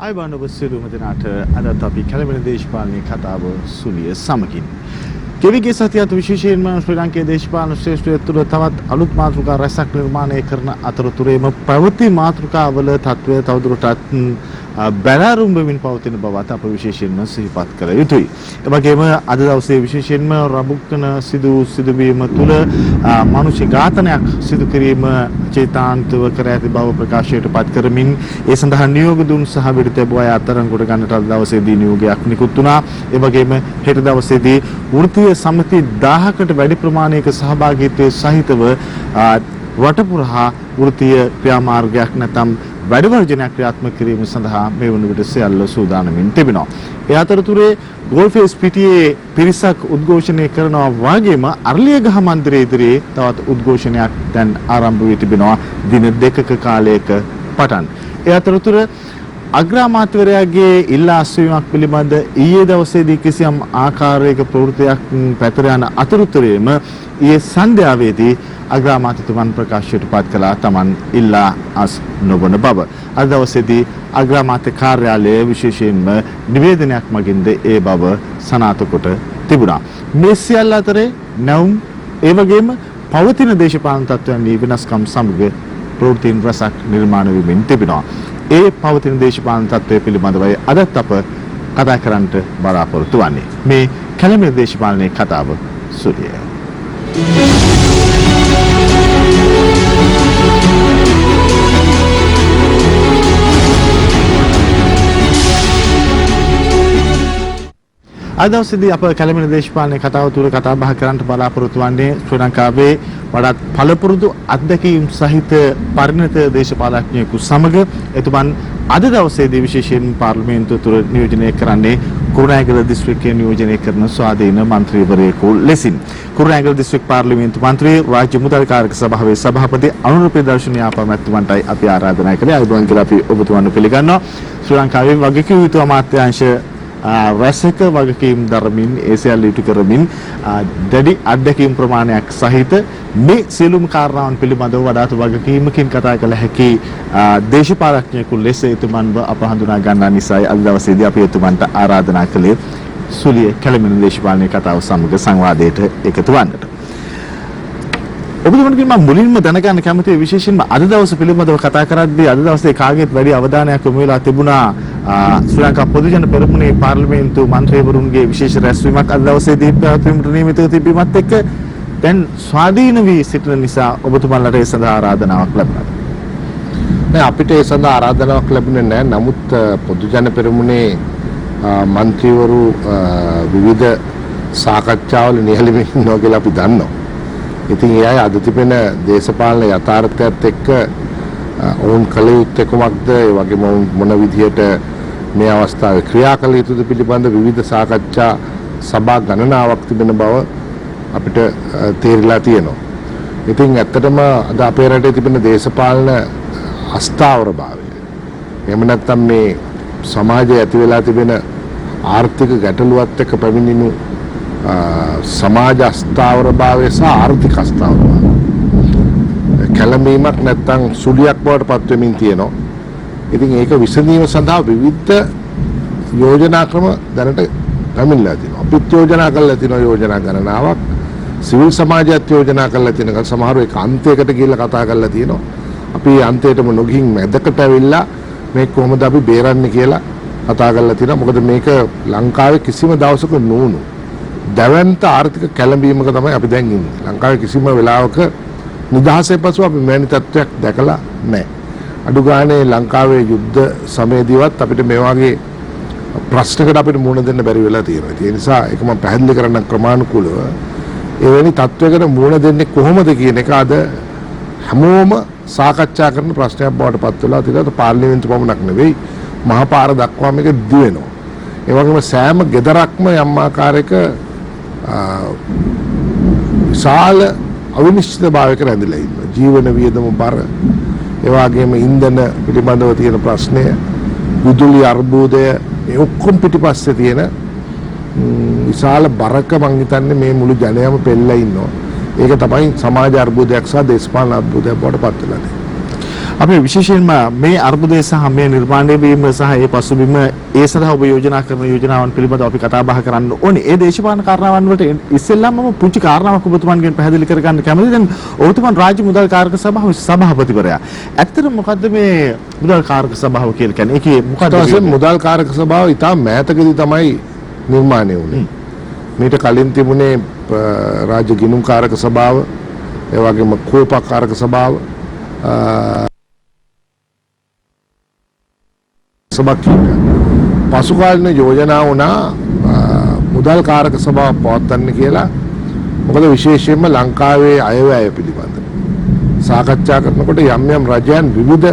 ආයුබෝවන් ඔබ සියලුම දෙනාට අදත් අපි කැලණි දේශපාලනයේ කතාව සුලිය සමගින් කෙවිගේ සතියත් විශේෂයෙන්ම ශ්‍රී ලංකේය දේශපාලන ශ්‍රේෂ්ඨත්වය තුළ තවත් අලුත් මාතෘකා රැසක් නිර්මාණය කරන අතරතුරේම පැවති මාතෘකාවල තත්ත්වය තවදුරටත් බැලෑරුම් වෙමින් පවතින බවත් අප විශේෂයෙන්ම සිහිපත් කළ යුතුයි. ඒ වගේම අද දවසේ විශේෂයෙන්ම රඹුක්කන සිදුවීම තුළ මනුෂ්‍ය ඝාතනයක් සිදු කිරීම චේතාන්තව කර ඇති බව ප්‍රකාශයට පත් කරමින් ඒ සඳහා නියෝග දුන් සහ විරුද්ධ බව අත්අඩංගුවට ගන්නට අද දවසේදී නියෝගයක් නිකුත් වුණා. ඒ වගේම හෙට දවසේදී වෘත්තීය සමිති 1000කට වැඩි ප්‍රමාණයක සහභාගීත්වයේ සහිතව රටපුරා වෘත්තීය ක්‍රියාමාර්ගයක් නැත්නම් වැඩ වර්ජනයක් ක්‍රියාත්මක කිරීම සඳහා මේ වන විට සියල්ල සූදානමින් තිබෙනවා. ඒ අතරතුරේ ගෝල්ෆේස් පිටියේ පිරිසක් උද්ඝෝෂණය කරනවා වගේම අරලියගහ මන්දිරයේ ඉදිරියේ තවත් උද්ඝෝෂණයක් දැන් ආරම්භ වී තිබෙනවා දින දෙකක කාලයක පටන්. ඒ අතරතුර අග්‍රාමාත්‍යවරයාගේ ඉල්ලා අස්වීමක් පිළිබඳ ඊයේ දවසේදී කිසියම් ආකාරයක ප්‍රවෘත්තියක් පැතර යන අතරතුරේම ඊයේ සන්ධ්‍යාවේදී අග්‍රාමාත්‍යතුමන් ප්‍රකාශයට පත් කළා තමන් ඉල්ලා අස් නොවන බව. අද දවසේදී අග්‍රාමාත්‍ය කාර්යාලය විශේෂයෙන්ම නිවේදනයක් මගින්ද ඒ බව සනාථ කොට තිබුණා. මේ සියල්ල අතරේ නැවුම් ඒ වගේම පවතින දේශපාලන තත්ත්වයන්හි වෙනස්කම් සමග ප්‍රවෘත්තීන් රසක් නිර්මාණය වෙමින් තිබෙනවා. ඒ පවතින දේශපාලන තත්ත්වය පිළිබඳවයි අදත් අප කතා කරන්නට බලාපොරොත්තු වන්නේ. මේ කැලණි දේශපාලනයේ කතාව සුලිය. අද දවසේදී අප කැලණි දේශපාලනයේ කතාව තුළ කතා බහ කරන්නට බලාපොරොත්තු වන්නේ ශ්‍රී ලංකාවේ වඩාත් පළපුරුදු අත්දැකීම් සහිත පරිණත දේශපාලඥයෙකු සමග එතුමන් අද දවසේදී විශේෂයෙන් පාර්ලිමේන්තුව තුළ නියෝජනය කරන්නේ කුරුණෑගල දිස්ත්‍රික්කයේ නියෝජනය කරන ස්වාධීන මන්ත්‍රීවරයෙකු ලෙසින්. කුරුණෑගල දිස්ත්‍රික් පාර්ලිමේන්තු මන්ත්‍රී රාජ්‍ය මුදල් කාර්යක සභාවේ සභාපති අනුර ප්‍රදර්ශනී ආපමැතිතුමන්ටයි අපි ආරාධනා කළේ. අයිබෝන් කියලා අපි ඔබතුමන්ව පිළිගන්නවා. ශ්‍රී ලංකාවේ වගකීම් යුතු අමාත්‍යාංශ රැසක වගකීම් දරමින් ඒ සියල්ල ඉටු කරමින් දැඩි අත්දැකීම් ප්‍රමාණයක් සහිත මේ සියලුම කාරණාවන් පිළිබඳව වඩාත් වගකීමකින් කතා කළ හැකි දේශපාලඥයෙකු ලෙස එතුමන්ව අප හඳුනා ගන්නා නිසායි අද දවසේදී අපි එතුමන්ට ආරාධනා කළේ සුලිය කැලණි දේශපාලනයේ කතාව සමග සංවාදයට එකතු වන්නට. ඔබතුමන්ගෙන් මම මුලින්ම දැනගන්න කැමතියි විශේෂයෙන්ම අද දවස පිළිබඳව කතා කරද්දී අද දවසේ කාගෙත් වැඩි අවධානයක් යොමු වෙලා තිබුණා ශ්‍රී ලංකා පොදුජන පෙරමුණේ පාර්ලිමේන්තු මන්ත්‍රීවරුන්ගේ විශේෂ රැස්වීමක් අද දවසේදී පැවැත්වීමට නියමිතව තිබීමත් එක්ක දැන් ස්වාධීන වී සිටින නිසා ඔබතුමන්ලට ඒ සඳහා ආරාධනාවක් ලැබුණා. නෑ අපිට ඒ සඳහා ආරාධනාවක් ලැබුණේ නෑ. නමුත් පොදුජන පෙරමුණේ මන්ත්‍රීවරු විවිධ සාකච්ඡාවල නිහඬව ඉන්නවා කියලා අපි දන්නවා. ඉතින් ඒ අය අද තිබෙන දේශපාලන යථාර්ථයත් එක්ක ඔවුන් කළ යුත්තේ කුමක්ද, ඒ වගේම මොන විදිහට මේ අවස්ථාවේ ක්‍රියා කළ යුතුද පිළිබඳ විවිධ සාකච්ඡා සභා ගණනාවක් තිබෙන බව අපිට තේරිලා තියෙනවා. ඉතින් ඇත්තටම අද අපේ රටේ තිබෙන දේශපාලන අස්ථාවරභාවය, එහෙම නැත්නම් මේ සමාජයේ ඇති වෙලා තිබෙන ආර්ථික ගැටලුවත් එක්ක පැමිණෙනු සමාජ අස්ථාවරභාවය සහ ආර්ථික අස්ථාවරභාවය කැළඹීමක් නැත්නම් සුලියක් බවට පත් වෙමින් තියෙනවා. ඉතින් ඒක විසඳීම සඳහා විවිධ යෝජනා ක්‍රම දැනට පැමිණලා තියෙනවා. අපිත් යෝජනා කරලා තියෙනවා යෝජනා ගණනාවක්. සිවිල් සමාජයත් යෝජනා කරලා තියෙනවා. සමහරව ඒක අන්තයකට ගිහිල්ලා කතා කරලා තියෙනවා. අපි අන්තයටම නොගිහින් මැදකට ඇවිල්ලා මේ කොහොමද අපි බේරන්නේ කියලා කතා කරලා තියෙනවා. මොකද මේක ලංකාවේ කිසිම දවසක නුණු දැවැන්ත ආර්ථික කැළඹීමක තමයි අපි දැන් ඉන්නේ. ලංකාවේ කිසිම වෙලාවක නිදහසේ පසු අපි මෙවැනි තත්ත්වයක් දැකලා නැහැ. අඩු ගානේ ලංකාවේ යුද්ධ සමයේදීවත් අපිට මේ වගේ ප්‍රශ්නකට අපිට මුහුණ දෙන්න බැරි වෙලා තියෙනවා. ඒ නිසා ඒක මම පැහැදිලි කරන්න ක්‍රමානුකූලව එවැනි තත්ත්වයකට මුහුණ දෙන්නේ කොහොමද කියන එක අද හැමෝම සාකච්ඡා කරන ප්‍රශ්නයක් බවට පත් වෙලා තියෙනවා. පාර්ලිමේන්තු පමණක් නෙවෙයි මහපාර දක්වා මේක දිවෙනවා. ඒ වගේම සෑම ගෙදරක්ම යම් ආකාරයක විශාල අවිනිශ්චිතභාවයක රැඳිලා ඉන්නවා. ජීවන වියදම බර, ඒ වගේම ඉන්ධන පිළිබඳව තියෙන ප්‍රශ්නය, විදුලි අර්බුදය, මේ ඔක්කොම පිටිපස්සේ තියෙන විශාල බරක මං හිතන්නේ මේ මුළු ජනයම පෙළලා ඉන්නවා. ඒක තමයි සමාජ අර්බුදයක් සහ දේශපාලන අර්බුදයක් බවට පත් වෙලා තියෙන්නේ. අපි විශේෂයෙන්ම මේ අර්බුදය සහ මේ නිර්මාණය වීම සහ ඒ පසුබිම ඒ සඳහා ඔබ යෝජනා කරන යෝජනාවන් පිළිබඳව අපි කතා බහ කරන්න ඕනේ. ඒ දේශපාලන කාරණාවන් වලට ඉස්සෙල්ලාම මම පුංචි කාරණාවක් ඔබතුමන්ගෙන් පැහැදිලි කරගන්න කැමතියි. දැන් ඔබතුමන් රාජ්‍ය මුදල් කාරක සභාවේ සභාපතිවරයා. ඇත්තටම මොකද්ද මේ මුදල් කාරක සභාව කියලා කියන්නේ? ඒකේ මොකද්ද? මුදල් කාරක සභාව ඉතාම මෑතකදී තමයි නිර්මාණය වුණේ. මීට කලින් තිබුණේ රාජ්‍ය ගිණුම් කාරක සභාව, ඒ වගේම කෝපා කාරක සභාව, පසුකාලීන යෝජනා වුණා මුදල් කාරක සභාව පවත්වන්න කියලා. මොකද විශේෂයෙන්ම ලංකාවේ අයවැය පිළිබඳ සාකච්ඡා කරනකොට යම් යම් රජයන් විවිධ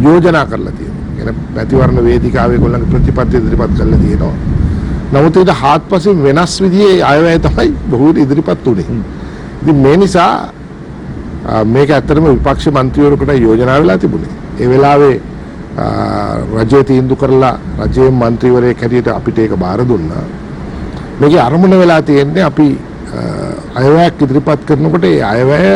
යෝජනා කරලා තියෙනවා. කියන පැතිවරණ වේදිකාවේ ඒගොල්ලන්ගේ ප්‍රතිපත්ති ඉදිරිපත් කරලා තියෙනවා. නමුත් ඒක හාත්පසින් වෙනස් විදිහේ අයවැය තමයි බොහෝ ඉදිරිපත් උනේ. ඉතින් මේ නිසා මේක ඇත්තටම විපක්ෂ මන්ත්‍රීවරුන්ට යෝජනා වෙලා තිබුණේ. ඒ වෙලාවේ රජය තීන්දුව කරලා රජයේ මන්ත්‍රීවරයෙක් හැටියට අපිට ඒක බාර දුන්නා. මේකේ අරමුණ වෙලා තියෙන්නේ අපි අයවැයක් ඉදිරිපත් කරනකොට ඒ අයවැය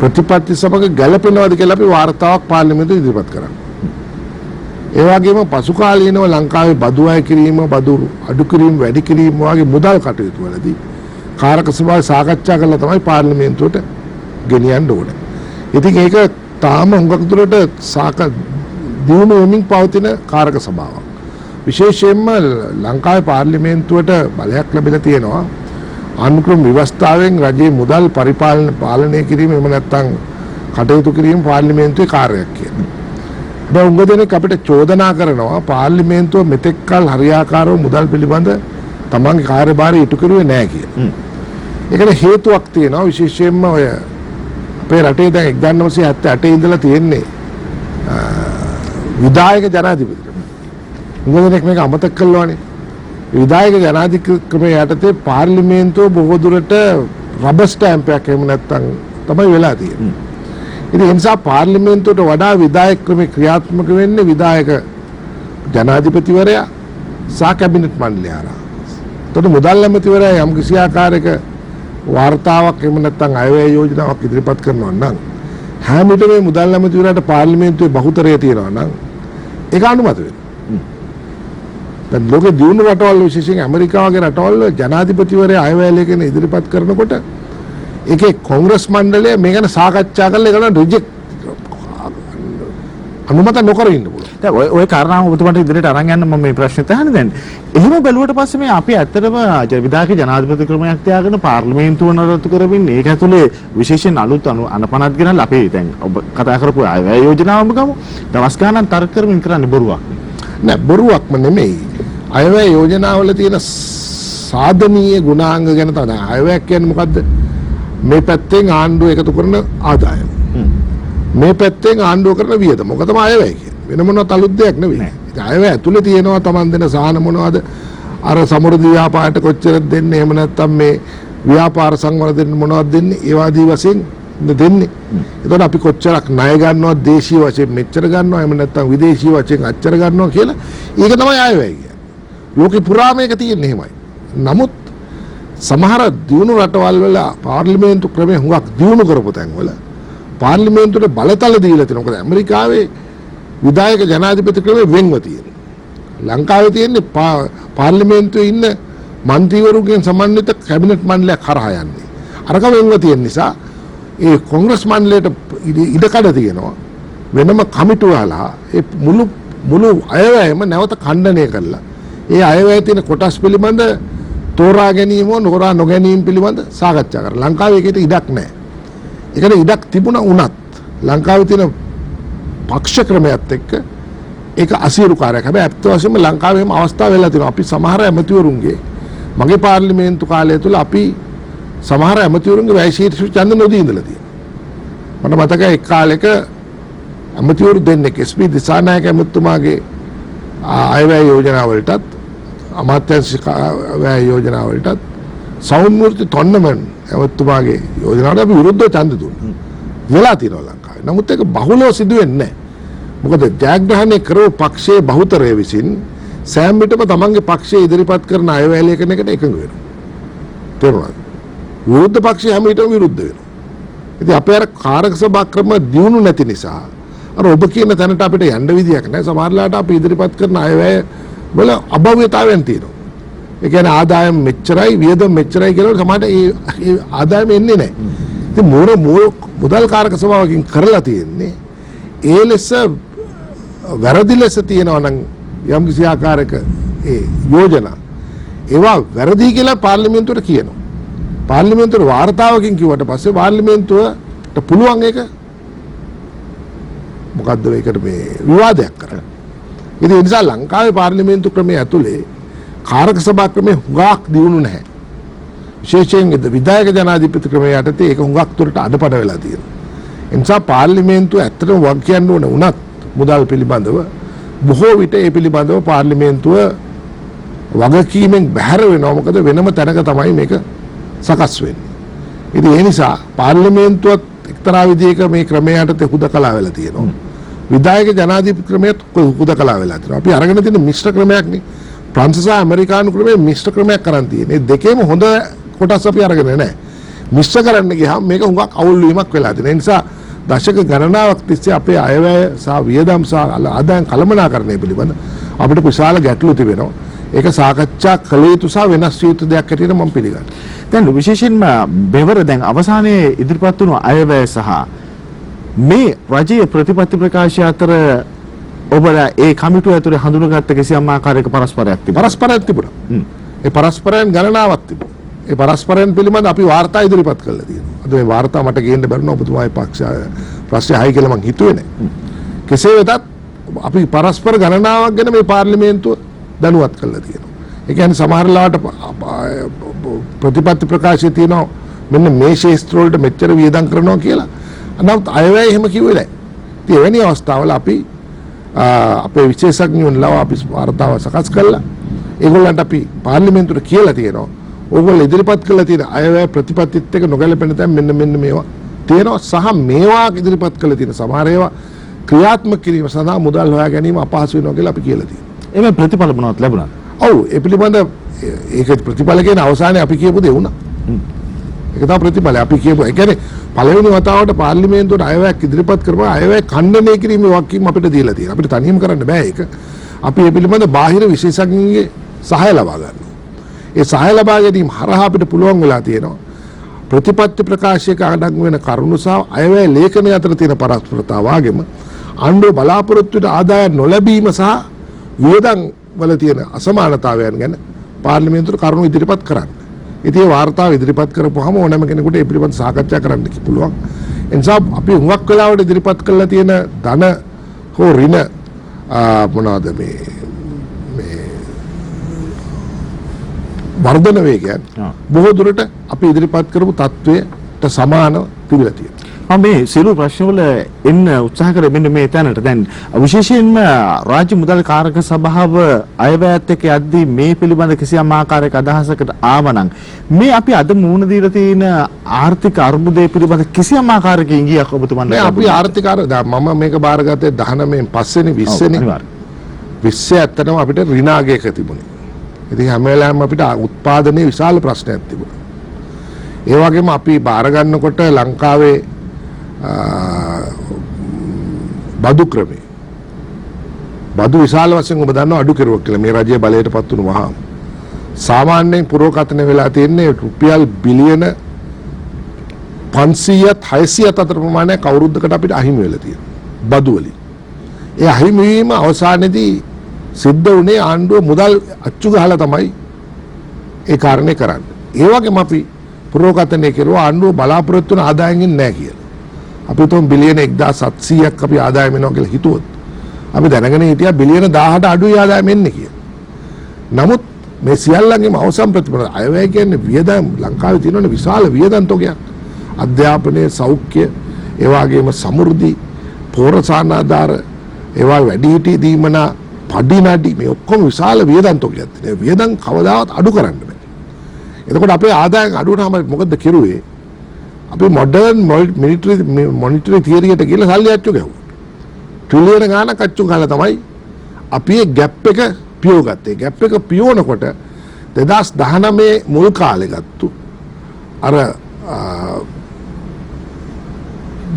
ප්‍රතිපත්ති සමග ගැළපෙනවද කියලා අපි වාර්තාවක් පාර්ලිමේන්තුවේ ඉදිරිපත් කරා. ඒ වගේම පසු කාලීනව ලංකාවේ බදු අය කිරීම, බදු අඩු කිරීම, වැඩි කිරීම වගේ මුදල් කටයුතු වලදී කාරක සභාවේ සාකච්ඡා කරලා තමයි පාර්ලිමේන්තුවට ගෙනියන්න ඕනේ. ඉතින් ඒක තාම හුඟක් දුරට දියුණු වෙමින් පවතින කාරක සභාවක්. විශේෂයෙන්ම ලංකාවේ පාර්ලිමේන්තුවට බලයක් ලැබිලා තියෙනවා. අනුක්‍රම ව්‍යවස්ථාවෙන් රජයේ මුදල් පාලනය කිරීම එහෙම නැත්නම් කටයුතු කිරීම පාර්ලිමේන්තුවේ කාර්යයක් කියලා. දැන් උඟ දෙනෙක් අපිට චෝදනා කරනවා පාර්ලිමේන්තුව මෙතෙක් කල හරියාකාරව මුදල් පිළිබඳ තමන්ගේ කාර්යභාරය ඉටු කරුවේ නැහැ කියලා. ඒකට හේතුවක් තියෙනවා. විශේෂයෙන්ම ඔය අපේ රටේ දැන් 1978 ඉඳලා තියෙන්නේ විධායක ජනාධිපතිකම. උඟ දෙනෙක් මේක අමතක කළානේ. විධායක ජනාධිපතිකම යටතේ පාර්ලිමේන්තුව බොහෝ දුරට රබර් ස්ටෑම්පයක් එහෙම නැත්නම් තමයි වෙලා තියෙන්නේ. ඉතින් ඒ නිසා පාර්ලිමේන්තුවට වඩා විධායක ක්‍රමේ ක්‍රියාත්මක වෙන්නේ විධායක ජනාධිපතිවරයා සහ කැබිනට් මණ්ඩලය හරහා. එතකොට මුදල් ඇමතිවරයා යම් කිසි ආකාරයක වාර්තාවක් එහෙම නැත්නම් අයවැය යෝජනාවක් ඉදිරිපත් කරනවා නම් හැම විටම මේ මුදල් ඇමතිවරයාට පාර්ලිමේන්තුවේ බහුතරය තියෙනවා නම් ඒක අනුමත වෙනවා. දැන් ලෝකේ දියුණු රටවල් විශේෂයෙන් ඇමරිකාව වගේ රටවල් වල ජනාධිපතිවරයා අයවැය ලේඛන ඉදිරිපත් කරනකොට ඒකේ කොංග්‍රස් මණ්ඩලය මේ ගැන සාකච්ඡා කරලා ඒගොල්ලන් රිජෙක්ට් අනුමත නොකර ඉන්න පුළුවන්. දැන් ඔය කාරණාව ඔබතුමාට ඉදිරියට අරන් යන්න මම මේ ප්‍රශ්නේ තහන්නේ දැන්. එහෙම බැලුවට පස්සේ මේ අපි ඇත්තටම විධායක ජනාධිපති ක්‍රමයක් තියාගෙන පාර්ලිමේන්තුව නඩත්තු කරමින් ඒක ඇතුලේ විශේෂයෙන් අලුත් අනපනත් ගෙනල්ලා අපි දැන් ඔබ කතා කරපු අයවැය යෝජනාවම ගමු. දවස් ගානක් තර්ක කරමින් කරන්නේ බොරුවක්. නෑ බොරුවක්ම නෙමෙයි. අයවැය යෝජනාවල තියෙන සාධනීය ගුණාංග ගැන තමයි. අයවැයක් කියන්නේ මොකද්ද? මේ පැත්තෙන් ආණ්ඩුව එකතු කරන ආදායම. මේ පැත්තෙන් ආණ්ඩුව කරන වියදම. මොකද තමයි අයවැය කියන්නේ. වෙන මොනවත් අලුත් දෙයක් නෙවෙයි. ඉතින් අයවැය ඇතුලේ තියෙනවා Taman දෙන සාහන මොනවද? අර සමෘද්ධි ව්‍යාපාරයට කොච්චර දෙන්නේ? එහෙම නැත්නම් මේ ව්‍යාපාර සංවර්ධන මොනවද දෙන්නේ? ඒ වාදී වශයෙන් දෙන්නේ. එතකොට අපි කොච්චරක් ණය ගන්නවා දේශීය වශයෙන් මෙච්චර ගන්නවා එහෙම නැත්නම් විදේශීය වශයෙන් අච්චර ගන්නවා කියලා ඒක තමයි අයවැය කියන්නේ. ලෝකේ පුරාම ඒක තියෙන්නේ එහෙමයි. නමුත් සමහර දියුණු රටවල් වල පාර්ලිමේන්තු ක්‍රමය හුඟක් දියුණු කරපු තැන්වල පාර්ලිමේන්තුවට බලතල දීලා තියෙනවා. මොකද ඇමරිකාවේ විධායක ජනාධිපති ක්‍රමය වෙන්ව තියෙනවා. ලංකාවේ තියෙන්නේ පාර්ලිමේන්තුවේ ඉන්න മന്ത്രിවරුන්ගෙන් සමන්විත කැබිනට් මණ්ඩලයක් කරහා යන්නේ. අරක වෙන්ව තියෙන නිසා ඒ කොංග්‍රස් මණ්ඩලයට ඉඩකඩ තියෙනවා. වෙනම කමිටු වහලා ඒ මුළු අයවැයම නැවත ඛණ්ඩනය කළා. ඒ අයවැය තියෙන කොටස් පිළිබඳ තෝරා ගැනීම නොරා නොගැනීම පිළිබඳ සාකච්ඡා කරා. ලංකාවේ ඒකට ඉඩක් නැහැ. ඒකට ඉඩක් තිබුණා වුණත් ලංකාවේ තියෙන පක්ෂ ක්‍රමයක් එක්ක ඒක අසීරු කාර්යයක්. හැබැයි අත්ත වශයෙන්ම ලංකාවේම අවස්ථා වෙලා තියෙනවා. අපි සමහර ඇමතිවරුන්ගේ මගේ පාර්ලිමේන්තු කාලය තුල අපි සමහර ඇමතිවරුන්ගේ වැය ශීර්ෂ ඡන්ද නොදී ඉඳලා තියෙනවා. මට මතකයි එක් කාලෙක ඇමතිවරු දෙන්නෙක් එස්.පී. දිසානායක ඇමතුමාගේ අයවැය යෝජනා වලටත් අමාත්‍යාංශ වැය යෝජනා වලටත් සෞම්‍යමූර්ති තොන්නමන් ඇමතුමාගේ යෝජනාවට අපි විරුද්ධව ඡන්ද දුන්නා. වෙලා තියෙනවා ලංකාවේ. නමුත් ඒක බහුලව සිදු වෙන්නේ නැහැ. මොකද ජයග්‍රහණය කරව පක්ෂයේ බහුතරය විසින් සෑම විටම තමන්ගේ පක්ෂය ඉදිරිපත් කරන අයවැය ලේඛනයකට එකඟ වෙනවා. තේරුණාද? විරුද්ධ පක්ෂය හැම විටම විරුද්ධ වෙනවා. ඉතින් අපේ අර කාරක සභා ක්‍රම දියුණු නැති නිසා අර ඔබ කියන තැනට අපිට යන්න විදියක් නැහැ. සමහරලාට අපි ඉදිරිපත් කරන අයවැය වල අභව්‍යතාවයන් තියෙනවා. ඒ කියන්නේ ආදායම් මෙච්චරයි වියදම් මෙච්චරයි කියලා සමහරට ඒ ආදායම එන්නේ නැහැ. ඉතින් මුදල් කාරක සභාවකින් කරලා තියෙන්නේ ඒ ලෙස වැරදි ලෙස තියෙනවා නම් යම් කිසි ආකාරයක ඒ යෝජනා ඒවා වැරදි කියලා පාර්ලිමේන්තුවට කියනවා. පාර්ලිමේන්තුවේ වාර්තාවකින් කිව්වට පස්සේ පාර්ලිමේන්තුවට පුළුවන් ඒක මොකද්ද ඒකට මේ විවාදයක් කරන්න. ඉතින් ඒ නිසා ලංකාවේ පාර්ලිමේන්තු ක්‍රමයේ ඇතුලේ කාරක සභා ක්‍රමේ හුඟක් දියුණු නැහැ. විශේෂයෙන් විධායක ජනාධිපති ක්‍රමයේ යටතේ ඒක හුඟක් දුරට අඩපඩ වෙලා තියෙනවා. ඒ නිසා පාර්ලිමේන්තුව ඇත්තටම වග කියන්න ඕන වුණත් මුදල් පිළිබඳව බොහෝ විට ඒ පිළිබඳව පාර්ලිමේන්තුව වගකීමෙන් බැහැර වෙනවා. මොකද වෙනම තැනක තමයි මේක සකස් වෙන්නේ. ඉතින් ඒ නිසා පාර්ලිමේන්තුවත් එක්තරා විදිහක මේ ක්‍රමයට හුදකලා වෙලා තියෙනවා. විධායක ජනාධිපති ක්‍රමයට හුදකලා වෙලා තියෙනවා. අපි අරගෙන තියෙන මිශ්‍ර ක්‍රමයක් නේ. ප්‍රංශ සහ ඇමරිකානු ක්‍රමයේ මිශ්‍ර ක්‍රමයක් කරන් තියෙන්නේ. මේ දෙකේම හොඳ කොටස් අපි අරගෙන නැහැ. මිශ්‍ර කරන්න ගියාම මේක හුඟක් අවුල් වීමක් වෙලා තියෙනවා. ඒ නිසා දශක ගණනාවක් තිස්සේ අපේ අයවැය සහ වියදම් සහ ආදායම් කළමනාකරණය පිළිබඳ අපිට විශාල ගැටලු තිබෙනවා. ඒක සාකච්ඡා කළ යුතු සහ වෙනස් යුතු දෙයක් හැටියට මම පිළිගන්නවා. දැන් විශේෂයෙන්ම බෙවර දැන් අවසානයේ ඉදිරිපත් වුණු අයවැය සහ මේ රජයේ ප්‍රතිපත්ති ප්‍රකාශය අතර ඔබලා ඒ කමිටුව ඇතුලේ හඳුනාගත්ත කිසියම් ආකාරයක පරස්පරයක් තිබුණා. පරස්පරයක් තිබුණා. ඒ පරස්පරයන් ගණනාවක් තිබුණා. ඒ පරස්පරයන් පිළිබඳ අපි වාර්තා ඉදිරිපත් කළා තියෙනවා. අද මේ වාර්තා මට ගේන්න බැරුණා ඔබතුමාගේ ප්‍රශ්නය හයි කියලා මම හිතුවේ නැහැ. කෙසේ වෙතත් අපි පරස්පර ගණනාවක් ගැන මේ පාර්ලිමේන්තුව දැනුවත් කළා තියෙනවා. ඒ කියන්නේ සමහර ලාට ප්‍රතිපත්ති ප්‍රකාශය තියෙනවා මෙන්න මේ ශේෂ්ත්‍ර වලට මෙච්චර වියදම් කරනවා කියලා. නමුත් අයවැය එහෙම කිව්වේ නැහැ. ඉතින් එවැනි අවස්ථාවල අපි අපේ විශේෂඥයන්ලා අපි වාර්තාව සකස් කළා. ඒගොල්ලන්ට අපි පාර්ලිමේන්තුවට කියලා තියෙනවා. ඕගොල්ලෝ ඉදිරිපත් කළා තියෙන අයවැය ප්‍රතිපත්තිත් එක්ක නොගැලපෙන තැන් මෙන්න මේවා තියෙනවා සහ මේවා ඉදිරිපත් කළා තියෙන සමහර ඒවා ක්‍රියාත්මක කිරීම සඳහා මුදල් හොයා ගැනීම අපහසු වෙනවා කියලා අපි කියලා තියෙනවා. එමේ ප්‍රතිඵල මොනවද ලැබුණාද? ඔව් ඒ පිළිබඳ ඒක ප්‍රතිඵල කියන අවසානයේ අපි කියපු දේ වුණා. ඒක තමයි ප්‍රතිඵල අපි කියපු. ඒ කියන්නේ පළවෙනි වතාවට පාර්ලිමේන්තුවට අයවැයක් ඉදිරිපත් කරපුවා අයවැය ඛණ්ඩනය කිරීමේ වගකීම අපිට දීලා තියෙනවා. අපිට තනියම කරන්න බෑ ඒක. අපි ඒ පිළිබඳ බාහිර විශේෂඥයින්ගේ සහාය ලබා ගන්නවා. ඒ සහාය ලබා ගැනීම හරහා අපිට පුළුවන් වෙලා තියෙනවා ප්‍රතිපත්ති ප්‍රකාශයක අඩංගු වෙන කරුණු සහ අයවැය ලේඛනය අතර තියෙන පරස්පරතාව වගේම ආණ්ඩුව බලාපොරොත්තු වෙන ආදායම් නොලැබීම සහ වියදම් වල තියෙන අසමානතාවයන් ගැන පාර්ලිමේන්තුවට කරුණු ඉදිරිපත් කරන්න. ඉතින් මේ වාර්තාව ඉදිරිපත් කරපුවාම ඕනෑම කෙනෙකුට ඒ පිළිබඳව සාකච්ඡා කරන්න පුළුවන්. ඒ නිසා අපි හුඟක් වෙලාවට ඉදිරිපත් කරලා තියෙන ධන හෝ ඍණ මොනවාද මේ වර්ධන වේගයන් බොහෝ දුරට අපි ඉදිරිපත් කරපු තත්වයට සමානව තිබිලා තියෙනවා. මේ සියලු ප්‍රශ්නවල එන්න උත්සාහ කරේ මෙන්න මේ තැනට. දැන් විශේෂයෙන්ම රාජ්‍ය මුදල් කාරක සභාව අයවැයත් එක්ක යද්දී මේ පිළිබඳ කිසියම් ආකාරයක අදහසකට ආවනම් මේ අපි අද මුහුණ දීලා තියෙන ආර්ථික අර්බුදය පිළිබඳ කිසියම් ආකාරයක ඉඟියක් ඔබතුමන්ට අපි ආර්ථික මම මේක බාරගත්තේ 19 පස්වෙනි 20 ඇත්තටම අපිට ඍණාගයක තිබුණේ. ඉතින් හැම වෙලාවෙම අපිට උත්පාදනයේ විශාල ප්‍රශ්නයක් තිබුණා. ඒ වගේම අපි බාර ගන්නකොට ලංකාවේ බදු ක්‍රමේ බදු විශාල වශයෙන් ඔබ දන්නවා අඩු කෙරුවක් කියලා මේ රජයේ බලයට පත් වුණු වහාම සාමාන්‍යයෙන් පුරෝකථන වෙලා තියෙන්නේ රුපියල් බිලියන 500ත් 600ත් අතර ප්‍රමාණයක් අවුරුද්දකට අපිට අහිමි වෙලා තියෙනවා බදු වලින්. ඒ අහිමි වීම අවසානයේදී සිද්ධ වුණේ ආණ්ඩුව මුදල් අච්චු ගහලා තමයි ඒ කාරණේ කරන්නේ. ඒ වගේම අපි පුරෝකථනය කෙරුවා ආණ්ඩුව බලාපොරොත්තු වෙන ආදායමින් නැහැ කියලා. අපි තුන් බිලියන 1700ක් අපි ආදායම වෙනවා කියලා හිතුවොත් අපි දැනගෙන හිටියා බිලියන 1000ට අඩුයි ආදායම එන්නේ කියලා. නමුත් මේ සියල්ලංගෙම අවසන් ප්‍රතිඵල අයවැය කියන්නේ වියදම් ලංකාවේ තියෙන විශාල වියදම් තොගයක්. අධ්‍යාපනයේ සෞඛ්‍ය ඒ වගේම සමෘද්ධි පෝරසානාධාර ඒවා වැඩිහිටි දීමනා පඩිනඩි මේ ඔක්කොම විශාල වියදම් තොගයක් තියෙනවා. වියදම් කවදාවත් අඩු කරන්න බෑ. එතකොට අපේ ආදායම් අඩු වුණාම මොකද කෙරුවේ? අපි මොඩර්න් මොනිටරි තියරියට ගිහලා සල්ලි අච්චු ගැහුවා. ට්‍රිලියන ගාණක් අච්චු ගහලා තමයි අපි මේ ගැප් එක පියව ගත්තේ. ගැප් එක පියවනකොට 2019 මුල් කාලේ ගත්තු අර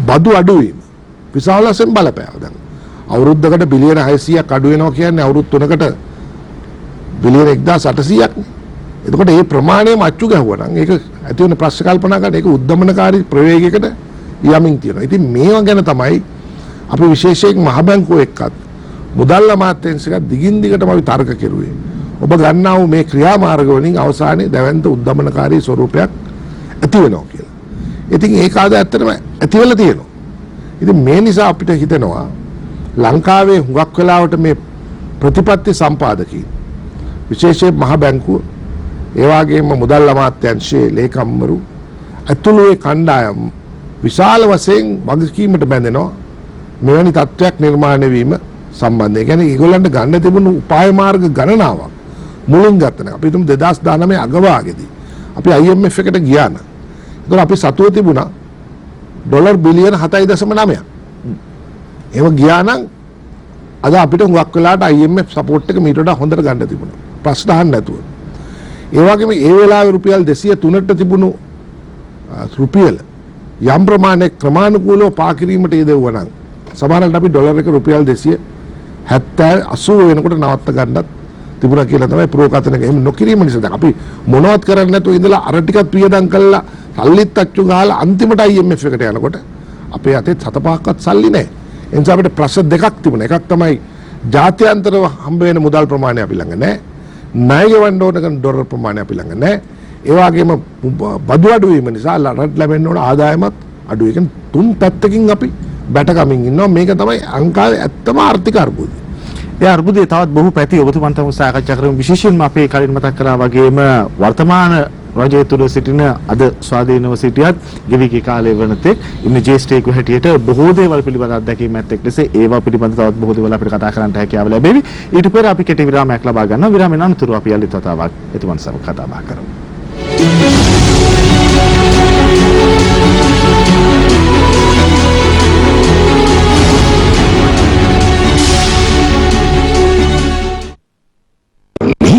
බදු අඩුවීම විශාල වශයෙන් බලපෑවා. දැන් අවුරුද්දකට බිලියන 600ක් අඩු වෙනවා කියන්නේ අවුරුදු 3කට බිලියන 1800ක් නේ. එතකොට මේ ප්‍රමාණයම අච්චු ගැහුවා නම් ඒක ඇති වෙන ප්‍රශ්න කල්පනා කරන ඒක උද්දමනකාරී ප්‍රවේගයකට යමින් තියෙනවා. ඉතින් මේවා ගැන තමයි අපි විශේෂයෙන් මහ බැංකුව එක්කත් මුදල් අමාත්‍යාංශයත් දිගින් දිගටම අපි තර්ක කෙරුවේ. ඔබ ගන්නා වූ මේ ක්‍රියාමාර්ග වලින් අවසානයේ දැවැන්ත උද්දමනකාරී ස්වරූපයක් ඇති වෙනවා කියලා. ඉතින් ඒක ආද ඇත්තටම ඇති වෙලා තියෙනවා. ඉතින් මේ නිසා අපිට හිතෙනවා ලංකාවේ හුඟක් වෙලාවට මේ ප්‍රතිපත්ති සම්පාදකීන් විශේෂයෙන් මහ බැංකුව ඒ වගේම මුදල් අමාත්‍යාංශයේ ලේකම්වරු අතුළුවේ කණ්ඩායම් විශාල වශයෙන් වගකීමට බැඳෙනවා මෙවැනි තත්ත්වයක් නිර්මාණය වීම සම්බන්ධයෙන්. ඒ කියන්නේ ඒගොල්ලන්ට ගන්න තිබුණු උපාය මාර්ග ගණනාවක් මුලින් ගත්තා. අපි හිතමු 2019 අගභාගයේදී අපි IMF එකට ගියා නම් ඒතර අපි සතුව තිබුණා ඩොලර් බිලියන 7.9ක්. ඒව ගියා නම් අද අපිට හුඟක් වෙලාවට IMF සපෝට් එක මීට වඩා හොඳට ගන්න තිබුණා. ප්‍රශ්න අහන්න නැතුව. ඒ වගේම ඒ වෙලාවේ රුපියල් 203ට තිබුණු රුපියල යම් ප්‍රමාණයක් ක්‍රමානුකූලව පා කිරීමට යෙදුවා නම් සමහරවිට අපි ඩොලර් එක රුපියල් 270 වෙනකොට නවත්ත ගන්නත් තිබුණා කියලා තමයි ප්‍රෝකතනක. එහෙම නොකිරීම නිසා දැන් අපි මොනවත් කරන්නේ නැතුව ඉඳලා අර ටිකත් වියදම් කළා සල්ලිත් අච්චු ගහලා අන්තිමට IMF එකට යනකොට අපේ අතේ 7-5ක්වත් සල්ලි නැහැ. ඒ නිසා අපිට ප්‍රශ්න දෙකක් තිබුණා. එකක් තමයි ජාත්‍යන්තරව හම්බ වෙන මුදල් ප්‍රමාණය අපි ළඟ නැහැ. ණය ගෙවන්න ඕන කරන ඩොලර් ප්‍රමාණය අපි ළඟ නැහැ. ඒ වගේම බදු අඩු වීම නිසා රට ලැබෙන්න ඕන ආදායමත් අඩු. ඒ කියන්නේ තුන් පැත්තකින් අපි බැටකමින් ඉන්නවා. මේක තමයි ලංකාවේ ඇත්තම ආර්ථික අර්බුදය. ඒ අර්බුදයේ තවත් බොහෝ පැති ඔබතුමන්ට සාකච්ඡා කරමු. විශේෂයෙන්ම අපේ කලින් මතක් කළා වගේම වර්තමාන රජය තුළ සිටින අද ස්වාධීනව සිටියත් ගෙවිගේ කාලය වනතෙක් ඉන්න ජ්‍යෙෂ්ඨයෙකු හැටියට බොහෝ දේවල් පිළිබඳ අත්දැකීමත් එක්ක ලෙස ඒවා පිළිබඳ තවත් බොහෝ දේවල් අපිට කතා කරන්නට හැකියාව ලැබෙවි. ඊට පෙර අපි කෙටි විරාමයක් ලබා ගන්නවා. විරාමයෙන් අනතුරු අපි යලිත් වතාවක් එතුමන් සමග කතා බහ කරමු.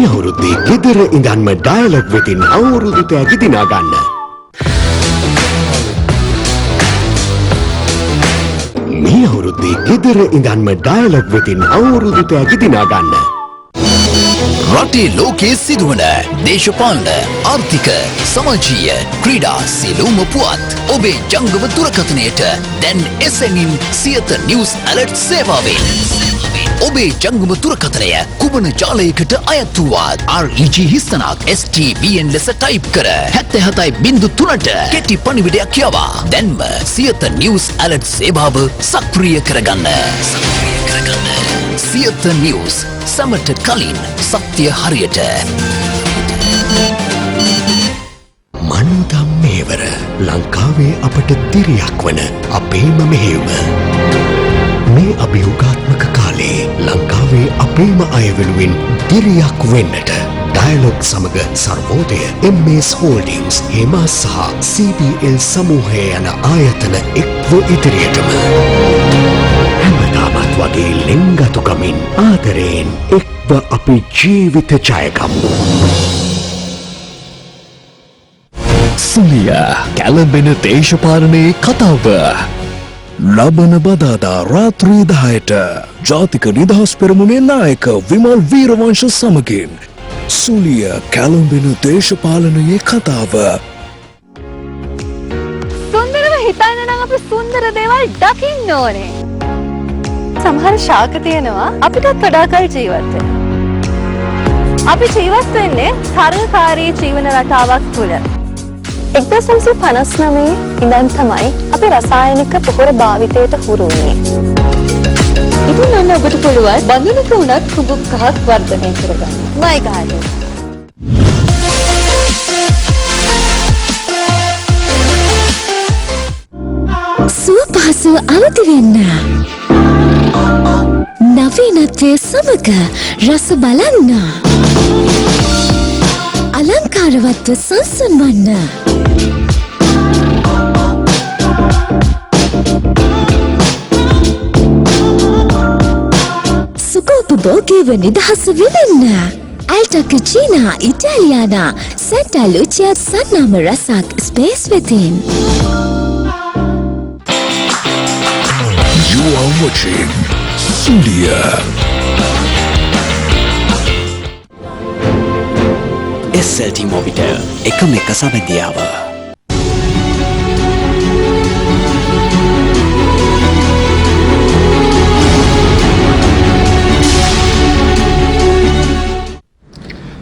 අවුරුද්දේ ගෙදර ඉඳන්ම ඩයලොග් වෙතින් අවුරුදු තෑගි දිනා ගන්න. මේ අවුරුද්දේ ගෙදර ඉඳන්ම ඩයලොග් වෙතින් අවුරුදු තෑගි දිනා ගන්න. රටේ ලෝකයේ සිදුවන දේශපාලන ආර්ථික සමාජීය ක්‍රීඩා සියලුම පුවත් ඔබේ ජංගම දුරකථනයට දැන් SNN සියත නිවුස් ඇලර්ට් සේවාවෙන් ඔබේ ජංගම දුරකථනය කුමන ජාලයකට අයත් වුවත් REG හිස්තනක් STBN ලෙස ටයිප් කර 77.3ට කෙටි පණිවිඩයක් යවා දැන්ම සියත නිවුස් ඇලර්ට් සේවාව සක්‍රිය කරගන්න. සියත නිවුස් සමට කලින් සත්‍ය හරියට. මන්දම් මේවර ලංකාවේ අපට දිරියක් වන අපේම මෙහෙයුම. මේ අභියෝගාත්මක කාලේ ලංකාවේ අපේම අය වෙනුවෙන් දිරියක් වෙන්නට ඩයලොග් සමග සර්වෝදය MS හෝල්ඩිංස් හේමා සහ CBL සමූහය යන ආයතන එක්ව ඉදිරියටම හැමදාමත් වගේ ලෙන්ගතුකමින් ආදරයෙන් එක්ව අපි ජීවිත ජයගමු. සුලිය කැලඹෙන දේශපාලනයේ කතාව ලබන බදාදා රාත්‍රී 10ට ජාතික නිදහස් පෙරමුණේ නායක විමල් වීරවංශ සමගින් සුලිය කැලඹෙන දේශපාලනයේ කතාව. සුන්දරව හිතන්න නම් අපි සුන්දර දේවල් දකින්න ඕනේ. සමහර ශාක තියෙනවා අපිටත් වඩා කල් ජීවත් වෙන්න. අපි ජීවත් වෙන්නේ තරගකාරී ජීවන රටාවක් තුළ. 1959 ඉඳන් තමයි අපි රසායනික පොහොර භාවිතයට හුරු වුණේ. ඉතින් අන්න ඔබට පුළුවන් බඳුනක උනත් කුඹුක් කහක් වර්ධනය කරගන්න. මයි ගාඩන්. සුවපහසු අවදි වෙන්න. නවීනත්වයේ සමග රස බලන්න. අලංකාරවත්ව සංසුන් වන්න. සුඛෝපභෝගීව නිදහස විඳින්න. Alta Cucina Italiana Santa Lucia සන්නාම රසක් ස්පේස් වෙතින්. Ruang Moching Sulia SLT Mobitel එකම එක සබැඳියාව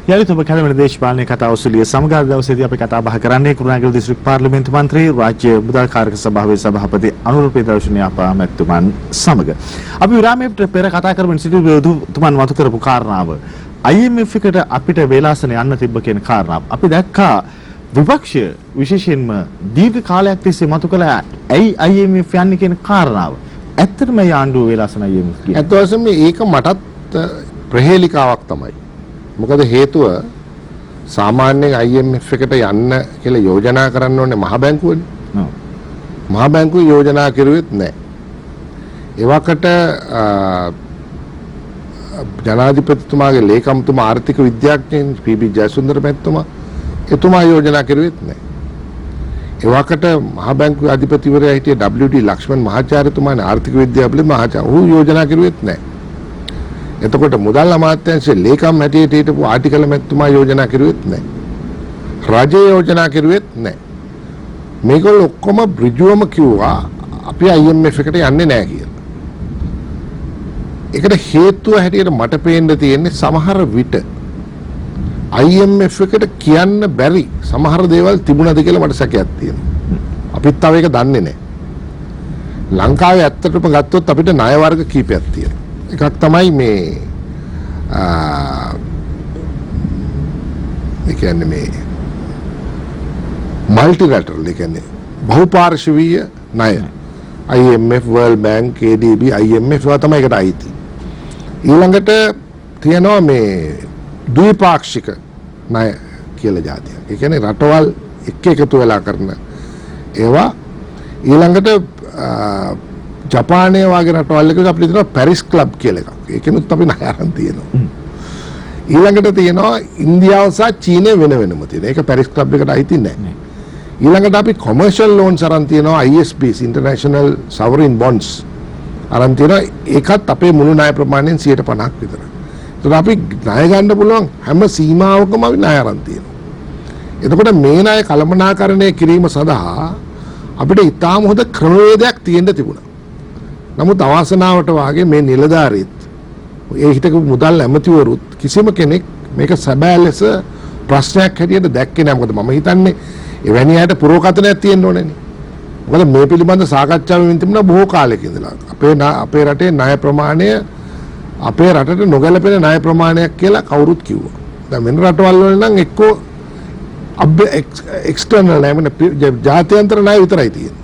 යළිත් ඔබ කැලමන දේශපාලන කතා ඔසුලිය සමග දවසේදී අපි කතා බහ කරන්නේ කුරුණෑගල දිස්ත්‍රික් පාර්ලිමේන්තු මන්ත්‍රී රාජ්‍ය මුදල් කාර්යක සභාවේ සභාපති අනුර ප්‍රේදර්ශනී අපා මැතිතුමන් සමග අපි විරාමයට පෙර කතා කරමින් සිටි තුමන් මතු කරපු කාරණාව IMF එකට අපිට වේලාසන යන්න තිබ්බ කියන කාරණාව අපි දැක්කා විපක්ෂය විශේෂයෙන්ම දීර්ඝ කාලයක් තිස්සේ මතු කළ ඇයි IMF යන්නේ කියන කාරණාව ඇත්තටම මේ ආණ්ඩුව වේලාසන IMF කියන්නේ ඇත්ත වශයෙන්ම ඒක මටත් ප්‍රහේලිකාවක් තමයි. මොකද හේතුව සාමාන්‍යයෙන් IMF එකට යන්න කියලා යෝජනා කරන්න ඕනේ මහ බැංකුවනේ. ඔව්. මහ බැංකුව යෝජනා කරුවෙත් නැහැ. ඒවකට ජනාධිපතිතුමාගේ ලේකම්තුමා ආර්ථික විද්‍යාඥයන් පී.බී. ජයසුන්දර මැතිතුමා එතුමා යෝජනා කරුවෙත් නැහැ. ඒවකට මහ බැංකුවේ අධිපතිවරයා හිටිය W.D. ලක්ෂ්මන් මහාචාර්යතුමානේ ආර්ථික විද්‍යාව පිළිබඳ මහාචාර්ය ඌ යෝජනා කරුවෙත් නැහැ. එතකොට මුදල් අමාත්‍යාංශයේ ලේකම් හැටියට හිටපු ආටිකල මැතිතුමා යෝජනා කරුවෙත් නැහැ. රජය යෝජනා කරුවෙත් නැහැ. මේගොල්ලෝ ඔක්කොම ඍජුවම කිව්වා අපි IMF එකට යන්නේ නැහැ කියලා. ඒකට හේතුව හැටියට මට පේන්න තියෙන්නේ සමහර විට IMF එකට කියන්න බැරි සමහර දේවල් තිබුණාද කියලා මට සැකයක් තියෙනවා. අපිත් තව ඒක දන්නේ නැහැ. ලංකාවේ ඇත්තටම ගත්තොත් අපිට ණය වර්ග කීපයක් තියෙනවා. එකක් තමයි මේ ඒ කියන්නේ මේ මල්ටිලැටරල් ඒ කියන්නේ බහුපාර්ශවීය ණය IMF World Bank ADB IMF ඒවා තමයි ඒකට අයිති. ඊළඟට තියෙනවා මේ ද්විපාක්ෂික ණය කියලා જાතියක්. ඒ කියන්නේ රටවල් එක්ක එකතු වෙලා කරන ඒවා ඊළඟට ජපානයේ වගේ රටවල් එකක අපිට තියෙනවා පැරිස් ක්ලබ් කියලා එකක්. ඒකෙනුත් අපි ණය අරන් තියෙනවා. ඊළඟට තියෙනවා ඉන්දියාව සහ චීනය වෙන වෙනම තියෙනවා. ඒක පැරිස් ක්ලබ් එකට අයිති නැහැ. ඊළඟට අපි කොමර්ෂල් ලෝන්ස් අරන් තියෙනවා ISBs International Sovereign Bonds අරන් තියෙනවා. ඒකත් අපේ මුළු ණය ප්‍රමාණයෙන් 50% විතර. ඒතකොට අපි ණය ගන්න පුළුවන් හැම සීමාවකම අපි ණය අරන් තියෙනවා. එතකොට මේ ණය කළමනාකරණය කිරීම සඳහා අපිට ඉතාම හොඳ ක්‍රමවේදයක් තියෙන්න තිබුණා. නමුත් අවාසනාවට වාගේ මේ නිලධාරීත් ඒ හිටපු මුදල් ඇමතිවරුත් කිසිම කෙනෙක් මේක සැබෑ ලෙස ප්‍රශ්නයක් හැටියට දැක්කේ නැහැ. මොකද මම හිතන්නේ එවැනි අයට පුරෝකථනයක් තියෙන්න ඕනේනේ. මොකද මේ පිළිබඳ සාකච්ඡා වෙමින් තිබුණා බොහෝ කාලෙක ඉඳලා. අපේ රටේ ණය ප්‍රමාණය අපේ රටට නොගැලපෙන ණය ප්‍රමාණයක් කියලා කවුරුත් කිව්වා. දැන් වෙන රටවල් වල නම් එක්කෝ එක්ස්ටර්නල් ණය ජාත්‍යන්තර ණය විතරයි තියෙන්නේ.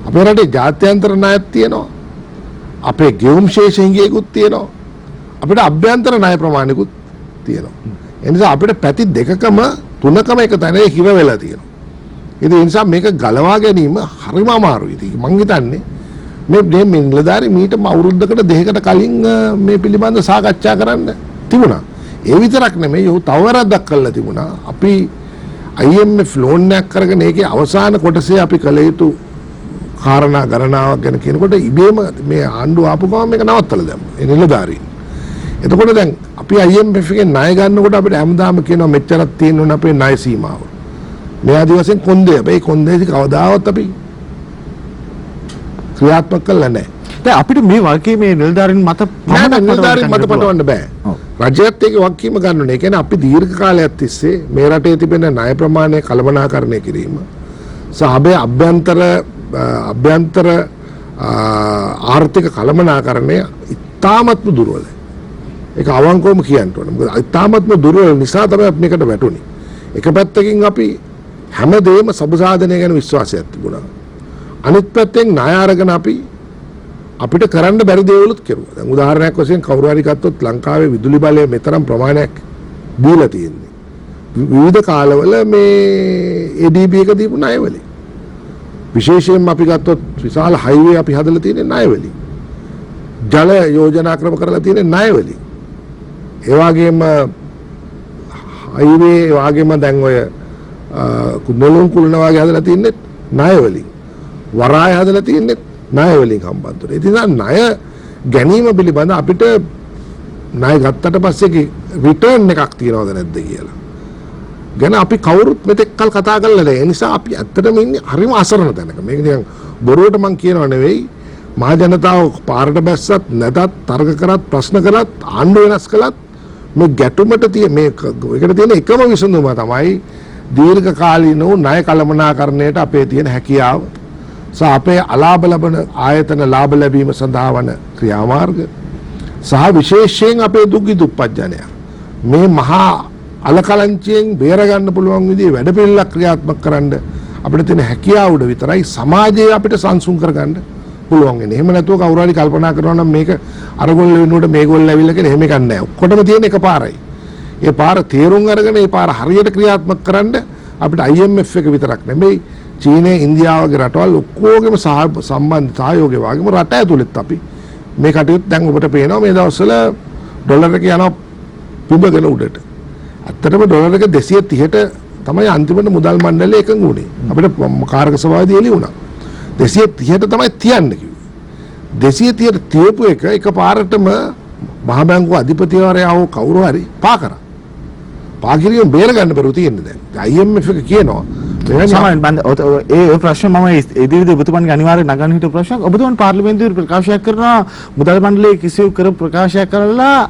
අපේ රටේ ජාත්‍යන්තර ණයක් තියෙනවා. අපේ ගෙවුම් ශේෂ හිඟයකුත් තියෙනවා. අපිට අභ්‍යන්තර ණය ප්‍රමාණිකුත් තියෙනවා. ඒ නිසා අපිට පැති දෙකකම තුනකම එක තැනේ හිර වෙලා තියෙනවා. ඉතින් ඒ නිසා මේක ගලවා ගැනීම හරිම අමාරුයි. ඉතින් මං හිතන්නේ මේ නිලධාරි මීට අවුරුද්දකට දෙකකට කලින් මේ පිළිබඳ සාකච්ඡා කරන්න තිබුණා. ඒ විතරක් නෙමෙයි ඔහු තව වැරද්දක් කළා තිබුණා. අපි IMF ලෝන් එකක් කරගෙන ඒකේ අවසාන කොටසේ අපි කළ යුතු කාරණා ගණනාවක් ගැන කියනකොට ඉබේම මේ ආණ්ඩුව ආපු ගමන් මේක නවත්තලා දැම්මා. ඒ නිලධාරීන්. එතකොට දැන් අපි IMF එකෙන් ණය ගන්නකොට අපිට හැමදාම කියනවා මෙච්චරක් තියෙන්න ඕන අපේ ණය සීමාව. මේ ආදි වශයෙන් කොන්දේ අපේ කොන්දේසි කවදාවත් අපි ක්‍රියාත්මක කළා නැහැ. දැන් අපිට මේ වගේ මේ නිලධාරීන් මත නිලධාරීන් මත පටවන්න බෑ. රජයත් ඒක වගකීම ගන්න ඕනේ. ඒ කියන්නේ අපි දීර්ඝ කාලයක් තිස්සේ මේ රටේ තිබෙන ණය ප්‍රමාණය කළමනාකරණය කිරීම සහ අභ්‍යන්තර ආර්ථික කළමනාකරණය ඉතාමත්ම දුර්වලයි. ඒක අවංකවම කියන්න ඕනේ. මොකද ඉතාමත්ම දුර්වල නිසා තමයි අපි මේකට වැටුනේ. එක පැත්තකින් අපි හැමදේම සබසාධනය ගැන විශ්වාසයක් තිබුණා. අනිත් පැත්තෙන් ණය අරගෙන අපිට කරන්න බැරි දේවලුත් කෙරුවා. දැන් උදාහරණයක් වශයෙන් කවුරු හරි ගත්තොත් ලංකාවේ විදුලි බලය මෙතරම් ප්‍රමාණයක් දීලා තියෙන්නේ. විවිධ කාලවල මේ ADB එක දීපු ණය වලින්. විශේෂයෙන්ම අපි ගත්තොත් විශාල හයිවේ අපි හදලා තියෙන්නේ ණය වලින්. ජල යෝජනා ක්‍රම කරලා තියෙන්නේ ණය වලින්. ඒ වගේම හයිවේ ඒ වගේම දැන් ඔය කුණලුන් කුලන වගේ හදලා තින්නේ ණය වලින්. වරාය හදලා තින්නේ ණය වලින් හම්බන්තොට. ඉතින් ණය ගැනීම පිළිබඳ අපිට ණය ගත්තට පස්සේ රිටර්න් එකක් තියනවද නැද්ද කියලා ගැන අපි කවුරුත් මෙතෙක් කල් කතා කරලා නැහැ. ඒ නිසා අපි ඇත්තටම ඉන්නේ හරිම අසරණ තැනක. මේක නිකන් බොරුවට මම කියනව නෙවෙයි. මහ ජනතාව පාරට බැස්සත් නැතත් තර්ක කරත් ප්‍රශ්න කරත් ආණ්ඩුව වෙනස් කළත් මේ ගැටුමට තියෙන ඒකට තියෙන එකම විසඳුම තමයි දීර්ඝ කාලීන වූ ණය කළමනාකරණයට අපේ තියෙන හැකියාව සහ අපේ අලාභ ලබන ආයතන ලාභ ලැබීම සඳහා වන ක්‍රියාමාර්ග සහ විශේෂයෙන් අපේ දුක්ගි දුප්පත් ජනයා මේ මහා අලකලංචියෙන් බේරගන්න පුළුවන් විදිහේ වැඩපිළිවෙලක් ක්‍රියාත්මක කරන්න අපිට තියෙන හැකියාව උඩ විතරයි සමාජය අපිට සංසුන් කරගන්න පුළුවන් වෙන්නේ. එහෙම නැතුව කවුරු හරි කල්පනා කරනවා නම් මේක අරගොල්ල වෙනුවට මේගොල්ල ඇවිල්ලා කියලා එහෙම ගන්න නැහැ. ඔක්කොටම තියෙන එක පාරයි. ඒ පාර තේරුම් අරගෙන ඒ පාර හරියට ක්‍රියාත්මක කරන්න අපිට IMF එක විතරක් නෙමෙයි චීනය ඉන්දියාව වගේ රටවල් ඔක්කොගෙම සම්බන්ධ සහයෝගය වගේම රට ඇතුළෙත් අපි මේ කටයුතු දැන් ඔබට පේනවා මේ දවස්වල ඩොලර් එක යනවා පුබගෙන උඩට. ඇත්තටම ඩොලර් එක 230ට තමයි අන්තිමට මුදල් මණ්ඩලය එකඟ වුණේ. අපිට කාරක සභාවේදී එළි වුණා. 230ට තමයි තියන්න කිව්වේ. 230ට තියපු එක එකපාරටම මහ බැංකුව අධිපතිවරයා හෝ කවුරු හරි පා කරා. පා කිරීම බේර ගන්න බැරුව තියෙන්නේ දැන්. IMF එක කියනවා සමහන් බන්ද ඒ ප්‍රශ්න මම ඉදිරියේදී ඔබතුමන්ගේ අනිවාර්ය නගන්න හිටපු ප්‍රශ්න ඔබතුමන් පාර්ලිමේන්තුවේ ප්‍රකාශයක් කරනවා මුදල් මණ්ඩලයේ කිසිව කර ප්‍රකාශයක් කරලා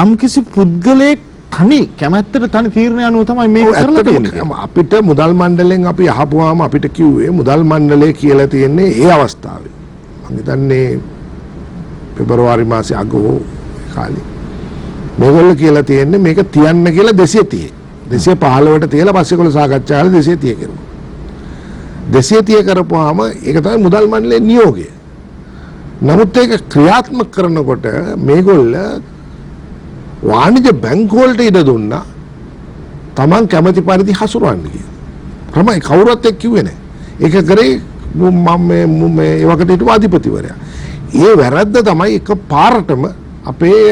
යම් කිසි පුද්ගලයෙක් තනි කැමැත්තට තනි තීරණය අනුව තමයි මේක කරලා තියෙන්නේ. අපිට මුදල් මණ්ඩලයෙන් අපි අහපුවාම අපිට කිව්වේ මුදල් මණ්ඩලය කියලා තියෙන්නේ ඒ අවස්ථාවේ. මම හිතන්නේ පෙබරවාරි මාසේ අගෝ කාලේ. මේගොල්ලෝ කියලා තියෙන්නේ මේක තියන්න කියලා 230. 215ට තියලා පස්සේ ඒගොල්ලෝ සාකච්ඡා කරලා 230 කරුවා. 230 කරපුවාම ඒක තමයි මුදල් මණ්ඩලයේ නියෝගය. නමුත් ඒක ක්‍රියාත්මක කරනකොට මේගොල්ලෝ වාණිජ බැංකු වලට ඉඩ දුන්නා Taman කැමති පරිදි හසුරවන්න කියලා. තමයි කවුරුත් එක්ක කිව්වේ නැහැ. ඒක කරේ මම මේ වකට හිටපු අධිපතිවරයා. ඒ වැරද්ද තමයි එක පාරටම අපේ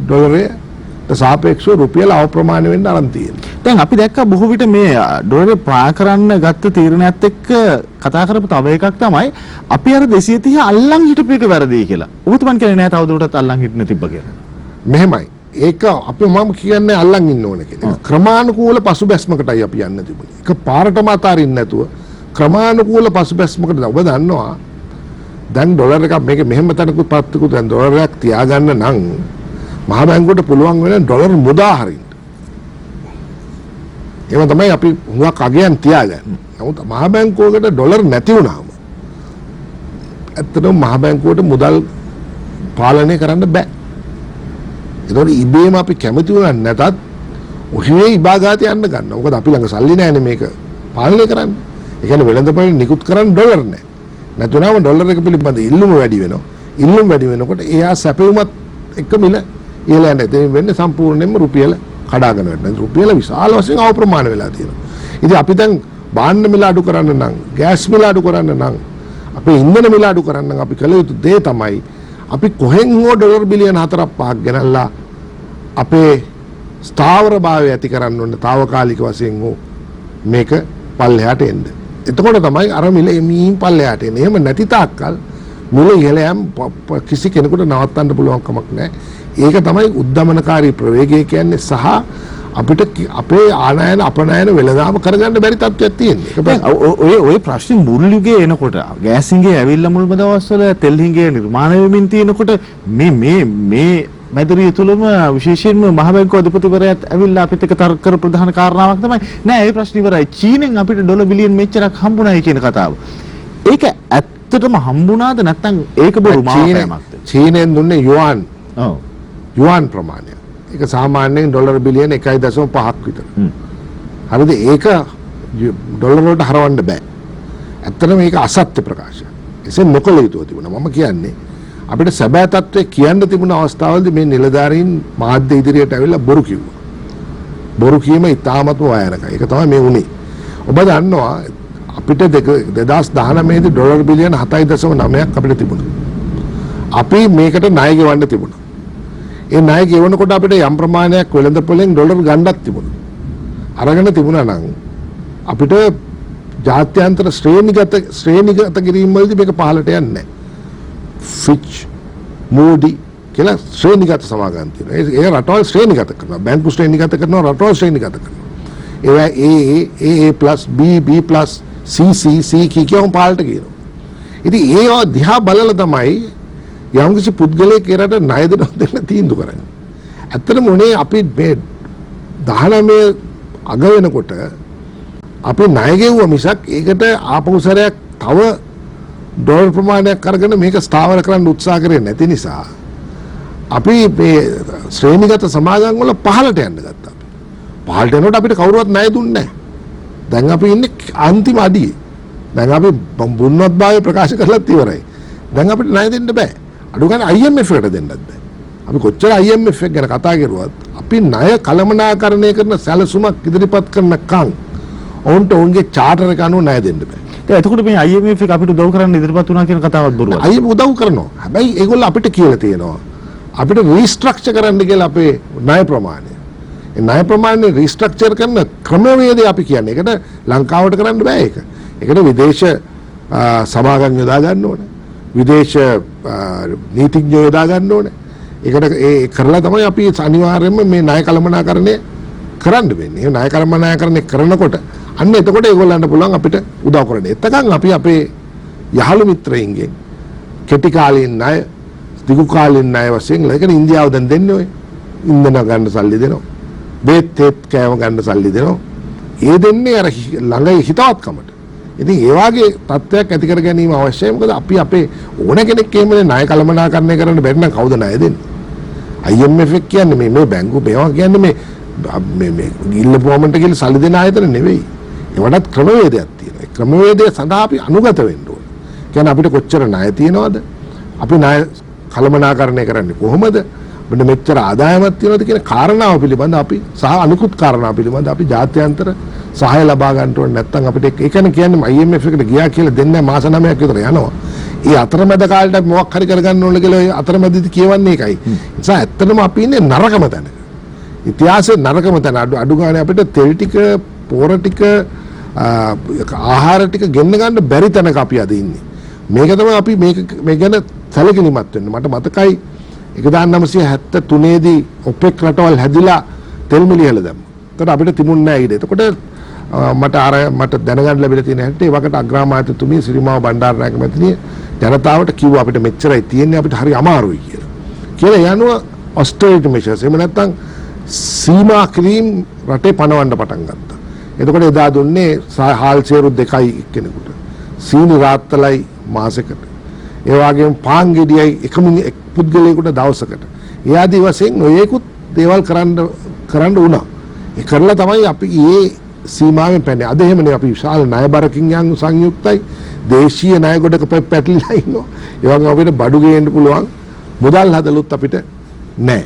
ඩොලරයට සාපේක්ෂව රුපියල අවප්‍රමාණ වෙන්න ආරම්භ තියෙනවා. දැන් අපි දැක්කා බොහෝ විට මේ ඩොලරේ ප්‍රා කරන්න ගත්ත තීරණයත් එක්ක කතා කරපු තව එකක් තමයි අපි අර 230 අල්ලන් හිටපු එක වැරදි කියලා. ඔබතුමන් කියන්නේ නැහැ තවදුරටත් අල්ලන් හිටින්න තිබ්බ කියලා. මෙහෙමයි. ඒක අපි මම කියන්නේ අල්ලන් ඉන්න ඕන කියලා. ක්‍රමානුකූල පසුබැස්මකටයි අපි යන්න තිබුණේ. ඒක පාරටම අතාරින්න නැතුව ක්‍රමානුකූල පසුබැස්මකට ඔබ දන්නවා දැන් ඩොලර් එකක් මේක මෙහෙම තැනකුත් පත්තුකුත් දැන් ඩොලරයක් තියාගන්න නම් මහ බැංකුවට පුළුවන් වෙන ඩොලර් මුදා හරින්න. ඒක තමයි අපි හුඟක් අගයන් තියාගන්නේ. නමුත් මහ බැංකුවකට ඩොලර් නැති වුණාම ඇත්තටම මහ බැංකුවට මුදල් පාලනය කරන්න බෑ. ඒතකොට ඉබේම අපි කැමති වුණා නැතත් ඔහේ ඉබාගාත යන්න ගන්න. මොකද අපි ළඟ සල්ලි නැහැනේ මේක පාලනය කරන්න. ඒ කියන්නේ වෙළඳපොළ නිකුත් කරන්න ඩොලර් නැහැ. නැතුණාම ඩොලර් එක පිළිබඳ ඉල්ලුම වැඩි වෙනවා. ඉල්ලුම වැඩි වෙනකොට එයා සැපෙවුමත් එක්ක මිල ඉහළ යන දෙයක් වෙන්නේ සම්පූර්ණයෙන්ම රුපියල කඩාගෙන වෙනවා. රුපියල විශාල වශයෙන් අවප්‍රමාණ වෙලා තියෙනවා. ඉතින් අපි දැන් බාණ්ඩ මිල අඩු කරන්න නම්, ගෑස් මිල අඩු කරන්න නම්, අපේ ඉන්ධන මිල අඩු කරන්න නම් අපි කළ යුතු දේ තමයි අපි කොහෙන් හෝ ඩොලර් බිලියන 4-5ක් ගෙනල්ලා අපේ ස්ථාවරභාවය ඇති කරන්න ඕනේ తాවකාලික වශයෙන් හෝ මේක පල්ලෙහාට එන්න. එතකොට තමයි අර මිල එමින් පල්ලෙහාට එන්නේ. එහෙම නැති තාක්කල් මිල ඉහළ යම් කිසි කෙනෙකුට නවත්තන්න පුළුවන් කමක් නැහැ. ඒක තමයි උද්දමනකාරී ප්‍රවේගය කියන්නේ සහ අපිට අපේ ආනයන අපනයන වෙලදාම කරගන්න බැරි තත්ත්වයක් තියෙනවා. ඔය ප්‍රශ්නේ මුල් යුගයේ එනකොට ගෑස් හිඟේ ඇවිල්ලා මුල්ම දවස්වල තෙල් හිඟේ නිර්මාණය වෙමින් තියෙනකොට මේ මැදිරිය තුලම විශේෂයෙන්ම මහ බැංකුව අධිපතිවරයාත් ඇවිල්ලා අපිට එක තර්ක කර ප්‍රධාන කාරණාවක් තමයි නෑ ඒ ප්‍රශ්නේ ඉවරයි චීනෙන් අපිට ඩොලර් බිලියන් මෙච්චරක් හම්බුනායි කියන කතාව. ඒක ඇත්තටම හම්බුණාද නැත්නම් ඒක බොරු මාපෑමක්ද? චීනෙන් දුන්නේ යුවාන්. ඔව්. යුවාන් ප්‍රමාණය. ඒක සාමාන්‍යයෙන් ඩොලර් බිලියන 1.5ක් විතර. හරිද? ඒක ඩොලර් වලට හරවන්න බෑ. ඇත්තටම මේක අසත්‍ය ප්‍රකාශයක්. එසේ නොකළ යුතුව තිබුණා. මම කියන්නේ අපිට සැබෑ තත්ත්වය කියන්න තිබුණ අවස්ථාවලදී මේ නිලධාරීන් මාධ්‍ය ඉදිරියට ඇවිල්ලා බොරු කිව්වා. බොරු කීම ඉතාමත්ම භයානකයි. ඒක තමයි මේ වුනේ. ඔබ දන්නවා අපිට 2019 දී ඩොලර් බිලියන 7.9ක් අපිට තිබුණා. අපි මේකට ණය ගෙවන්න තිබුණා. ඒ ණය ගෙවනකොට අපිට යම් ප්‍රමාණයක් වෙළඳපොළෙන් ඩොලර් ගන්නක් තිබුණා. අරගෙන තිබුණා නම් අපිට ජාත්‍යන්තර ශ්‍රේණිගත කිරීම වලදී මේක පහළට යන්නේ නැහැ. ෆිච් මූඩි කියලා ශ්‍රේණිගත සමාගම් තියෙනවා. ඒ රටවල් ශ්‍රේණිගත කරනවා. බැංකු ශ්‍රේණිගත කරනවා, රටවල් ශ්‍රේණිගත කරනවා. ඒවා AA+, B+, CC කියවම් පහළට කියනවා. ඉතින් ඒවා දිහා බලලා තමයි යම්කිසි පුද්ගලයෙක් ඒකට ණය දෙන්න තීන්දුව කරන්නේ. ඇත්තටම උනේ අපි මේ 19 අග වෙනකොට අපි ණය ගෙවුවා මිසක් ඒකට ආපහු සැරයක් තව ඩොලර් ප්‍රමාණයක් අරගෙන මේක ස්ථාවර කරන්න උත්සාහ කරේ නැති නිසා අපි මේ ශ්‍රේණිගත සමාගම් වල පහළට යන්න ගත්තා. පහළට යනකොට අපිට කවුරුවත් ණය දුන්නේ නැහැ. දැන් අපි ඉන්නේ අන්තිම අඩියේ. දැන් අපි බුන්නත්භාවය ප්‍රකාශ කරලත් ඉවරයි. දැන් අපිට ණය දෙන්න බෑ. අඩු ගන්න IMF එකට දෙන්නත් බෑ. අපි කොච්චර IMF එක ගැන කතා කරුවත් අපි ණය කළමනාකරණය කරන සැලසුමක් ඉදිරිපත් කරනකම් ඔවුන්ට ඔවුන්ගේ චාටර් එක අනුව ණය දෙන්න බෑ. එතකොට මේ IMF එක අපිට උදව් කරන්න ඉදිරිපත් වුණා කියන කතාවත් බොරුවක්. IMF උදව් කරනවා. හැබැයි ඒගොල්ලෝ අපිට කියලා තියෙනවා අපිට රීස්ට්‍රක්චර් කරන්න කියලා අපේ ණය ප්‍රමාණය. ඒ ණය ප්‍රමාණය රීස්ට්‍රක්චර් කරන ක්‍රමවේදය අපි කියන්නේ. ඒකට ලංකාවට කරන්න බෑ ඒක. ඒකට විදේශ සමාගම් යොදා ගන්න ඕනේ. විදේශ නීතිඥයෝ යොදා ගන්න ඕනේ. ඒකට ඒ කරලා තමයි අපි අනිවාර්යයෙන්ම මේ ණය කළමනාකරණය කරන්න වෙන්නේ. ඒ ණය කළමනාකරණය කරනකොට අන්න එතකොට ඒගොල්ලන්ට පුළුවන් අපිට උදව් කරන්න. එතකන් අපි අපේ යහළු මිත්‍රයින්ගෙන් කෙටි කාලීන ණය, දිගු කාලීන ණය වශයෙන් ලේකන ඉන්දියාව දැන් දෙන්නේ ඔය. ඉන්ධන ගන්න සල්ලි දෙනවා. බේත් කෑම ගන්න සල්ලි දෙනවා. ඒ දෙන්නේ අර ළඟ හිතවත්කමට. ඉතින් ඒ වගේ තත්ත්වයක් ඇති කර ගැනීම අවශ්‍යයි. මොකද අපි අපේ ඕන කෙනෙක් එහෙමනේ ණය කළමනාකරණය කරන්න බැරි නම් කවුද ණය දෙන්නේ? IMF එක කියන්නේ මේ බැංකු මේවා කියන්නේ මේ ඉල්ලපුවමන්ට කියලා සල්ලි දෙන ආයතන නෙවෙයි. ඒවටත් ක්‍රමවේදයක් තියෙනවා. ඒ ක්‍රමවේදය සඳහා අපි අනුගත වෙන්න ඕනේ. කියන්නේ අපිට කොච්චර ණය තියෙනවද? අපි ණය කළමනාකරණය කරන්නේ කොහොමද? අපිට මෙච්චර ආදායමක් තියෙනවද කියන කාරණාව පිළිබඳ අපි සහ අනිකුත් කාරණා පිළිබඳ අපි ජාත්‍යන්තර සහාය ලබා ගන්න ඕනේ. නැත්නම් අපිට ඒක කියන්නේ IMF එකට ගියා කියලා දෙන්නේ මාස 9ක් විතර යනවා. ඒ අතරමැද කාලේට අපි මොකක් හරි කරගන්න ඕන කියලා ඒ අතරමැදදී කියවන්නේ ඒකයි. ඒ නිසා ඇත්තටම අපි ඉන්නේ නරකම තැනක. ඉතිහාසයේ නරකම තැන. අඩු ගානේ අපිට තෙල් ටික, පොර ටික, ආහාර ටික ගෙන්න ගන්න බැරි තැනක අපි අද ඉන්නේ. මේක තමයි අපි මේ ගැන සැලකිලිමත් වෙන්න. මට මතකයි 1973 දී ඔපෙක් රටවල් හැදිලා තෙල් මිලිහල දැම්මා. ඒකට අපිට තිබුණ නැහැ ඊට. එතකොට මට දැනගන්න ලැබිලා තියෙන හැටි ඒ වකට අග්‍රාමාත්‍යතුමිය සිරිමාව බණ්ඩාරනායක මැතිණිය ජනතාවට කිව්වා අපිට මෙච්චරයි තියෙන්නේ අපිට හරි අමාරුයි කියලා. කියලා යනවා ඔස්ටරිටි මෙෂර්ස්. එහෙම නැත්නම් සීමා කිරීම රටේ පනවන්න පටන් ගත්තා. එතකොට එදා දුන්නේ හාල් සේරු 2යි එක්කෙනෙකුට. සීනි රාත්තලයි මාසෙකට. ඒ වගේම පාන් ගෙඩියයි එකම පුද්ගලයෙකුට දවසකට. ඒ ආදී වශයෙන් ඔයේකුත් දේවල් කරන්න වුණා. ඒ කරලා තමයි අපි මේ සීමාවෙන් පැන්නේ. අද එහෙමනේ අපි විශාල ණය බරකින් යන් සංයුක්තයි. දේශීය ණය ගොඩක පැටලිලා ඉන්නවා. ඒ වගේම අපිට බඩු ගේන්න පුළුවන් මුදල් හදලුත් අපිට නැහැ.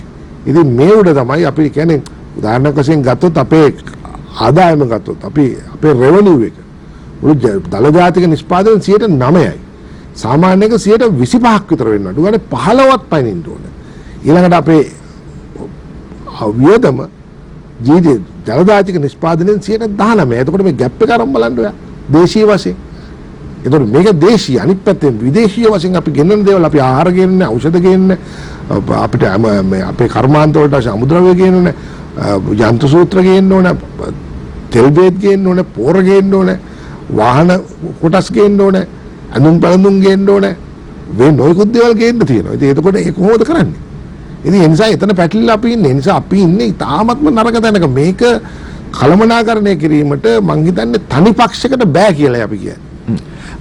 ඉතින් මේ උඩ තමයි අපි කියන්නේ උදාහරණයක් වශයෙන් ගත්තොත් අපේ ආදායම ගත්තොත් අපේ රෙවෙනියු එක මුළු දල ජාතික නිෂ්පාදනයේ 9%යි. සාමාන්‍යයෙන් 25%ක් විතර වෙනවා. අඩු ගානේ 15වත් පයින් ඕනේ. ඊළඟට අපේ වියදම ජලජාතික නිෂ්පාදනයෙන් 19%. එතකොට මේ ગેප් එක අරන් බලන්න ඔයා. දේශීය වශයෙන්. එතකොට මේක දේශීය අනිත් පැත්තෙන් විදේශීය වශයෙන් අපි ගෙනන දේවල් අපි ආහාර ගෙනන්නේ, ඖෂධ ගෙනන්නේ, අපිට අපේ කර්මාන්ත වලට අමුද්‍රව්‍ය ගෙනන්නේ, යන්ත්‍ර සූත්‍ර ගෙන්න ඕනේ, තෙල් බේත් ගෙන්න ඕනේ, පොර ගෙන්න ඕනේ, වාහන කොටස් ගෙන්න ඕනේ, අඳුන් බලඳුන් ගෙන්න ඕනේ. මේ නොයෙකුත් දේවල් ගෙන්න තියෙනවා. ඉතින් එතකොට ඒක කොහොමද කරන්නේ? ඉතින් ඒ නිසා එතන පැටලිලා අපි ඉන්නේ. ඒ නිසා අපි ඉන්නේ තාමත්ම නරක තැනක. මේක කළමනාකරණය කිරීමට මං හිතන්නේ තනි පක්ෂයකට බෑ කියලා අපි කියන්නේ.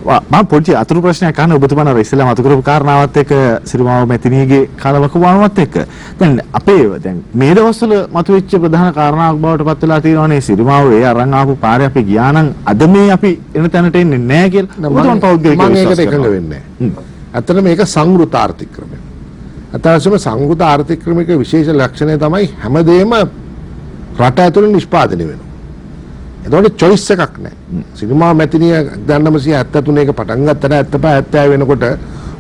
මම පොඩි අතුරු ප්‍රශ්නයක් අහන්න ඔබතුමාලා ඉස්සෙල්ලාම අතු කරපු කාරණාවත් එක්ක සිරිමාව මැතිණියගේ කාලවකවානුවත් එක්ක දැන් මේ දවස්වල මතුවෙච්ච ප්‍රධාන කාරණාවක් බවට පත් වෙලා තියෙනවානේ සිරිමාව ඒ අරන් ආපු පාරේ අපි ගියා නම් අද මේ අපි එන තැනට එන්නේ නැහැ කියලා ඔබතුමන් පෞද්ගලිකව මම ඒකට එකඟ වෙන්නේ නැහැ. ඇත්තට මේක සංවෘත ආර්ථික ක්‍රමය. අතවශ්‍යම සංවෘත ආර්ථික ක්‍රමික විශේෂ ලක්ෂණය තමයි හැමදේම රට ඇතුළේ නිෂ්පාදනය වෙනවා. එතකොට choice එකක් නැහැ. සිරිමාව මැතිණිය 1973 එක පටන් ගත්තට 75 වෙනකොට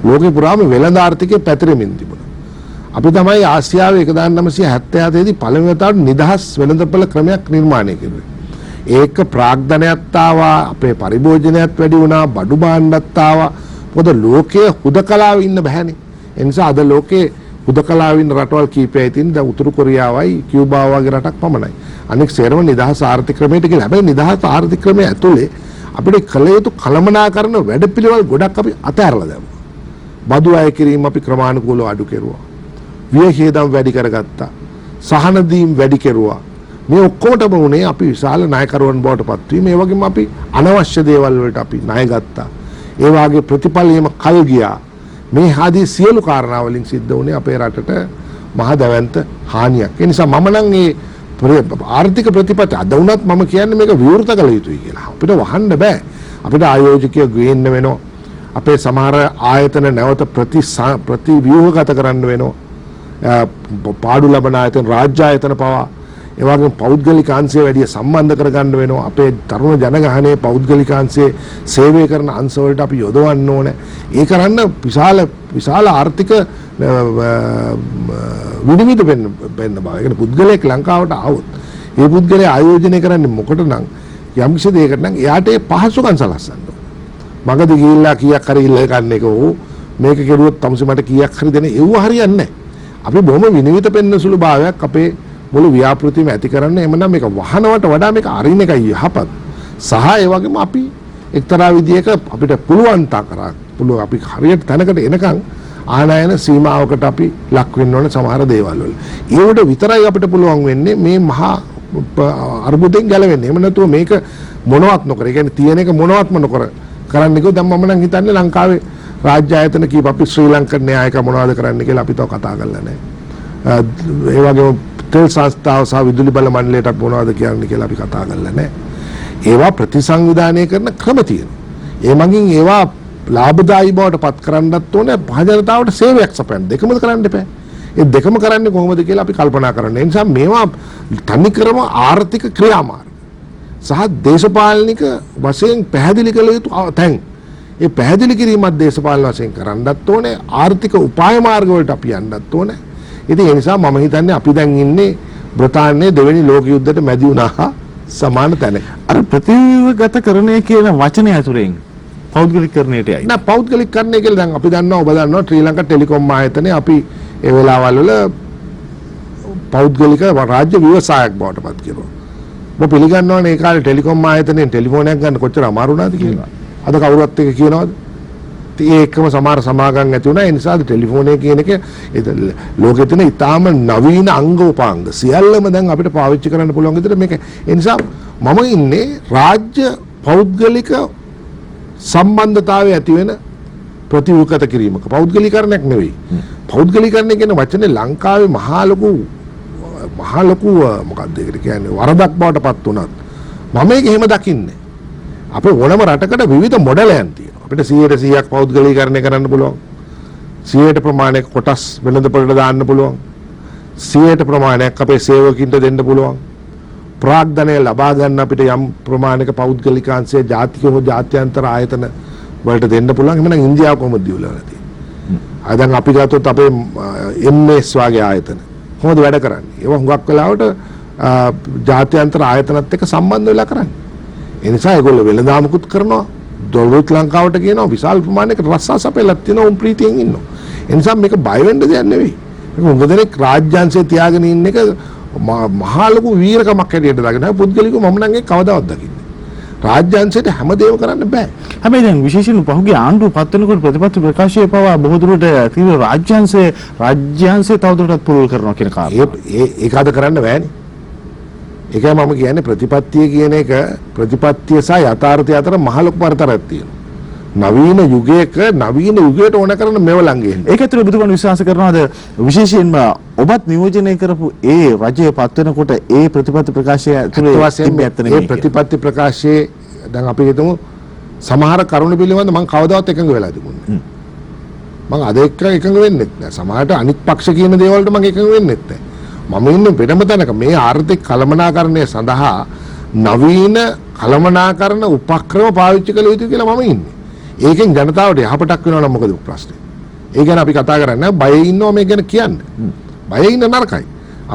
ලෝකේ පුරාම වෙළඳ ආර්ථිකය පැතිරෙමින් තිබුණා. අපි තමයි ආසියාවේ 1977 දී පළවෙනි වතාවට නිදහස් වෙළඳපොළ ක්‍රමයක් නිර්මාණය කළේ. ඒක ප්‍රාග්ධනයත් ආවා, අපේ පරිභෝජනයත් වැඩි වුණා, බඩු භාණ්ඩත් ආවා. මොකද ලෝකයේ හුදකලාවේ ඉන්න බෑනේ. ඒ නිසා අද ලෝකයේ හුදකලාවේ ඉන්න රටවල් කීපයයි තියෙන්නේ. දැන් උතුරු කොරියාවයි කියුබාව වගේ රටක් පමණයි. අනෙක් සේරම නිදහස් ආර්ථික ක්‍රමයට කියලා. හැබැයි නිදහස් ආර්ථික ක්‍රමයේ ඇතුලේ අපිට කළ යුතු කළමනාකරන වැඩපිළිවෙල ගොඩක් අපි අතහැරලා දැම්මා. බදු අය කිරීම අපි ක්‍රමානුකූලව අඩු කෙරුවා. වියහියදම් වැඩි කරගත්තා. සහන දීම් වැඩි කෙරුවා. මේ ඔක්කොමටම උනේ අපි විශාල ණයකරුවන් බවට පත් වීම. ඒ වගේම අපි අනවශ්‍ය දේවල් වලට අපි ණය ගත්තා. ඒ වාගේ ප්‍රතිඵලයේම කල් ගියා. මේ ආදී සියලු කාරණා වලින් සිද්ධ වුණේ අපේ රටට මහා දැවැන්ත හානියක්. ඒ නිසා මම නම් මේ ආර්ථික ප්‍රතිපත්ති අද වුණත් මම කියන්නේ මේක විවෘත කළ යුතුයි කියලා. අපිට වහන්න බෑ. අපිට ආයෝජකයෝ ගේන්න වෙනවා. අපේ සමහර ආයතන නැවත ප්‍රතිව්‍යුහගත කරන්න වෙනවා. පාඩු ලබන ආයතන, රාජ්‍ය ආයතන පවා ඒ වගේම පෞද්ගලිකාංශය වැඩි සම්බන්ධ කරගන්න වෙනවා. අපේ තරුණ ජනගහනයේ පෞද්ගලිකාංශයේ සේවය කරන අංශ වලට අපි යොදවන්න ඕනේ. ඒ කරන්න විශාල ආර්ථික විනිවිද වෙන්න බව. ඒ කියන්නේ පුද්ගලයෙක් ලංකාවට ආවොත් ඒ පුද්ගලයා ආයෝජනය කරන්නේ මොකටනම් යම්කිසි දෙයකට නම් එයාට ඒ පහසුකම් සලස්සන්න ඕනේ. මගදී ගිහිල්ලා කීයක් හරි ඉල්ල ගන්න එක ඕ මේක කෙරුවොත් තමසි මට කීයක් හරි දෙන ඒව හරියන්නේ නැහැ. අපි බොහොම විනිවිද පෙන්න සුළු භාවයක් අපේ මුළු ව්‍යාපෘතියම ඇති කරන්න. එමනම් මේක වහනවට වඩා මේක අරින්න එකයි යහපත්. සහ ඒ වගේම අපි එක්තරා විදියක අපිට පුළුවන් තරම් අපි හරියට තැනකට එනකන් ආනයන සීමාවකට අපි ලක් වෙන්න ඕන සමහර දේවල් වල. ඒකට විතරයි අපිට පුළුවන් වෙන්නේ මේ මහා අර්බුදයෙන් ගැලවෙන්න. එහෙම නැතුව මේක මොනවත් නොකර, ඒ කියන්නේ තියෙන එක මොනවත්ම නොකර කරන්න කිව්වොත් දැන් මම නම් හිතන්නේ ලංකාවේ රාජ්‍ය ආයතන කීප අපි ශ්‍රී ලංකන් න්‍යායක මොනවද කරන්න කියලා අපි තව කතා කරලා නැහැ. ඒ වගේම තෙල් සංස්ථාව සහ විදුලි බල මණ්ඩලයට මොනවද කියන්නේ කියලා අපි කතා කරලා නැහැ. ඒවා ප්‍රතිසංවිධානය කරන ක්‍රම තියෙනවා. ඒ මගින් ඒවා ලාභදායී බවට පත් කරන්නත් ඕනේ, පහජනතාවට සේවයක් සපයන්න. දෙකම කරන්න එපා. ඒ දෙකම කරන්නේ කොහොමද කියලා අපි කල්පනා කරන්න. ඒ නිසා මේවා තනිකරම ආර්ථික ක්‍රියාමාර්ග සහ දේශපාලනික වශයෙන් පැහැදිලි කළ යුතු තැන්. ඒ පැහැදිලි කිරීමත් දේශපාලන වශයෙන් කරන්නත් ඕනේ, ආර්ථික උපාය මාර්ග වලට අපි යන්නත් ඕනේ. ඉතින් ඒ නිසා මම හිතන්නේ අපි දැන් ඉන්නේ බ්‍රිතාන්‍යයේ දෙවෙනි ලෝක යුද්ධයට මැදි වුණා සමාන තැනක. අර ප්‍රතිගතකරණය කියන වචනය ඇතුලෙන් පෞද්ගලිකකරණයට යයි. නෑ, පෞද්ගලිකකරණය කියලා දැන් අපි දන්නවා, ඔබ දන්නවා ශ්‍රී ලංකා ටෙලිකොම් ආයතනය අපි ඒ වෙලාවල් වල පෞද්ගලික රාජ්‍ය ව්‍යවසායයක් බවට පත් කෙරුවා. ඔබ පිළිගන්නවනේ ඒ කාලේ ටෙලිකොම් ආයතනයෙන් ටෙලිෆෝනයක් ගන්න කොච්චර අමාරු වුණාද කියලා. අද කවුරුත් එක කියනවාද? ඒ එක්කම සමහර සමාගම් ඇති වුණා. ඒ නිසා ටෙලිෆෝනය කියන එක ලෝකෙ තියෙන ඉතාම නවීන අංග උපාංග සියල්ලම දැන් අපිට පාවිච්චි කරන්න පුළුවන් විදිහට මේක. ඒ නිසා මම ඉන්නේ රාජ්‍ය පෞද්ගලික සම්බන්ධතාවය ඇති වෙන ප්‍රතිව්‍යුහගත කිරීමක. පෞද්ගලීකරණයක් නෙවෙයි. පෞද්ගලීකරණය කියන වචනේ ලංකාවේ මහා ලොකු මොකක්ද ඒකට කියන්නේ වරදක් බවට පත් වුණත් මම මේක එහෙම දකින්නේ. අපේ ඕනම රටකට විවිධ මොඩලයන් තියෙනවා. අපිට 100% පෞද්ගලීකරණය කරන්න පුළුවන්. 100% ප්‍රමාණයක කොටස් වෙළඳපොළට දාන්න පුළුවන්. 100% ප්‍රමාණයක් අපේ සේවකින්ට දෙන්න පුළුවන්. ප්‍රාග්ධනය ලබා ගන්න අපිට යම් ප්‍රමාණයක පෞද්ගලිකාංශය ජාතික හෝ ජාත්‍යන්තර ආයතන වලට දෙන්න පුළුවන්. එහෙනම් ඉන්දියාව කොහොමද දියුලවලා තියෙන්නේ? අද දැන් අපි ගත්තොත් අපේ MS වගේ ආයතන කොහොමද වැඩ කරන්නේ? ඒවා හුඟක් වෙලාවට ජාත්‍යන්තර ආයතනත් එක්ක සම්බන්ධ වෙලා කරන්නේ. ඒ නිසා ඒගොල්ලෝ වෙළඳාමකුත් කරනවා. දොළුත් ලංකාවට කියනවා විශාල ප්‍රමාණයක රස්සාව අපේලත් තියෙනවා. උන් ප්‍රීතියෙන් ඉන්නවා. ඒ නිසා මේක බය වෙන්න දෙයක් නෙවෙයි. මේක හුඟ දෙනෙක් රාජ්‍යාංශයේ තියාගෙන ඉන්න එක මහා ලොකු වීරකමක් හැටියට දාගෙන පුද්ගලිකව මම නම් ඒක කවදාවත් දකින්නේ. රාජ්‍යාංශයට හැමදේම කරන්න බෑ. හැබැයි දැන් විශේෂයෙන් පහුගිය ආණ්ඩුව පත් වෙනකොට ප්‍රතිපත්ති ප්‍රකාශය පවා බොහෝ දුරට තීව්‍ර රාජ්‍යාංශය තවදුරටත් පුරුදු කරනවා කියන කාරණා. ඒක අද කරන්න බෑනේ. ඒකයි මම කියන්නේ ප්‍රතිපත්තිය කියන එක ප්‍රතිපත්තිය සහ යථාර්ථය අතර මහ ලොකු පරතරයක් තියෙනවා. නවීන යුගයට ඕන කරන මෙවලං ගේන්න. ඒක ඇතුළේ බුදුගුණ විශ්වාස කරනවාද විශේෂයෙන්ම ඔබත් නියෝජනය කරපු ඒ රජය පත් වෙනකොට ඒ ප්‍රතිපත්ති ප්‍රකාශය ඇතුළේ ඒ ප්‍රතිපත්ති ප්‍රකාශයේ දැන් අපි හිතමු සමහර කරුණු පිළිබඳ මම කවදාවත් එකඟ වෙලා තිබුණේ නැහැ. මම අද එකඟ වෙන්නෙත් නැහැ. සමහරට අනිත් පක්ෂ කියන දේවල් වලට මම එකඟ වෙන්නෙත් නැහැ. මම ඉන්නේ වෙනම තැනක. මේ ආර්ථික කළමනාකරණය සඳහා නවීන කළමනාකරණ උපක්‍රම පාවිච්චි කළ යුතුයි කියලා මම ඉන්නේ. ඒකෙන් ජනතාවට යහපතක් වෙනවා නම් මොකද ප්‍රශ්නේ? ඒ ගැන අපි කතා කරන්නේ බයෙ ඉන්නවා මේ ගැන කියන්නේ. බයෙ ඉන්න නරකයි.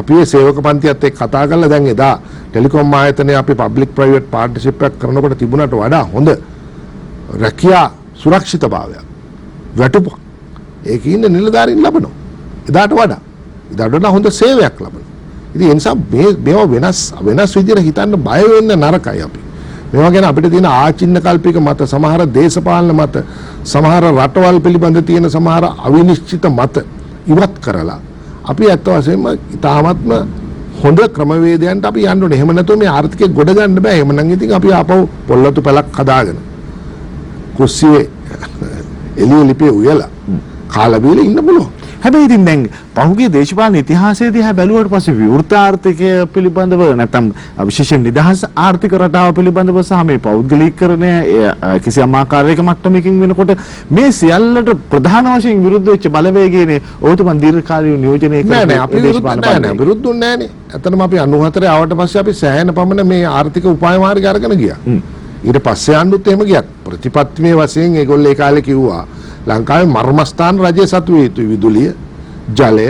අපි ඒ සේවක පන්තියත් එක්ක කතා කරලා දැන් එදා ටෙලිකොම් ආයතනයේ අපි පබ්ලික් ප්‍රයිවට් පාර්ට්නර්ෂිප් එකක් කරනකොට තිබුණාට වඩා හොඳ රැකියා සුරක්ෂිතභාවයක් වැටුපක් ඒකේ ඉන්න නිලධාරීන් ලබනවා. එදාට වඩා හොඳ සේවයක් ලබනවා. ඉතින් ඒ නිසා මේවා වෙනස් විදිහට හිතන්න බය වෙන්න නරකයි අපි. මේවා ගැන අපිට තියෙන ආචින්න කල්පික මත, සමහර දේශපාලන මත, සමහර රටවල් පිළිබඳ තියෙන සමහර අවිනිශ්චිත මත ඉවත් කරලා අපි ඇත්ත වශයෙන්ම ඉතාමත්ම හොඳ ක්‍රමවේදයන්ට අපි යන්න ඕනේ. එහෙම නැතුව මේ ආර්ථිකය ගොඩ ගන්න බෑ. එහෙම නම් ඉතින් අපි ආපහු පොල්ලතු පැලක් හදාගෙන කුස්සියේ එළිය ලිපේ උයලා කාලා බීලා ඉන්න පුළුවන්. හැබැයි ඉතින් දැන් පහුගිය දේශපාලන ඉතිහාසයේ දිහා බැලුවට පස්සේ විවෘත ආර්ථිකය පිළිබඳව නැත්නම් විශේෂයෙන් නිදහස් ආර්ථික රටාව පිළිබඳව සහ මේ පෞද්ගලීකරණය කිසියම් ආකාරයක මට්ටමකින් වෙනකොට මේ සියල්ලට ප්‍රධාන වශයෙන් විරුද්ධ වෙච්ච බලවේගයනේ ඔහුතුමන් දීර්ඝකාලීන නියෝජනය නෑ අපි විරුද්ධුන්නේ නෑනේ. ඇත්තටම අපි 94 ආවට පස්සේ අපි සෑහෙන පමණ මේ ආර්ථික උපාය මාර්ගය අරගෙන ගියා. ඊට පස්සේ ආණ්ඩුත් එහෙම ගියත් ප්‍රතිපත්තිමේ වශයෙන් ඒගොල්ලෝ ඒ කාලේ කිව්වා ලංකාවේ මර්මස්ථාන රජය සතු වේ යුතුයි. විදුලිය, ජලය,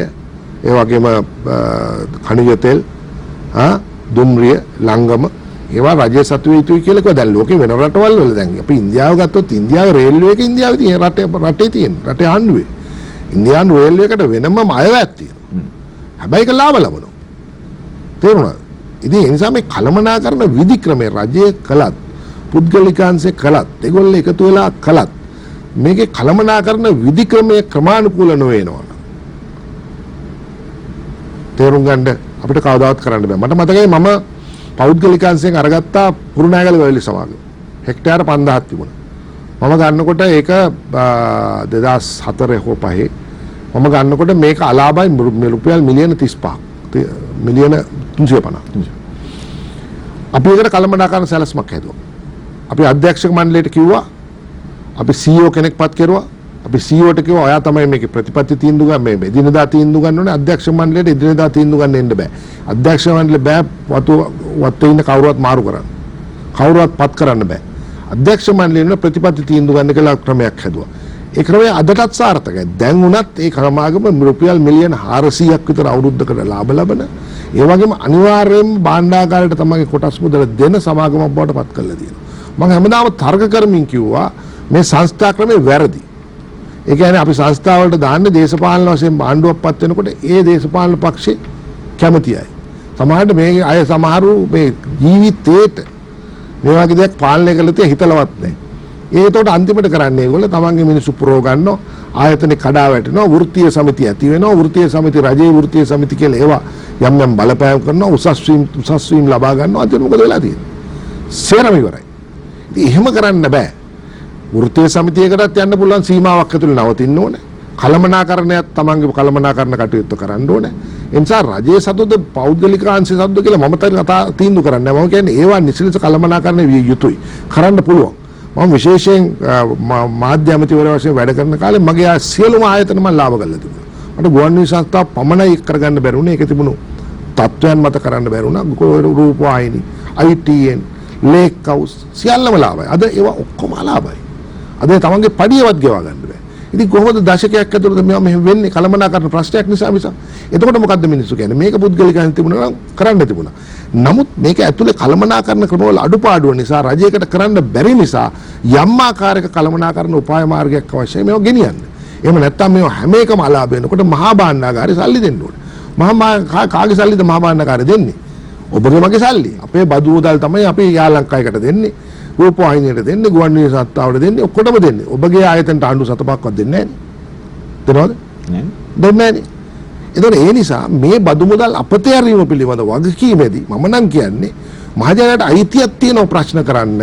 ඒ වගේම ඛනිජ තෙල්, දුම්රිය, ලංගම ඒවා රජය සතු වේ යුතුයි කියලා කිව්වා. දැන් ලෝකේ වෙන රටවල් වල දැන් අපි ඉන්දියාව ගත්තොත් ඉන්දියාවේ රේල්වේ එක ඉන්දියාවේ තියෙන රටේ තියෙන රටේ ආණ්ඩුවේ ඉන්දියානු රේල්වේකට වෙනම අයවැයක් තියෙනවා. හැබැයි ඒක ලාභ ලබනවා. තේරුණාද? ඉතින් ඒ නිසා මේ කළමනාකරන විධි ක්‍රමේ රජයේ කළත් පුද්ගලිකාංශේ කළත් ඒගොල්ලෝ එකතු වෙලා කළත් මේකේ කළමනාකරන විධි ක්‍රමයේ ක්‍රමානුකූල නොවේනවා. තේරුම් ගන්න අපිට කවදාවත් කරන්න බෑ. මට මතකයි මම පෞද්ගලිකාංශයෙන් අරගත්තා කුරුණෑගල වැවිලි සමාගම. හෙක්ටයාර 5000ක් තිබුණා. මම ගන්නකොට ඒක 2004 හෝ 5 මම ගන්නකොට මේක අලාභයි රුපියල් මිලියන 35ක්. මිලියන 350. අපි ඒකට කළමනාකරන සැලැස්මක් හැදුවා. අපි අධ්‍යක්ෂක මණ්ඩලයට කිව්වා අපි CEO කෙනෙක් පත් කරුවා. අපි CEO ට කිව්වා ඔයා තමයි මේකේ ප්‍රතිපත්ති තීන්දුව ගන්න මේ එදිනදා තීන්දුව ගන්න ඕනේ. අධ්‍යක්ෂක මණ්ඩලයට එදිනදා තීන්දුව ගන්න එන්න බෑ. අධ්‍යක්ෂක මණ්ඩලෙ බෑ වත්තේ ඉන්න කවුරුවත් මාරු කරන්න. කවුරුවත් පත් කරන්න බෑ. අධ්‍යක්ෂක මණ්ඩලෙ ප්‍රතිපත්ති තීන්දුව ගන්න කියලා ක්‍රමයක් හැදුවා. ඒ ක්‍රමය අදටත් සාර්ථකයි. දැන් උනත් ඒ සමාගම රුපියල් මිලියන 400ක් විතර අවුරුද්දකට ලාභ ලබන ඒ වගේම අනිවාර්යයෙන්ම භාණ්ඩාගාරයට තමයි කොටස් මුදල දෙන සමාගමක් බවට පත් කරලා තියෙනවා. මම හැමදාම තර්ක කරමින් කිව්වා මේ සංස්ථා ක්‍රමේ වැරදි. ඒ කියන්නේ අපි සංස්ථාවලට දාන්නේ දේශපාලන වශයෙන් ආණ්ඩුවක් පත් වෙනකොට ඒ දේශපාලන පක්ෂේ කැමතියි. සමහරවිට මේ අය සමහරු මේ ජීවිතේට මේ වගේ දෙයක් පාලනය කළ තේ හිතලවත් නැහැ. ඒකට අන්තිමට කරන්නේ ඒගොල්ලෝ තමන්ගේ මිනිස්සු පුරව ගන්නවා, ආයතනේ කඩා වැටෙනවා, වෘත්තීය සමිති ඇති වෙනවා, වෘත්තීය සමිති රජයේ වෘත්තීය සමිති කියලා ඒවා යම් බලපෑම් කරනවා, උසස් වීම් ලබා ගන්නවා. අද මොකද වෙලා තියෙන්නේ? සේරම ඉවරයි. ඉතින් එහෙම කරන්න බෑ. වෘත්තීය සමිතියකටත් යන්න පුළුවන් සීමාවක් ඇතුළේ නවතින්න ඕනේ. කළමනාකරණයක් තමන්ගේ කළමනාකරණ කටයුතු කරන්න ඕනේ. ඒ නිසා රජයේ සතුද පෞද්ගලික අංශයේ සතුද කියලා මම තීන්දුව කරන්නේ නැහැ. මම කියන්නේ ඒවා නිසලස කළමනාකරණය විය යුතුයි. කරන්න පුළුවන්. මම විශේෂයෙන් මාධ්‍ය අමාත්‍යවරයා වශයෙන් වැඩ කරන කාලේ මගේ සියලුම ආයතන මම ලාභ කරලා තිබුණා. මට ගුවන්විදුලි සංස්ථාව පමණයි කරගන්න බැරි වුණේ. ඒක තිබුණු තත්ත්වයන් මත කරන්න බැරි වුණා. රූපවාහිනී, ITN, ලේක් හවුස් සියල්ලම ලාභයි. අද ඒවා ඔක්කොම අලාභයි. අද තමන්ගේ පඩියවත් ගෙවා ගන්න බෑ. ඉතින් කොහොමද දශකයක් ඇතුළත මේවා මෙහෙම වෙන්නේ? කළමනාකරන ප්‍රශ්නයක් නිසා මිස. එතකොට මොකද්ද මිනිස්සු කියන්නේ? මේක පුද්ගලිකයන් තිබුණා නම් කරන්න තිබුණා. නමුත් මේක ඇතුලේ කළමනාකරන ක්‍රමවල අඩුපාඩුව නිසා රජයකට කරන්න බැරි නිසා යම් ආකාරයක කළමනාකරන උපාය මාර්ගයක් අවශ්‍යයි මේවා ගෙනියන්න. එහෙම නැත්නම් මේවා හැම එකම අලාභ වෙනකොට මහා භාණ්ඩාගාරේ සල්ලි දෙන්න ඕනේ. කාගේ සල්ලිද මහා භාණ්ඩාගාරේ දෙන්නේ? ඔබගේ මගේ සල්ලි. අපේ බදු මුදල් තමයි අපි යා ලංකාවයකට දෙන්නේ. රූපවාහිනියට දෙන්නේ, ගුවන්විදුලි සංස්ථාවට දෙන්නේ, ඔක්කොටම දෙන්නේ. ඔබගේ ආයතනට ආණ්ඩු සතපක්වත් දෙන්නේ නැහැ නේ. දෙනවද? නැහැ. දෙන්නේ නැහැ. ඒතකොට ඒ නිසා මේ බදු මුදල් අපතේරීම පිළිබඳ වගකීමේදී මම නම් කියන්නේ මහජනයාට අයිතියක් තියෙන ප්‍රශ්න කරන්න.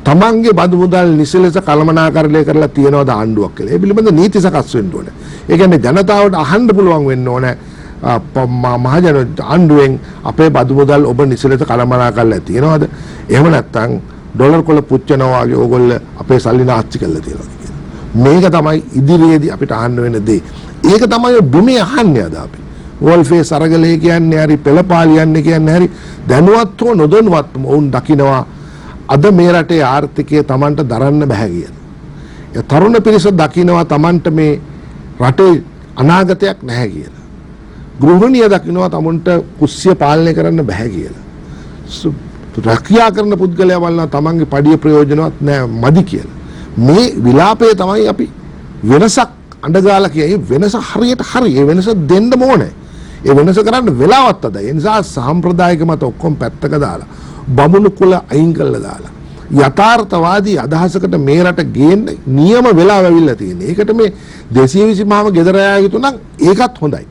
තමන්ගේ බදු මුදල් නිසලස කළමනාකරණය කරලා තියනවද ආණ්ඩුවක් කියලා. ඒ පිළිබඳ නීති සකස් වෙන්න ඕනේ. ඒ කියන්නේ ජනතාවට අහන්න පුළුවන් වෙන්න ඕනේ. මහජන ආණ්ඩුවෙන් අපේ බදු මුදල් ඔබ නිසලස කළමනා කරලා තියනවද? එහෙම නැත්නම් ඩොලර් කොළ පුච්චනවා වගේ ඕගොල්ලෝ අපේ සල්ලි නාස්ති කරලා තියෙනවා කියලා. මේක තමයි ඉදිරියේදී අපිට අහන්න වෙන දේ. ඒක තමයි බිමේ අහන්නේ අද අපි. වෝල්ෆේස් අරගලේ කියන්නේ හරි පෙළපාලියන්නේ කියන්නේ හරි දැනුවත් හෝ නොදැනුවත්වම වුන් දකිනවා අද මේ රටේ ආර්ථිකය Tamanට දරන්න බෑ කියලා. ඒ තරුණ පිරිස දකිනවා Tamanට මේ රටේ අනාගතයක් නැහැ කියලා. ගෘහණිය දකින්නවා තමුන්ට කුස්සිය පාලනය කරන්න බෑ කියලා. රැකියා කරන පුද්ගලයා බලනවා තමන්ගේ පඩිය ප්‍රයෝජනවත් නෑ මදි කියලා. මේ විලාපය තමයි අපි වෙනසක් අඬගාලා කියන්නේ. වෙනස හරියට හරි. ඒ වෙනස දෙන්න ඕනේ. ඒ වෙනස කරන්න වෙලාවත් අද. ඒ නිසා සම්ප්‍රදායික මත ඔක්කොම පැත්තක දාලා බමුණු කුල අයින් කළා දාලා යථාර්ථවාදී අදහසකට මේ රට ගේන්න නියම වෙලාව ඇවිල්ලා තියෙනවා. ඒකට මේ 225ම ගෙදර යා යුතු නම් ඒකත් හොඳයි.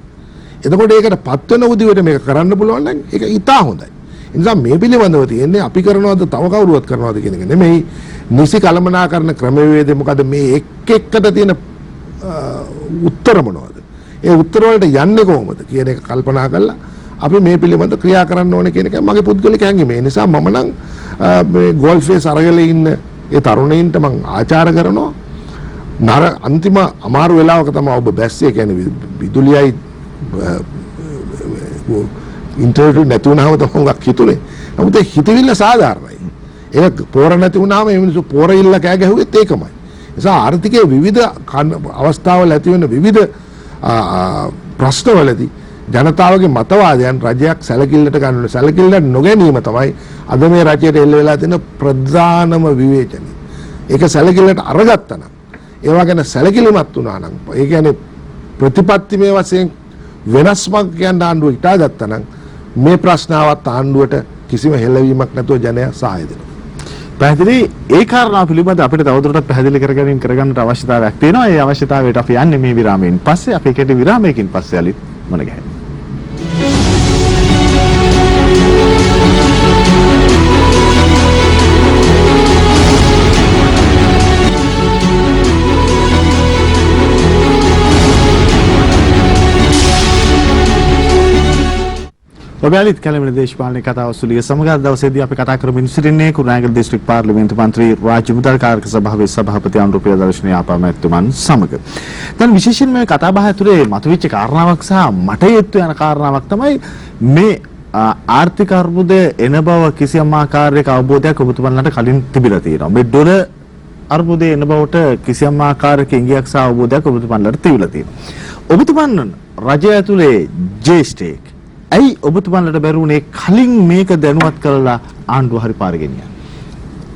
එතකොට ඒකට පත් වෙන උදිවට මේක කරන්න පුළුවන් නම් ඒක ඉතා හොඳයි. ඒ නිසා මේ පිළිබඳව තියෙන්නේ අපි කරනවද තව කවුරුවත් කරනවද කියන එක නෙමෙයි. නිසි කළමනාකරන ක්‍රමවේදය මොකද මේ එක් එක්කට තියෙන උත්තර මොනවද? ඒ උත්තර වලට යන්නේ කොහොමද කියන එක කල්පනා කරලා අපි මේ පිළිබඳ ක්‍රියා කරන්න ඕනේ කියන එක මගේ පුද්ගලික හැඟීම. ඒ නිසා මම නම් මේ ගෝල්ෆේ සරගලේ ඉන්න ඒ තරුණයින්ට මම ආචාර කරනවා. අන්තිම අමාරු වෙලාවක තමයි ඔබ බැස්සේ කියන්නේ විදුලියයි ඉන්ටර්නෙට් නැති වුණාම තමයි හුඟක් හිතුනේ. නමුත් ඒ හිතවිල්ල සාධාරණයි. ඒක පෝර නැති වුණාම ඒ මිනිස්සු පෝරිල්ල කෑ ගැහුවෙත් ඒකමයි. ඒ නිසා ආර්ථිකයේ විවිධ අවස්ථාවල ඇති වෙන විවිධ ප්‍රශ්නවලදී ජනතාවගේ මතවාදයන් රජයක් සැලකිල්ලට ගන්න ඕනේ. සැලකිල්ලට නොගැනීම තමයි අද මේ රජයට එල්ල වෙලා තියෙන ප්‍රධානම විවේචනය. ඒක සැලකිල්ලට අරගත්තා නම් ඒවා ගැන සැලකිලිමත් වුණා නම් ඒ කියන්නේ ප්‍රතිපත්තිමය වශයෙන් වෙනස්මක් කියන ආණ්ඩුව හිතා ගත්තා නම් මේ ප්‍රශ්නාවත් ආණ්ඩුවට කිසිම හෙළවීමක් නැතුව ජනයා සහාය දෙනවා. පැහැදිලි ඒ කාරණා පිළිබඳ අපිට තවදුරටත් පැහැදිලි කරගන්නට අවශ්‍යතාවයක් තියෙනවා. ඒ අවශ්‍යතාවයට අපි යන්නේ මේ විරාමයෙන් පස්සේ. අපි කෙටි විරාමයකින් පස්සේ යලිත් මුණ ගැහෙමු. ඔබයාලිත් කැලමන දේශපාලන කතාව සුලිය සමග දවසේදී අපි කතා කරමින් සිටින්නේ කුරුණෑගල දිස්ත්‍රික් පාර්ලිමේන්තු මන්ත්‍රී රාජ්‍ය මුදල් කාර්ක සභාවේ සභාපති අනුර ප්‍රියදර්ශන යාපා මැතිතුමන් සමග. දැන් විශේෂයෙන් මේ කතා බහ ඇතුලේ මතුවෙච්ච කාරණාවක් සහ මට හේතු යන කාරණාවක් තමයි මේ ආර්ථික අර්බුදය එන බව කිසියම් ආකාරයක අවබෝධයක් ඔබතුමන්ලට කලින් තිබිලා තියෙනවා. මේ ඩොලර් අර්බුදය එන බවට කිසියම් ආකාරයක ඉඟියක් සහ අවබෝධයක් ඔබතුමන්ලට තිබිලා තියෙනවා. ඔබතුමන් රජය ඇතුලේ ජේෂ්ඨයෙක්. ඇයි ඔබතුමන්ලට බැරුණේ කලින් මේක දැනුවත් කරලා ආණ්ඩුව හරි පාර ගෙනියන්න?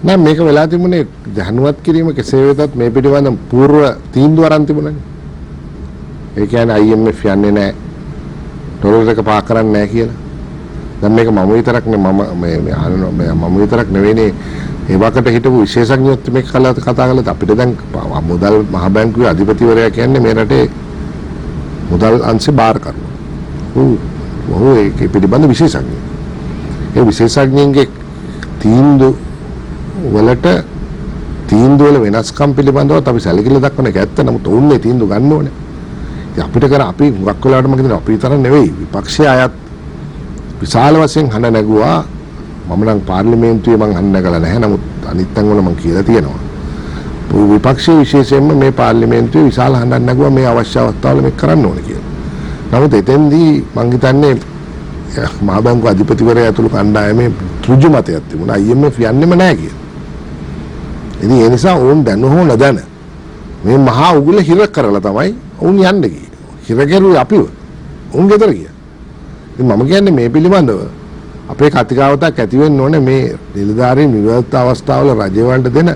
නෑ මේක වෙලා තිබුණේ දැනුවත් කිරීම කෙසේ වෙතත් මේ පිළිබඳ පූර්ව තීන්දුව අරන් තිබුණානේ. ඒ කියන්නේ IMF යන්නේ නෑ. ඩොලර් එක පා කරන්නේ නෑ කියලා. දැන් මේක මම විතරක් නේ මම විතරක් නෙවෙයිනේ ඒ වකට හිටපු විශේෂඥයොත් මේක කතා කළා අපිට දැන් මුදල් මහ බැංකුවේ අධිපතිවරයා කියන්නේ මේ රටේ මුදල් අංශේ බාර කරනවා. ඔහු ඒක පිළිබඳ විශේෂඥ. ඒ විශේෂඥයන්ගේ තීන්දුව වල වෙනස්කම් පිළිබඳව අපි සැලකිලි දක්වන එක ඇත්ත. නමුත් ඔවුන් මේ තීන්දුව ගන්න ඕනේ. ඉතින් අපිට කර අපි හුඟක් වෙලාවට මම කියනවා අපි විතර නෙවෙයි විපක්ෂයේ අයත් විශාල වශයෙන් හඬ නැගුවා. මම නම් පාර්ලිමේන්තුවේ මං හඬ නැගලා නැහැ. නමුත් අනිත් තැන් වල මං කියලා තියෙනවා. විපක්ෂයේ විශේෂයෙන්ම මේ පාර්ලිමේන්තුවේ විශාල හඬක් නැගුවා මේ අවශ්‍ය අවස්ථාවල මේක කරන්න ඕනේ කියලා. නමුත් එතෙන්දී මං හිතන්නේ මහ බැංකුව අධිපතිවරයා ඇතුළු කණ්ඩායමේ ඍජු මතයක් තිබුණා IMF යන්නෙම නැහැ කියලා. ඉතින් ඒ නිසා ඕන් දැන හෝ නොදැන මේ මහා උගුල හිර කරලා තමයි ඕන් යන්නේ කියේ. හිර කරුවේ අපිව. ඕන් ගෙදර ගියා. ඉතින් මම කියන්නේ මේ පිළිබඳව අපේ කතිකාවතක් ඇති වෙන්න ඕනේ මේ නිලධාරීන් විවෘත අවස්ථාවල රජවලට දෙන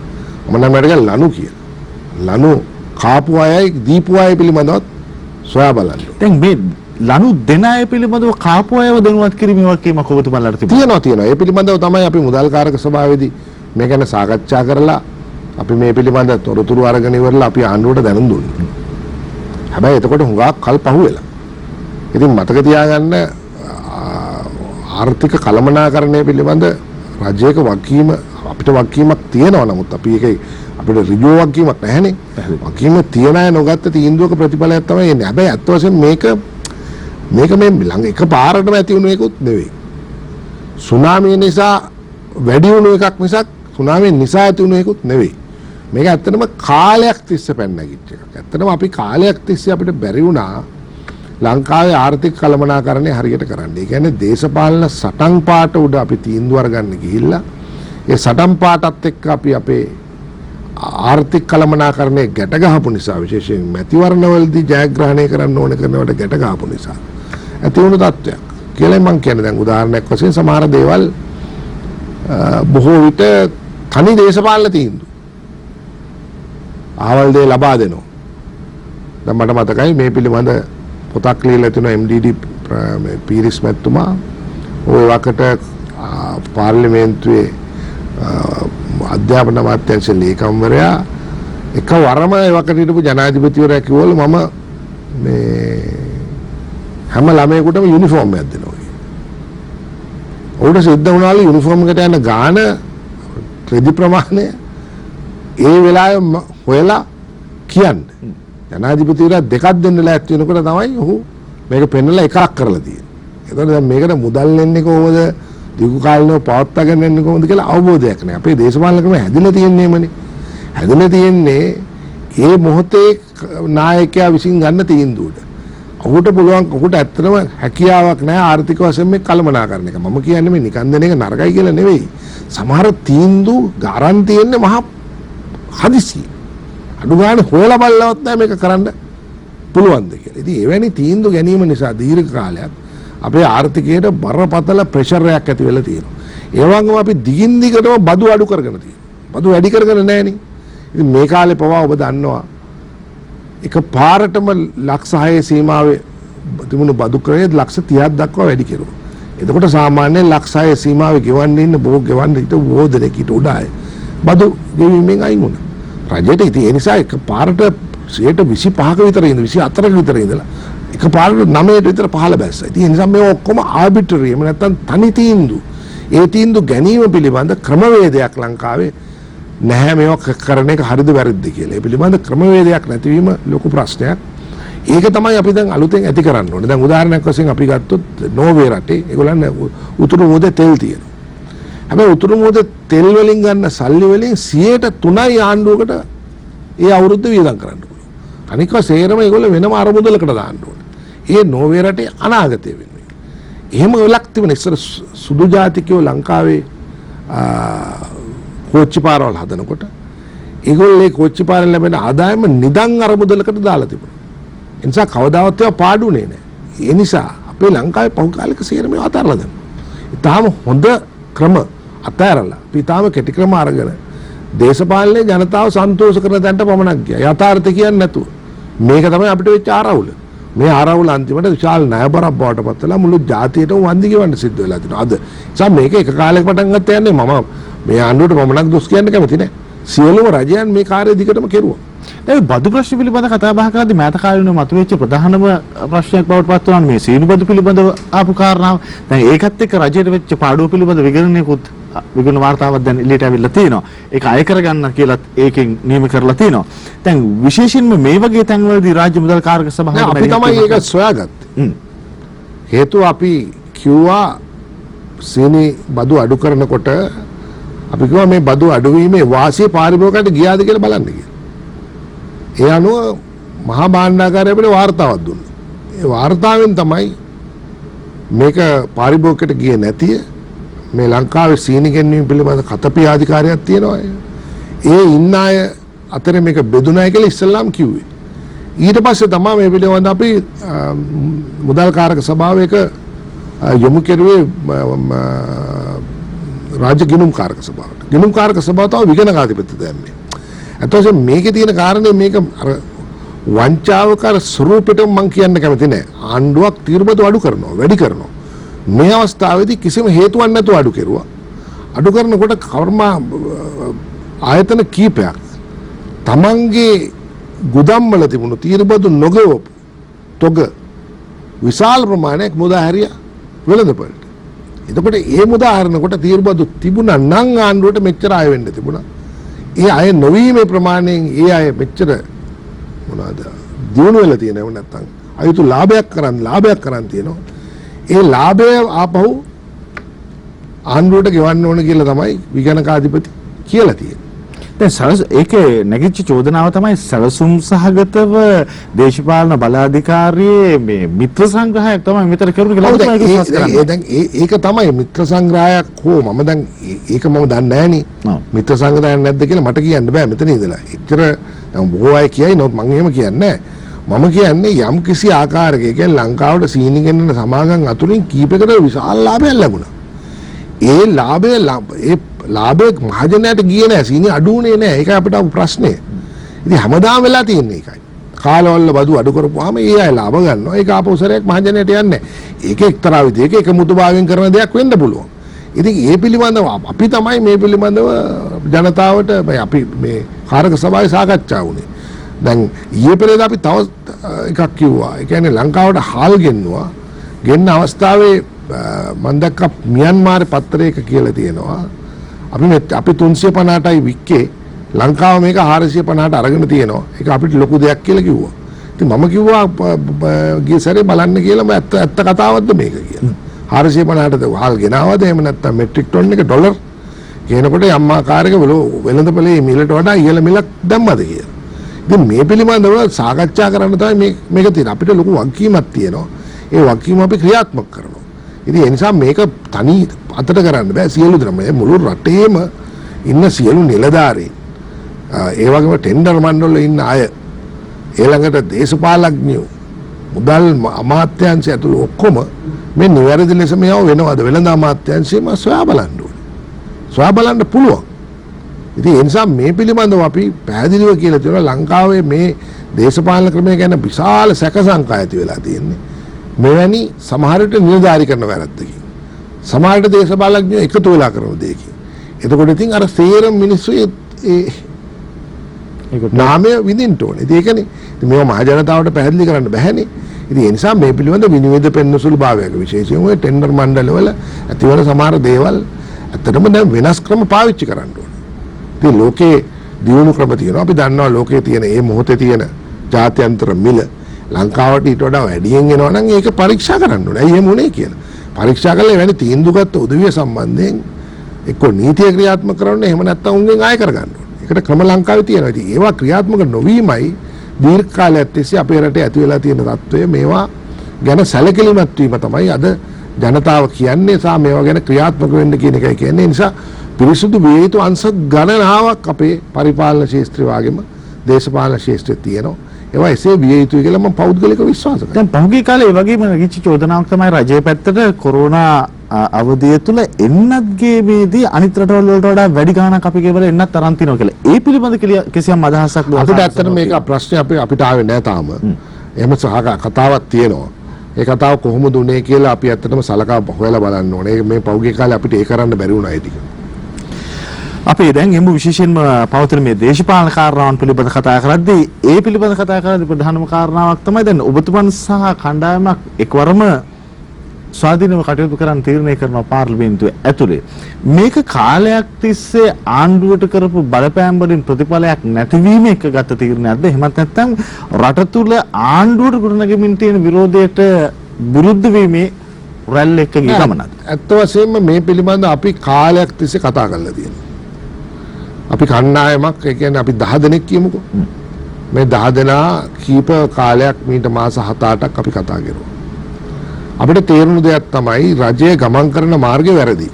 මම නම් වැඩක ලනු කියලා. ලනු කාපු අයයි දීපු අය පිළිබඳව සොයා බලන්න. දැන් මේ ලනු දෙන අය පිළිබඳව කාපු අයව දැනුවත් කිරීමේ වගකීමක් ඔබතුමන්ලට තියෙනවා. ඒ පිළිබඳව තමයි අපි මුදල් කාරක සභාවේදී මේ ගැන සාකච්ඡා කරලා අපි මේ පිළිබඳ තොරතුරු අරගෙන ඉවරලා අපි ආණ්ඩුවට දැනුම් දුන්නා. හැබැයි එතකොට හුඟක් කල් පහුවෙලා. ඉතින් මතක තියාගන්න ආර්ථික කළමනාකරණය පිළිබඳ රජයක වගකීම අපිට වගකීමක් තියෙනවා. නමුත් අපි ඒකේ අපිට ඍජුව වගකීමක් නැහැනේ. වගකීම තියන අය නොගත්ත තීන්දුවක ප්‍රතිඵලයක් තමයි එන්නේ. හැබැයි අත් වශයෙන් මේක මේ ළඟ එක පාරටම ඇති වුණු එකකුත් නෙවෙයි. සුනාමිය නිසා වැඩි වුණු එකක් මිසක් සුනාමිය නිසා ඇති වුණු එකකුත් නෙවෙයි. මේක ඇත්තටම කාලයක් තිස්සේ පැන නැගිච්ච එකක්. ඇත්තටම අපි කාලයක් තිස්සේ අපිට බැරි වුණා ලංකාවේ ආර්ථික කළමනාකරණය හරියට කරන්න. ඒ කියන්නේ දේශපාලන සටන් පාට උඩ අපි තීන්දුව අරගන්න ගිහිල්ලා ඒ සටන් පාටත් එක්ක අපි අපේ ආර්ථික කළමනාකරණය ගැට ගහපු නිසා විශේෂයෙන් මැතිවරණවලදී ජයග්‍රහණය කරන්න ඕන කරනවට ගැට ගහපු නිසා ඇති වුණු තත්ත්වයක් කියලා මම කියන්නේ. දැන් උදාහරණයක් වශයෙන් සමහර දේවල් බොහෝ විට තනි දේශපාලන තීන්දුව ආවල් දේ ලබා දෙනවා. දැන් මට මතකයි මේ පිළිබඳ පොතක් ලියලා තියෙනවා MDD පීරිස් මැතිතුමා. ওই වකට පාර්ලිමේන්තුවේ අධ්‍යාපන අමාත්‍යාංශයේ ලේකම්වරයා එකවරම ඒ වකට හිටපු ජනාධිපතිවරයා කිව්වලු මම මේ හැම ළමයෙකුටම යුනිෆෝම් එකක් දෙනවා. උඩ සිද්ධ වුණාලු යුනිෆෝම් එකට යන ගාන රෙදි ප්‍රමාණය ඒ වෙලාවේ හොයලා කියන්නේ. ජනාධිපතිවරයා දෙකක් දෙන්න ලෑස්ති වෙනකොට තමයි ඔහු මේක පෙන්නලා එකක් කරලා තියෙන්නේ. ඒතකොට දැන් මේකට මුදල් එන්නේ කොහොමද? දීර්ඝ කාලිනව පවත්වාගෙන යන්නේ කොහොමද කියලා අවබෝධයක් නැහැ. අපේ දේශපාලන ක්‍රමය හැදිලා තියෙන්නේමනේ. හැදිලා තියෙන්නේ ඒ මොහොතේ නායකයා විසින් ගන්න තීන්දුවට. ඔහුට පුළුවන් ඔහුට ඇත්තටම හැකියාවක් නැහැ ආර්ථික වශයෙන් මේ කළමනාකරණ එක. මම කියන්නේ මේ නිකන් දෙන එක නරකයි කියලා නෙවෙයි. සමහර තීන්දුව ගාරන් තියෙන්නේ මහා හදිසිය. අඩු ගන්න හොයලා බලලවත් නැහැ මේක කරන්න පුළුවන්ද කියලා. ඉතින් එවැනි තීන්දුව ගැනීම නිසා දීර්ඝ කාලයක් අපේ ආර්ථිකයට බරපතල ප්‍රෙෂර් එකක් ඇති වෙලා තියෙනවා. ඒ වගේම අපි දිගින් දිගටම බදු අඩු කරගෙන තියෙනවා. බදු වැඩි කරගෙන නැහැ නේ. ඉතින් මේ කාලේ පවා ඔබ දන්නවා එක පාරටම ලක්ෂ 6 සීමාවේ තිබුණු බදු ක්‍රමයේ ලක්ෂ 30ක් දක්වා වැඩි කෙරුවා. එතකොට සාමාන්‍යයෙන් ලක්ෂ 6 සීමාවේ ගෙවන්න ඉන්න ගෙවන්න හිට බොහෝ දෙනෙක් ඊට උඩාය. බදු ගෙවීමෙන් අයින් වුණා. රජයට ඉතින් ඒ නිසා එක පාරට 25ක විතර ඉඳලා 24ක විතර ඉඳලා එක පාරට 9ට විතර පහළ බැස්සා. ඉතින් ඒ නිසා මේ ඔක්කොම ආබිටරි එහෙම නැත්නම් තනි තීන්දුව. ඒ තීන්දුව ගැනීම පිළිබඳ ක්‍රමවේදයක් ලංකාවේ නැහැ. මේවා කරන එක හරිද වැරදිද කියලා. ඒ පිළිබඳ ක්‍රමවේදයක් නැතිවීම ලොකු ප්‍රශ්නයක්. ඒක තමයි අපි දැන් අලුතෙන් ඇති කරන්න ඕනේ. දැන් උදාහරණයක් වශයෙන් අපි ගත්තොත් නෝර්වේ රටේ ඒගොල්ලන් උතුරු මුහුදේ තෙල් තියෙනවා. හැබැයි උතුරු මුහුදේ තෙල් වලින් ගන්න සල්ලි වලින් 3%යි ආණ්ඩුවකට ඒ අවුරුද්ද වියදම් කරන්න පුළුවන්. අනික සේරම ඒගොල්ලෝ වෙනම අරමුදලකට දාන්න ඕනේ. ඒ නෝර්වේ රටේ අනාගතය වෙන්නේ. එහෙම වෙලක් තිබුණ ඉස්සර සුදු ජාතිකයෝ ලංකාවේ කෝච්චි පාරවල් හදනකොට ඒගොල්ලෝ කෝච්චි පාරෙන් ලැබෙන ආදායම නිදන් අරමුදලකට දාලා තිබුණා. ඒ නිසා කවදාවත් ඒවා පාඩුනේ නැහැ. ඒ නිසා අපේ ලංකාවේ පහු කාලෙක සේරම අතාරලා දැම්මා. ඊටාම හොඳ ක්‍රම අතාරලා අපි ඊටාම කෙටි ක්‍රම අරගෙන දේශපාලනයේ ජනතාව සන්තෝෂ කරන තැනට පමණක් ගියා. යථාර්ථය කියන්නේ නැතුව. මේක තමයි අපිට වෙච්ච ආරවුල. මේ ආරවුල අන්තිමට විශාල ණයබරක් බවට පත් වෙලා මුළු ජාතියටම වන්දි ගෙවන්න සිද්ධ වෙලා තිනවා. අද නිසා මේක එක කාලයක පටන් ගත්ත යන්නේ මම මේ ආණ්ඩුවට පමණක් දොස් කියන්න කැමති නැහැ. සියලුම රජයන් මේ කාර්යය දිගටම කෙරුවා. දැන් බදු ප්‍රශ්න පිළිබඳව කතා බහ කරද්දී මෑත කාලේ මතුවෙච්ච ප්‍රධානම ප්‍රශ්නයක් බවට පත් වුණා මේ සීනු බදු පිළිබඳව ආපු කාරණාව. දැන් ඒකත් එක්ක රජයට වෙච්ච පාඩුව පිළිබඳ විගණන වාර්තාවක් දැන් එළියට අවිල්ලා තියෙනවා. ඒක අය කරගන්න කියලා ඒකෙන් නියම කරලා තියෙනවා. දැන් විශේෂයෙන්ම මේ වගේ තැන්වලදී රාජ්‍ය මුදල් කාරක සභාව අපි තමයි ඒක සොයාගත්තේ. හේතුව අපි කිව්වා සීනි බදු අඩු කරනකොට අපි කිව්වා මේ බදු අඩුවීමේ වාසිය පාරිභෝගිකයට ගියාද කියලා බලන්න කියලා. ඒ අනුව මහා භාණ්ඩාගාරය අපිට වාර්තාවක් දුන්නා. ඒ වාර්තාවෙන් තමයි මේක පාරිභෝගිකයට ගියේ නැතිය මේ ලංකාවේ සීනි ගෙන්වීම පිළිබඳ කතපි අධිකාරියක් තියෙනවා. ඒ ඉන්න අය අතර මේක බෙදුනායි කියලා ඉස්සල්ලාම් කිව්වේ. ඊට පස්සේ තමයි මේ පිළිබඳ අපි මුදල් කාරක සභාව එක යොමු කෙරුවේ රාජ්‍ය ගිණුම් කාරක සභාවට. ගිණුම් කාරක සභාව තමයි විගණකාධිපති දැම්මේ. අතවසේ මේකේ තියෙන කාරණේ මේක අර වංචාවකර ස්වරූපෙටම මම කියන්න කැමති නෑ. ආණ්ඩුවක් තීරබදු අඩු කරනවා, වැඩි කරනවා. මේ අවස්ථාවේදී කිසිම හේතුවක් නැතුව අඩු කෙරුවා. අඩු කරනකොට කර්ම ආයතන කීපයක් තමන්ගේ ගුදම් වල තිබුණු තීරබදු නොගෙවපු තොග විශාල ප්‍රමාණයක් මුදා හැරියා වෙළඳපොළට. එතකොට ඒ මුදා හරිනකොට තීරබදු තිබුණා නම් ආණ්ඩුවට මෙච්චර ආය වෙන්න තිබුණා. ඒ අය නොවීමේ ප්‍රමාණයෙන් ඒ අය මෙච්චර මොනවාද දිනු වෙලා තියෙනව නැත්තම් අයුතු ලාභයක් කරන් තියෙනවා. ඒ ලාභය ආපහු ආණ්ඩුවට ගෙවන්න ඕන කියලා තමයි විගණකාධිපති කියලා තියෙන්නේ. දැන් ඒකේ නැගිච්ච චෝදනාව තමයි සැලසුම් සහගතව දේශපාලන බලාධිකාරියේ මේ මිත්‍ර සංග්‍රහයක් තමයි මෙතන කරුණේ කියලා තමයි ඒක විශ්වාස කරන්නේ. දැන් ඒක තමයි මිත්‍ර සංග්‍රහයක් හෝ මම දැන් ඒක මම දන්නේ නැහැ නේ. මිත්‍ර සංග්‍රහයක් නැද්ද කියලා මට කියන්න බෑ මෙතන ඉඳලා. එච්චර දැන් බොහෝ අය කියයි නමුත් මම එහෙම කියන්නේ නැහැ. මම කියන්නේ යම් කිසි ආකාරයක කියන්නේ ලංකාවට සීනි ගෙන්නන සමාගම් අතුරින් කීපයකට විශාල ලාභයක් ලැබුණා. ඒ ලාභය මහජනයාට ගියේ නැහැ. සීනි අඩු වුණේ නැහැ. ඒක අපිට ප්‍රශ්නේ. ඉතින් හැමදාම වෙලා තියෙන්නේ ඒකයි. කාලවල බදු අඩු කරපුවාම ඒ අය ලාභ ගන්නවා. ඒක ආපෞසරයක් මහජනයාට යන්නේ නැහැ. ඒක එක්තරා විදිහක එකමුතුභාවයෙන් කරන දෙයක් වෙන්න පුළුවන්. ඉතින් ඒ පිළිබඳව අපි තමයි මේ පිළිබඳව ජනතාවට අපි මේ කාරක සභාවේ සාකච්ඡා වුණේ. දැන් ඊයේ පෙරේද අපි තව එකක් කිව්වා. ඒ කියන්නේ ලංකාවට හාල් ගෙන්නවා. ගෙන්න අවස්ථාවේ මම දැක්ක මියන්මාරේ පත්තරයක කියලා තියෙනවා. අපි 350ටයි වික්කේ ලංකාව මේක 450ට අරගෙන තියෙනවා. ඒක අපිට ලොකු දෙයක් කියලා කිව්වා. ඉතින් මම කිව්වා ගිය සැරේ බලන්න කියලා ඇත්ත කතාවක්ද මේක කියලා. 450ට හාල් ගෙනාවද එහෙම නැත්නම් මෙට්‍රික් ටන් එක ඩොලර් කියනකොට යම් ආකාරයක වෙළඳපොලේ මිලට වඩා ඉහළ මිලක් දැම්මද කියලා. ඉතින් මේ පිළිබඳව සාකච්ඡා කරන්න තමයි මේක තියෙන. අපිට ලොකු වගකීමක් තියෙනවා. ඒ වගකීම අපි ක්‍රියාත්මක කරනවා. ඉතින් ඒ නිසා මේක තනි අතට කරන්න බෑ. සියලු දෙනා මේ මුළු රටේම ඉන්න සියලු නිලධාරීන් ඒ වගේම ටෙන්ඩර් මණ්ඩල ඉන්න අය ඊළඟට දේශපාලඥයෝ මුදල් අමාත්‍යාංශය ඇතුළු ඔක්කොම මේ නිවැරදි ලෙස මේව වෙනවද වෙළඳ අමාත්‍යාංශයම සොයා බලන්න ඕනේ. සොයා බලන්න පුළුවන්. ඉතින් ඒ නිසා මේ පිළිබඳව අපි පැහැදිලිව කියලා තියෙනවා ලංකාවේ මේ දේශපාලන ක්‍රමය ගැන විශාල සැක සංකා ඇති වෙලා තියෙන්නේ. මෙවැනි සමහරට නිලධාරී කරන වැරද්දකින්. සමහරට දේශපාලඥයෝ එකතු වෙලා කරන දෙයකින්. එතකොට ඉතින් අර සේරම මිනිස්සු නාමය විඳින්න ඕනේ. ඉතින් ඒකනේ. ඉතින් මේව මහ ජනතාවට පැහැදිලි කරන්න බැහැනේ. ඉතින් ඒ නිසා මේ පිළිබඳ විනිවිද පෙන්වසුළු භාවයක විශේෂයෙන් ඔය ටෙන්ඩර් මණ්ඩලවල ඇතිවන සමහර දේවල් ඇත්තටම දැන් වෙනස් ක්‍රම පාවිච්චි කරන්න ඕනේ. ඉතින් ලෝකේ දියුණු ක්‍රම තියෙනවා. අපි දන්නවා ලෝකේ තියෙන මේ මොහොතේ තියෙන ජාත්‍යන්තර මිල ලංකාවට ඊට වඩා වැඩියෙන් එනවා නම් ඒක පරීක්ෂා කරන්න ඕනේ. ඇයි එහෙම උනේ කියලා. පරීක්ෂා කළා එවැනි තීන්දුව ගත්ත උදවිය සම්බන්ධයෙන් එක්ක නීතිය ක්‍රියාත්මක කරන්න එහෙම නැත්නම් උන්ගෙන් ආය කරගන්න ඕනේ. ඒකට ක්‍රම ලංකාවේ තියෙනවා. ඉතින් ඒවා ක්‍රියාත්මක නොවීමයි දීර්ඝ කාලයක් තිස්සේ අපේ රටේ ඇති වෙලා තියෙන තත්ත්වය. මේවා ගැන සැලකිලිමත් වීම තමයි අද ජනතාව කියන්නේ සහ මේවා ගැන ක්‍රියාත්මක වෙන්න කියන එකයි කියන්නේ. ඒ නිසා පිරිසුදු විය යුතු අංශ ගණනාවක් අපේ පරිපාලන ශාස්ත්‍රය වගේම දේශපාලන ශාස්ත්‍රයේ තියෙනවා. ඒවා එසේ විය යුතුයි කියලා මම පෞද්ගලිකව විශ්වාස කරනවා. දැන් පහුගිය කාලේ ඒ වගේම කිසි චෝදනාවක් තමයි රජයේ පැත්තට කොරෝනා අවධිය තුල එන්නත් ගේමේදී අනිත් රටවල් වලට වඩා වැඩි ගාණක් අපි ගෙවල එන්නත් තරම් තියනවා කියලා. ඒ පිළිබඳ කිසියම් අදහසක් අපිට ඇත්තට මේක ප්‍රශ්නේ අපිට ආවේ නැහැ තාම. එහෙම කතාවක් තියෙනවා. ඒ කතාව කොහොමද උනේ කියලා අපි ඇත්තටම සලකා හොයලා බලන්න ඕනේ. මේ පෞද්ගලික කාලේ අපිට ඒ කරන්න බැරි වුණා ඒ ටික. අපි දැන් එමු විශේෂයෙන්ම පවතින මේ දේශපාලන කාරණාවන් පිළිබඳ කතා කරද්දී ඒ පිළිබඳ කතා කරද්දී ප්‍රධානම කාරණාවක් තමයි දැන් ඔබතුමන් සහ කණ්ඩායමක් එක්වරම ස්වාධීනව කටයුතු කරන්න තීරණය කරන පාර්ලිමේන්තුව ඇතුලේ මේක කාලයක් තිස්සේ ආණ්ඩුවට කරපු බලපෑම් වලින් ප්‍රතිඵලයක් නැතිවීම එක ගත තීරණයක්ද එහෙමත් නැත්නම් රට තුල ආණ්ඩුවට ගොඩනගමින් තියෙන විරෝධයට විරුද්ධ වීමේ රැල්ල එක්ක ගිය ගමනක්. ඇත්ත වශයෙන්ම මේ පිළිබඳ අපි කාලයක් තිස්සේ කතා කරලා තියෙනවා. අපි කණ්ඩායමක් ඒ කියන්නේ අපි 10 දෙනෙක් කියමුකෝ. මේ 10 දෙනා කීප කාලයක් මීට මාස 7-8ක් අපි කතා කරුවා. අපිට තේරුණු දෙයක් තමයි රජය ගමන් කරන මාර්ගය වැරදි.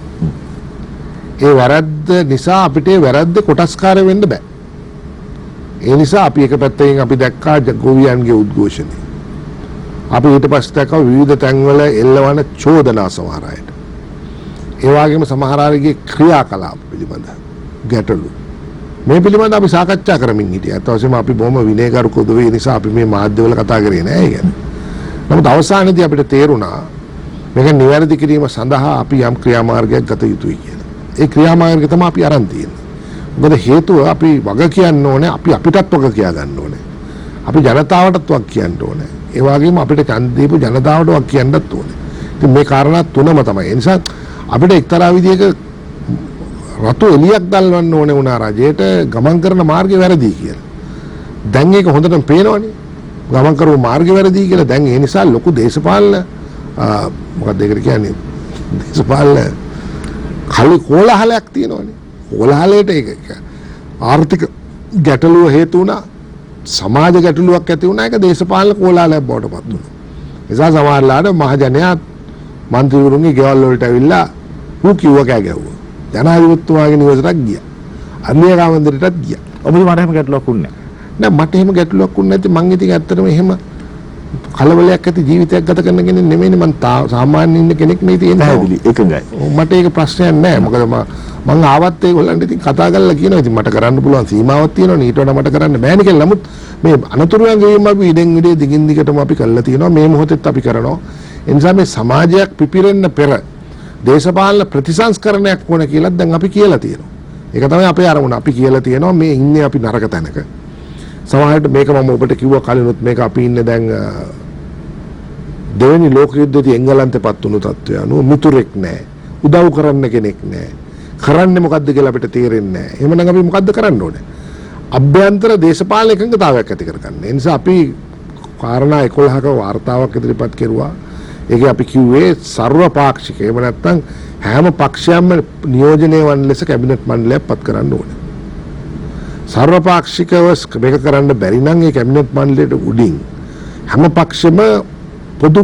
ඒ වැරද්ද නිසා අපිට ඒ වැරද්ද කොටස්කාර වෙන්න බෑ. ඒ නිසා අපි එක පැත්තකින් අපි දැක්කා ගෝවියන්ගේ උද්ඝෝෂණය. අපි ඊට පස්සේ දැක්කා විවිධ තැන්වල එල්ලවන චෝදනා සමහර අයට. ඒ වගේම සමහර අයගේ ක්‍රියාකලාප පිළිබඳ ගැටලු. මේ පිළිබඳව අපි සාකච්ඡා කරමින් හිටියා. ඒත් අවශ්‍යම අපි බොහොම විනයගරුක උදවිය නිසා අපි මේ මාධ්‍යවල කතා කරේ නෑ ඒක. නමුත් අවසානයේදී අපිට තේරුණා මේක නිවැරදි කිරීම සඳහා අපි යම් ක්‍රියාමාර්ගයක් ගත යුතුයි කියලා. ඒ ක්‍රියාමාර්ගය තමයි අපි අරන් තියෙන්නේ. මොකද හේතුව අපි වග කියන්න ඕනේ, අපි අපිටත් වග කියා ගන්න ඕනේ. අපි ජනතාවටත් වග කියන්න ඕනේ. ඒ වගේම අපිට ඡන්ද දීපු ජනතාවට වග කියන්නත් ඕනේ. ඉතින් මේ කාරණා තුනම තමයි. ඒ නිසා අපිට එක්තරා විදිහක රතු එලියක් දල්වන්න ඕනේ වුණා රජයට ගමන් කරන මාර්ගය වැරදි කියලා. දැන් ඒක හොඳටම පේනවනේ. ගමන් කරපු මාර්ගය වැරදි කියලා. දැන් ඒ නිසා ලොකු දේශපාලන මොකක්ද ඒකට කියන්නේ? දේශපාලන කෝලාහලයක් තියෙනවනේ. කෝලාහලයට ඒක ආර්ථික ගැටලුව හේතු වුණා. සමාජ ගැටලුවක් ඇති වුණා. ඒක දේශපාලන කෝලාහලයක් බවට පත් වුණා. ඒ නිසා සමහරලාට මහජනයා മന്ത്രിවරුන්ගේ ගෙවල් වලට ඇවිල්ලා හු කිව්ව කෑ ගැහුවා. ජනාධිපතිතුමාගේ නිවසටත් ගියා. අරලියගා මන්දිරයටත් ගියා. ඔබතුමාට එහෙම ගැටලුවක් උන්නේ නෑ මට එහෙම ගැටලුවක් වුණ නැති මං ඉතින් ඇත්තටම එහෙම කලබලයක් ඇති ජීවිතයක් ගත කරන කෙනෙක් නෙමෙයිනේ මං සාමාන්‍ය ඉන්න කෙනෙක් නේ තියෙන්නේ. පැහැදිලි එකඟයි. මට ඒක ප්‍රශ්නයක් නෑ. මොකද මං ආවත් ඒගොල්ලන්ට ඉතින් කතා කරලා කියනවා ඉතින් මට කරන්න පුළුවන් සීමාවක් තියෙනවා ඊට වඩා මට කරන්න බෑනේ කියලා. නමුත් මේ අනතුරුයන් ගෙවීම අපි ඉඩෙන් ඉඩේ දිගින් දිගටම අපි කරලා තියෙනවා. මේ මොහොතෙත් අපි කරනවා. ඒ නිසා මේ සමාජයක් පිපිරෙන්න පෙර දේශපාලන ප්‍රතිසංස්කරණයක් වුණ කියලා දැන් අපි කියලා තියෙනවා. ඒක තමයි අපේ අරමුණ. අපි කියලා තියෙනවා මේ ඉන්නේ අපි නරක තැනක. සමහරවිට මේක මම ඔබට කිව්වා කලිනුත් මේක අපි ඉන්නේ දැන් දෙවෙනි ලෝක යුද්ධයේදී එංගලන්තෙපත් වුණු තත්ත්වය අනුව මිතුරෙක් නැහැ. උදව් කරන්න කෙනෙක් නැහැ. කරන්නේ මොකද්ද කියලා අපිට තේරෙන්නේ නැහැ. එහෙමනම් අපි මොකද්ද කරන්න ඕනේ? අභ්‍යන්තර දේශපාලන එකඟතාවයක් ඇති කරගන්න. ඒ නිසා අපි කාරණා 11ක වාර්තාවක් ඉදිරිපත් කෙරුවා. ඒක අපි කිව්වේ සර්වපාක්ෂික. එහෙම නැත්නම් හැම පක්ෂයක්ම නියෝජනය වන ලෙස කැබිනට් මණ්ඩලයක් පත් කරන්න ඕනේ. සර්වපාක්ෂිකව මේක කරන්න බැරි නම් ඒ කැබිනට් මණ්ඩලයට උඩින් හැම පක්ෂෙම පොදු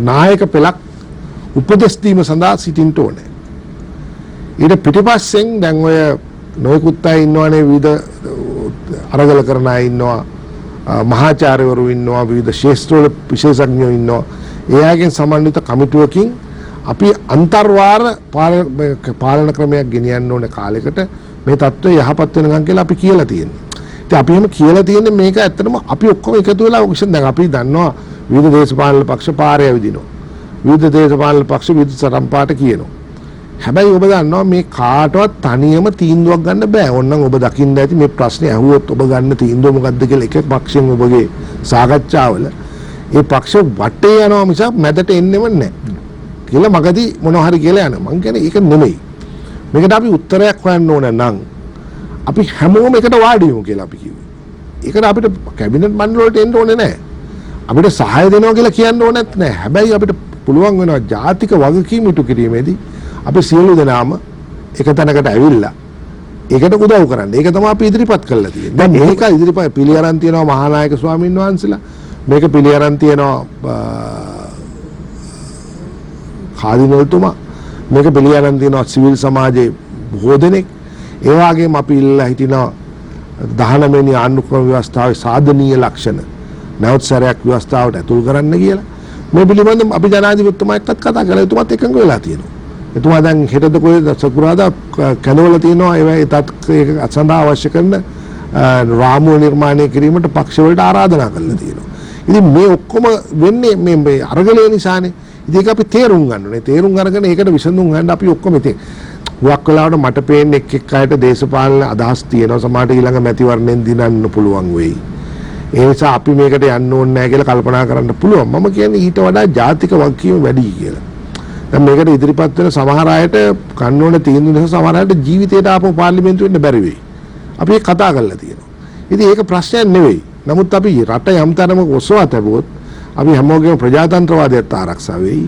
නායක පෙළක් උපදෙස් දීම සඳහා සිටින්න ඕනේ. ඊට පිටිපස්සෙන් දැන් ඔය නොයෙකුත් අය ඉන්නවනේ විවිධ අරගල කරන අය ඉන්නවා, මහාචාර්යවරු ඉන්නවා, විවිධ ශාස්ත්‍රවල විශේෂඥයෝ ඉන්නවා. ඒ අයගෙන් සමන්විත කමිටුවකින් අපි අන්තර්වාර පාලන ක්‍රමයක් ගෙනියන්න ඕනේ කාලෙකට මේ තත්ත්වය යහපත් වෙනකන් කියලා අපි කියලා තියෙනවා. ඉතින් අපි එහෙම කියලා තියෙන්නේ මේක ඇත්තටම අපි ඔක්කොම එකතු වෙලා ඔක්ෂන් දැන් අපි දන්නවා විවිධ දේශපාලන පක්ෂ පාරය විදිනවා. විවිධ දේශපාලන පක්ෂ විවිධ සටන් පාට කියනවා. හැබැයි ඔබ දන්නවා මේ කාටවත් තනියම තීන්දුවක් ගන්න බෑ. ඕනනම් ඔබ දකින්න ඇති මේ ප්‍රශ්නේ අහුවොත් ඔබ ගන්න තීන්දුව මොකද්ද කියලා එක පක්ෂෙන් ඔබගේ සාකච්ඡාවල ඒ පක්ෂ වටේ යනවා මිසක් මැදට එන්නෙම නැහැ. කියලා මගදී මොනවා හරි කියලා යනවා. මං කියන්නේ ඒක නෙමෙයි. මේකට අපි උත්තරයක් හොයන්න ඕන නම් අපි හැමෝම එකට වාඩි වෙමු කියලා අපි කිව්වේ. ඒකට අපිට කැබිනට් මණ්ඩල වලට එන්න ඕනේ නැහැ. අපිට සහාය දෙනවා කියලා කියන්න ඕනෙත් නැහැ. හැබැයි අපිට පුළුවන් වෙනවා ජාතික වගකීම් ඉටු කිරීමේදී අපි සියලු දෙනාම එක තැනකට ඇවිල්ලා ඒකට උදව් කරන්න. ඒක තමයි අපි ඉදිරිපත් කරලා තියෙන්නේ. දැන් මේක ඉදිරිපත් පිළි අරන් තියෙනවා මහානායක ස්වාමීන් වහන්සේලා. මේක පිළි අරන් තියෙනවා කාදිනල්තුමා. මේක පිළි අරන් තියෙනවා සිවිල් සමාජයේ බොහෝ දෙනෙක්. ඒ වගේම අපි ඉල්ලලා හිටිනවා 19 වෙනි ආණ්ඩුක්‍රම ව්‍යවස්ථාවේ සාධනීය ලක්ෂණ නැවත සැරයක් ව්‍යවස්ථාවට ඇතුල් කරන්න කියලා. මේ පිළිබඳව අපි ජනාධිපතිතුමා එක්කත් කතා කළා. එතුමාත් එකඟ වෙලා තියෙනවා. එතුමා දැන් හෙටද කොහෙද සකුරාදා කැඳවල තියෙනවා ඒක සඳහා අවශ්‍ය කරන රාමුව නිර්මාණය කිරීමට පක්ෂ වලට ආරාධනා කරලා තියෙනවා. ඉතින් මේ ඔක්කොම වෙන්නේ මේ අරගලය නිසානේ. ඉතින් ඒක අපි තේරුම් ගන්න ඕනේ. තේරුම් අරගෙන ඒකට විසඳුම් ගන්න අපි ඔක්කොම ඉතින් හුඟක් වෙලාවට මට පේන්නේ එක් අයට දේශපාලන අදහස් තියෙනවා. සමහරට ඊළඟ මැතිවරණයෙන් දිනන්න පුළුවන් වෙයි. ඒ නිසා අපි මේකට යන්න ඕනේ නැහැ කියලා කල්පනා කරන්න පුළුවන්. මම කියන්නේ ඊට වඩා ජාතික වගකීම වැඩි කියලා. දැන් මේකට ඉදිරිපත් වෙන සමහර අයට ගන්න ඕන තීන්දුව නිසා සමහර අයට ජීවිතේට ආපහු පාර්ලිමේන්තුවෙ ඉන්න බැරි වෙයි. අපි ඒක කතා කරලා තියෙනවා. ඉතින් ඒක ප්‍රශ්නයක් නෙවෙයි. නමුත් අපි රට යම් තරමක ඔසවා තැබුවොත් අපි හැමෝගෙම ප්‍රජාතන්ත්‍රවාදයට ආරක්ෂා වෙයි.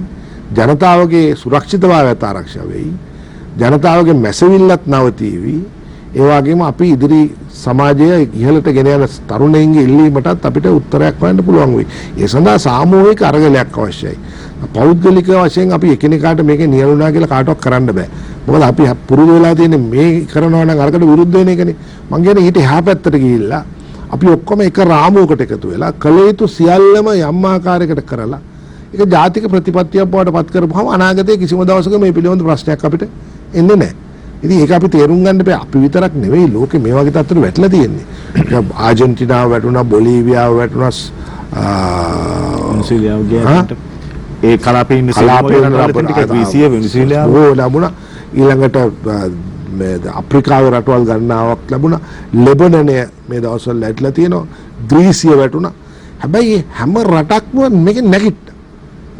ජනතාවගේ සුරක්ෂිතභාවයට ආරක්ෂා වෙයි. ජනතාවගේ මැසවිල්ලත් නවතීවි. ඒ වගේම අපි ඉදිරි සමාජයේ ඉහළට ගෙන යන තරුණයින්ගේ ඉල්ලීමටත් අපිට උත්තරයක් හොයන්න පුළුවන් වෙයි. ඒ සඳහා සාමූහික අරගලයක් අවශ්‍යයි. පෞද්ගලික වශයෙන් අපි එකිනෙකාට මේක නියලුණා කියලා කාටවත් කරන්න බෑ. මොකද අපි පුරුදු වෙලා තියෙන්නේ මේ කරනවා නම් අරකට විරුද්ධ වෙන එකනේ. මං කියන්නේ ඊට එහා පැත්තට ගිහිල්ලා අපි ඔක්කොම එක රාමුවකට එකතු වෙලා කළ යුතු සියල්ලම යම් ආකාරයකට කරලා ඒක ජාතික ප්‍රතිපත්තියක් බවට පත් කරපුවම අනාගතයේ කිසිම දවසක මේ පිළිබඳ ප්‍රශ්නයක් අපිට එන්නේ නැහැ. ඉතින් ඒක අපි තේරුම් ගන්න බෑ. අපි විතරක් නෙවෙයි ලෝකෙ මේ වගේ තත්ත්වවල වැටලා තියෙන්නේ. ආජන්ටිනාව වැටුණා, බොලීවියාව වැටුණා, වෙනසීලියාව ගියාට ඒ කලාපේ ඉන්න වෙනසීලියාව ලැබුණා. ඊළඟට අප්‍රිකාවේ රටවල් ගණනාවක් ලැබුණා. ලෙබනනය මේ දවස්වල ඇట్లా තියෙනවා. ග්‍රීසිය වැටුණා. හැබැයි හැම රටක්ම මේක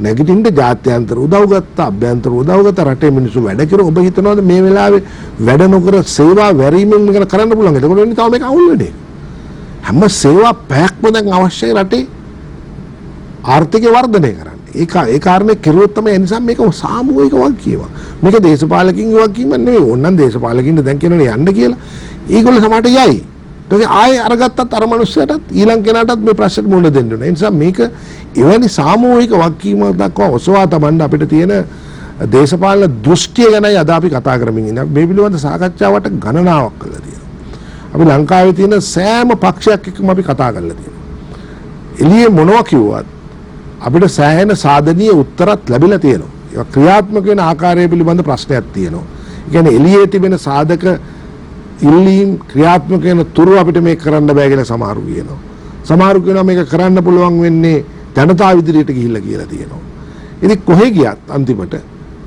නැගිටින්න ජාත්‍යන්තර උදව් ගත්තා, අභ්‍යන්තර උදව් ගත්තා, රටේ මිනිස්සු වැඩ කර. ඔබ හිතනවාද මේ වෙලාවේ වැඩ නොකර සේවා වැරීමෙන් මේක කරන්න පුළුවන්? එතකොට වෙන්නේ තව මේක අවුල් වෙන්නේ. හැම සේවා පැයක්ම දැන් අවශ්‍යයි රටේ ආර්ථිකය වර්ධනය කරන්න. ඒ කාරණේ කෙරුවොත් තමයි. ඒ නිසා මේක සාමූහික වගකීමක්. මේක දේශපාලකින්ගේ වගකීමක් නෙවෙයි. ඕනනම් දේශපාලකින්ට දැන් කියනනේ යන්න කියලා. ඒගොල්ලෝ සමහරට යයි. ඊට ආයේ අරගත්තත් අර මනුස්සයටත් ඊළඟ කෙනාටත් මේ ප්‍රශ්නෙට මුහුණ දෙන්න ඕනේ. ඒ නිසා මේක එවැනි සාමූහික වගකීමක් දක්වා ඔසවා තමන්න අපිට තියෙන දේශපාලන දෘෂ්ටිය ගැනයි අද අපි කතා කරමින් ඉන්නේ. මේ පිළිබඳ සාකච්ඡාවට ගණනාවක් කළා තියෙනවා. අපි ලංකාවේ තියෙන සෑම පක්ෂයක් එක්කම අපි කතා කරලා තියෙනවා. එළියේ මොනවා කිව්වත් අපිට සෑහෙන සාධනීය උත්තරත් ලැබිලා තියෙනවා. ඒක ක්‍රියාත්මක වෙන ආකාරය පිළිබඳ ප්‍රශ්නයක් තියෙනවා. ඒ කියන්නේ එළියේ තිබෙන සාධක ඉල්ලීම් ක්‍රියාත්මක වෙන තුරු අපිට මේක කරන්න බෑ කියලා සමහරු කියනවා. සමහරු කියනවා මේක කරන්න පුළුවන් වෙන්නේ ජනතාව ඉදිරියට ගිහිල්ලා කියලා තියෙනවා. ඉතින් කොහෙ ගියත් අන්තිමට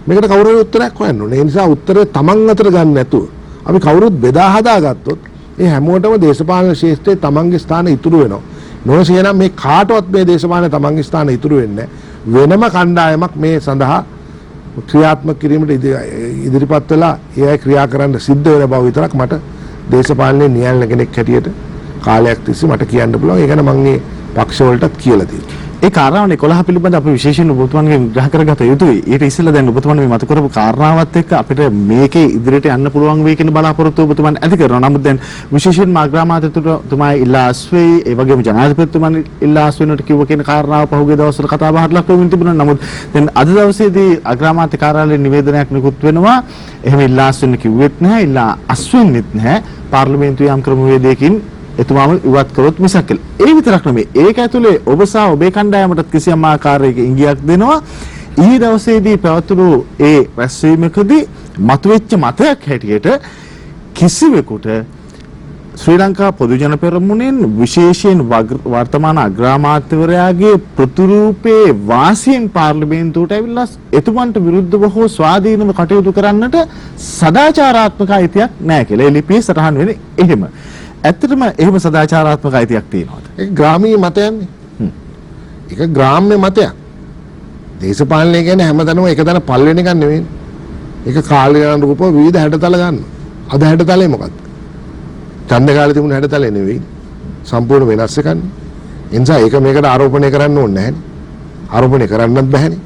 මේකට කවුරුහරි උත්තරයක් හොයන්න ඕනේ. ඒ නිසා උත්තරේ තමන් අතට ගන්න නැතුව අපි කවුරුත් බෙදා හදාගත්තොත් ඒ හැමෝටම දේශපාලන ශාස්ත්‍රයේ තමන්ගේ ස්ථාන ඉතුරු වෙනවා. නොවසේ නම් මේ කාටවත් මේ දේශපාලන තමන්ගේ ස්ථාන ඉතුරු වෙන්නේ වෙනම කණ්ඩායමක් මේ සඳහා ක්‍රියාත්මක කිරීමට ඉදිරිපත් වෙලා ඒ ක්‍රියා කරන්න සිද්ධ වෙන බව විතරක් මට දේශපාලනයේ නියැලන කෙනෙක් හැටියට කාලයක් තිස්සේ මට කියන්න පුළුවන්. ඒක නම් මම මේ පක්ෂ වලටත් කියලා තියෙනවා. ඒ කාරණාවනේ 11 පිළිබඳ අපි විශේෂයෙන් ඔබතුමන්ගේ විග්‍රහ කරගත යුතුයි. ඊට ඉස්සෙල්ලා දැන් ඔබතුමන් මේ මත කරපු කාරණාවත් එක්ක අපිට මේකේ ඉදිරියට යන්න පුළුවන් වෙයි කියන බලාපොරොත්තුව ඔබතුමන් ඇති කරනවා. නමුත් දැන් විශේෂයෙන්ම අග්‍රාමාත්‍යතුමා ඉල්ලා අස්වෙයි, ඒ වගේම ජනාධිපතිතුමන් ඉල්ලා අස්වෙන්නට කිව්ව කියන කාරණාව පහුගිය දවස්වල කතා බහට ලක් වෙමින් තිබුණා. නමුත් දැන් අද දවසේදී අග්‍රාමාත්‍ය කාර්යාලයේ නිවේදනයක් නිකුත් වෙනවා. එහෙම ඉල්ලා අස්වෙන්න කිව්වෙත් නැහැ, ඉල්ලා අස්වෙන්නෙත් නැහැ. පාර්ලිමේන්තුවේ යම් ක්‍රමවේදයකින් එතුමාම ඉවත් කරොත් මිසක් ඒ විතරක් නෙමෙයි. ඒක ඇතුලේ ඔබ සහ ඔබේ කණ්ඩායමටත් කිසියම් ආකාරයක ඉඟියක් දෙනවා. ඊ දවසේදී පැවතුණු ඒ රැස්වීමකදී මතුවෙච්ච මතයක් හැටියට කිසිවෙකුට ශ්‍රී ලංකා පොදු ජන පෙරමුණෙන් විශේෂයෙන් වර්තමාන අග්‍රාමාත්‍යවරයාගේ ප්‍රතිරූපේ වාසියෙන් පාර්ලිමේන්තුවට ඇවිල්ලා එතුමන්ට විරුද්ධව හෝ ස්වාධීනව කටයුතු කරන්නට සදාචාරාත්මක අයිතියක් නැහැ කියලා. ඒ ලිපියේ සටහන් වෙන්නේ එහෙම. ඇත්තටම එහෙම සදාචාරාත්මක අයිතියක් තියෙනවද? ඒක ග්‍රාමීය මතයන්නේ. ඒක ග්‍රාම්‍ය මතයක්. දේශපාලනය කියන්නේ හැමතැනම එකතැන පල් වෙන එකක් නෙවෙයි. ඒක කාලයන රූප විවිධ හැඩතල ගන්න. අද හැඩතලේ මොකක්ද? ඡන්ද කාලේ තිබුණ හැඩතලේ නෙවෙයි. සම්පූර්ණ වෙනස් එකක්. ඒ නිසා ඒක මේකට ආරෝපණය කරන්න ඕනේ නැහැනේ. ආරෝපණය කරන්නත් බැහැනේ.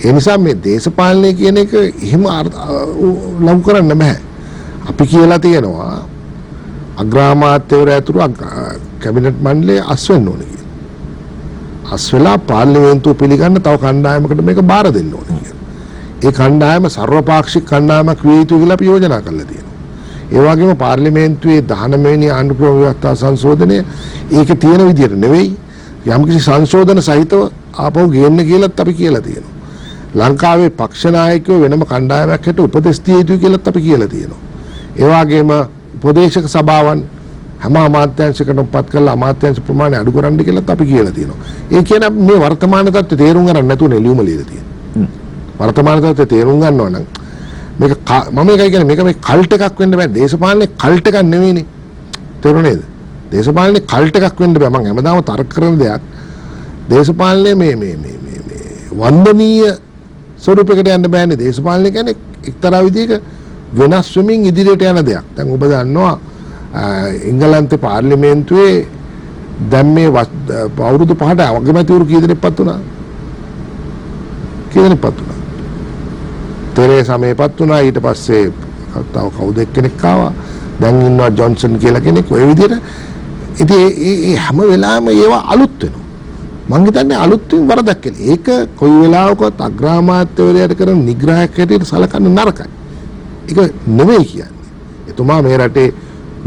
ඒ නිසා මේ දේශපාලනය කියන එක එහෙම ලව් කරන්න බෑ. අපි කියලා තියෙනවා අග්‍රාමාත්‍යවරයා ඇතුළු කැබිනට් මණ්ඩලයේ අස්වෙන්න ඕනේ කියලා. අස්වෙලා පාර්ලිමේන්තුව පිළිගන්න තව කණ්ඩායමකට මේක බාර දෙන්න ඕනේ කියලා. ඒ කණ්ඩායම සර්වපාක්ෂික කණ්ඩායමක් විය යුතු කියලා අපි යෝජනා කරලා තියෙනවා. ඒ වගේම පාර්ලිමේන්තුවේ 19 වෙනි ආණ්ඩු ක්‍රම ව්‍යවස්ථා සංශෝධනය ඒකේ තියෙන විදිහට නෙවෙයි යම්කිසි සංශෝධන සහිතව ආපහු ගේන්න කියලාත් අපි කියලා තියෙනවා. ලංකාවේ පක්ෂ නායකයෝ වෙනම කණ්ඩායමක් හැට උපදෙස් දිය යුතුයි කියලාත් අපි කියලා තියෙනවා. ඒ වගේම උපදේශක සභාවන් හැම අමාත්‍යාංශයකටම පත් කරලා අමාත්‍යාංශ ප්‍රමාණය අඩු කරන්න කියලාත් අපි කියලා තියෙනවා. ඒ කියන මේ වර්තමාන තත්ත්වය තේරුම් ගන්න නැතුව ලියුම ලියලා තියෙනවා. වර්තමාන තත්ත්වය තේරුම් ගන්නවා නම් මේක මම ඒකයි කියන්නේ මේක මේ කල්ට් එකක් වෙන්න බෑ. දේශපාලනේ කල්ට් එකක් නෙවෙයිනේ. තේරුණේද? දේශපාලනේ කල්ට් එකක් වෙන්න බෑ. මම හැමදාම තර්ක කරන දෙයක්. දේශපාලනේ මේ වන්දනීය ස්වරූපයකට යන්න බෑනේ. දේශපාලනේ කියන්නේ එක්තරා විදිහක වෙනස් වෙමින් ඉදිරියට යන දෙයක්. දැන් ඔබ දන්නවා එංගලන්තේ පාර්ලිමේන්තුවේ දැන් මේ අවුරුදු 5ට අගමැතිවරු කී දෙනෙක් පත් වුණා? කී දෙනෙක් පත් වුණා? තෙරේසා මේ පත් වුණා. ඊට පස්සේ තව කවුද එක්කෙනෙක් ආවා. දැන් ඉන්නවා ජොන්සන් කියලා කෙනෙක්. ඔය විදිහට ඉතින් ඒ හැම වෙලාවෙම ඒවා අලුත් වෙනවා. මං හිතන්නේ අලුත් වීම වරදක් කියලා. ඒක කොයි වෙලාවකවත් අග්‍රාමාත්‍යවරයාට කරන නිග්‍රහයක් හැටියට සලකන්න නරකයි. ඒක නෙවෙයි කියන්නේ. එතුමා මේ රටේ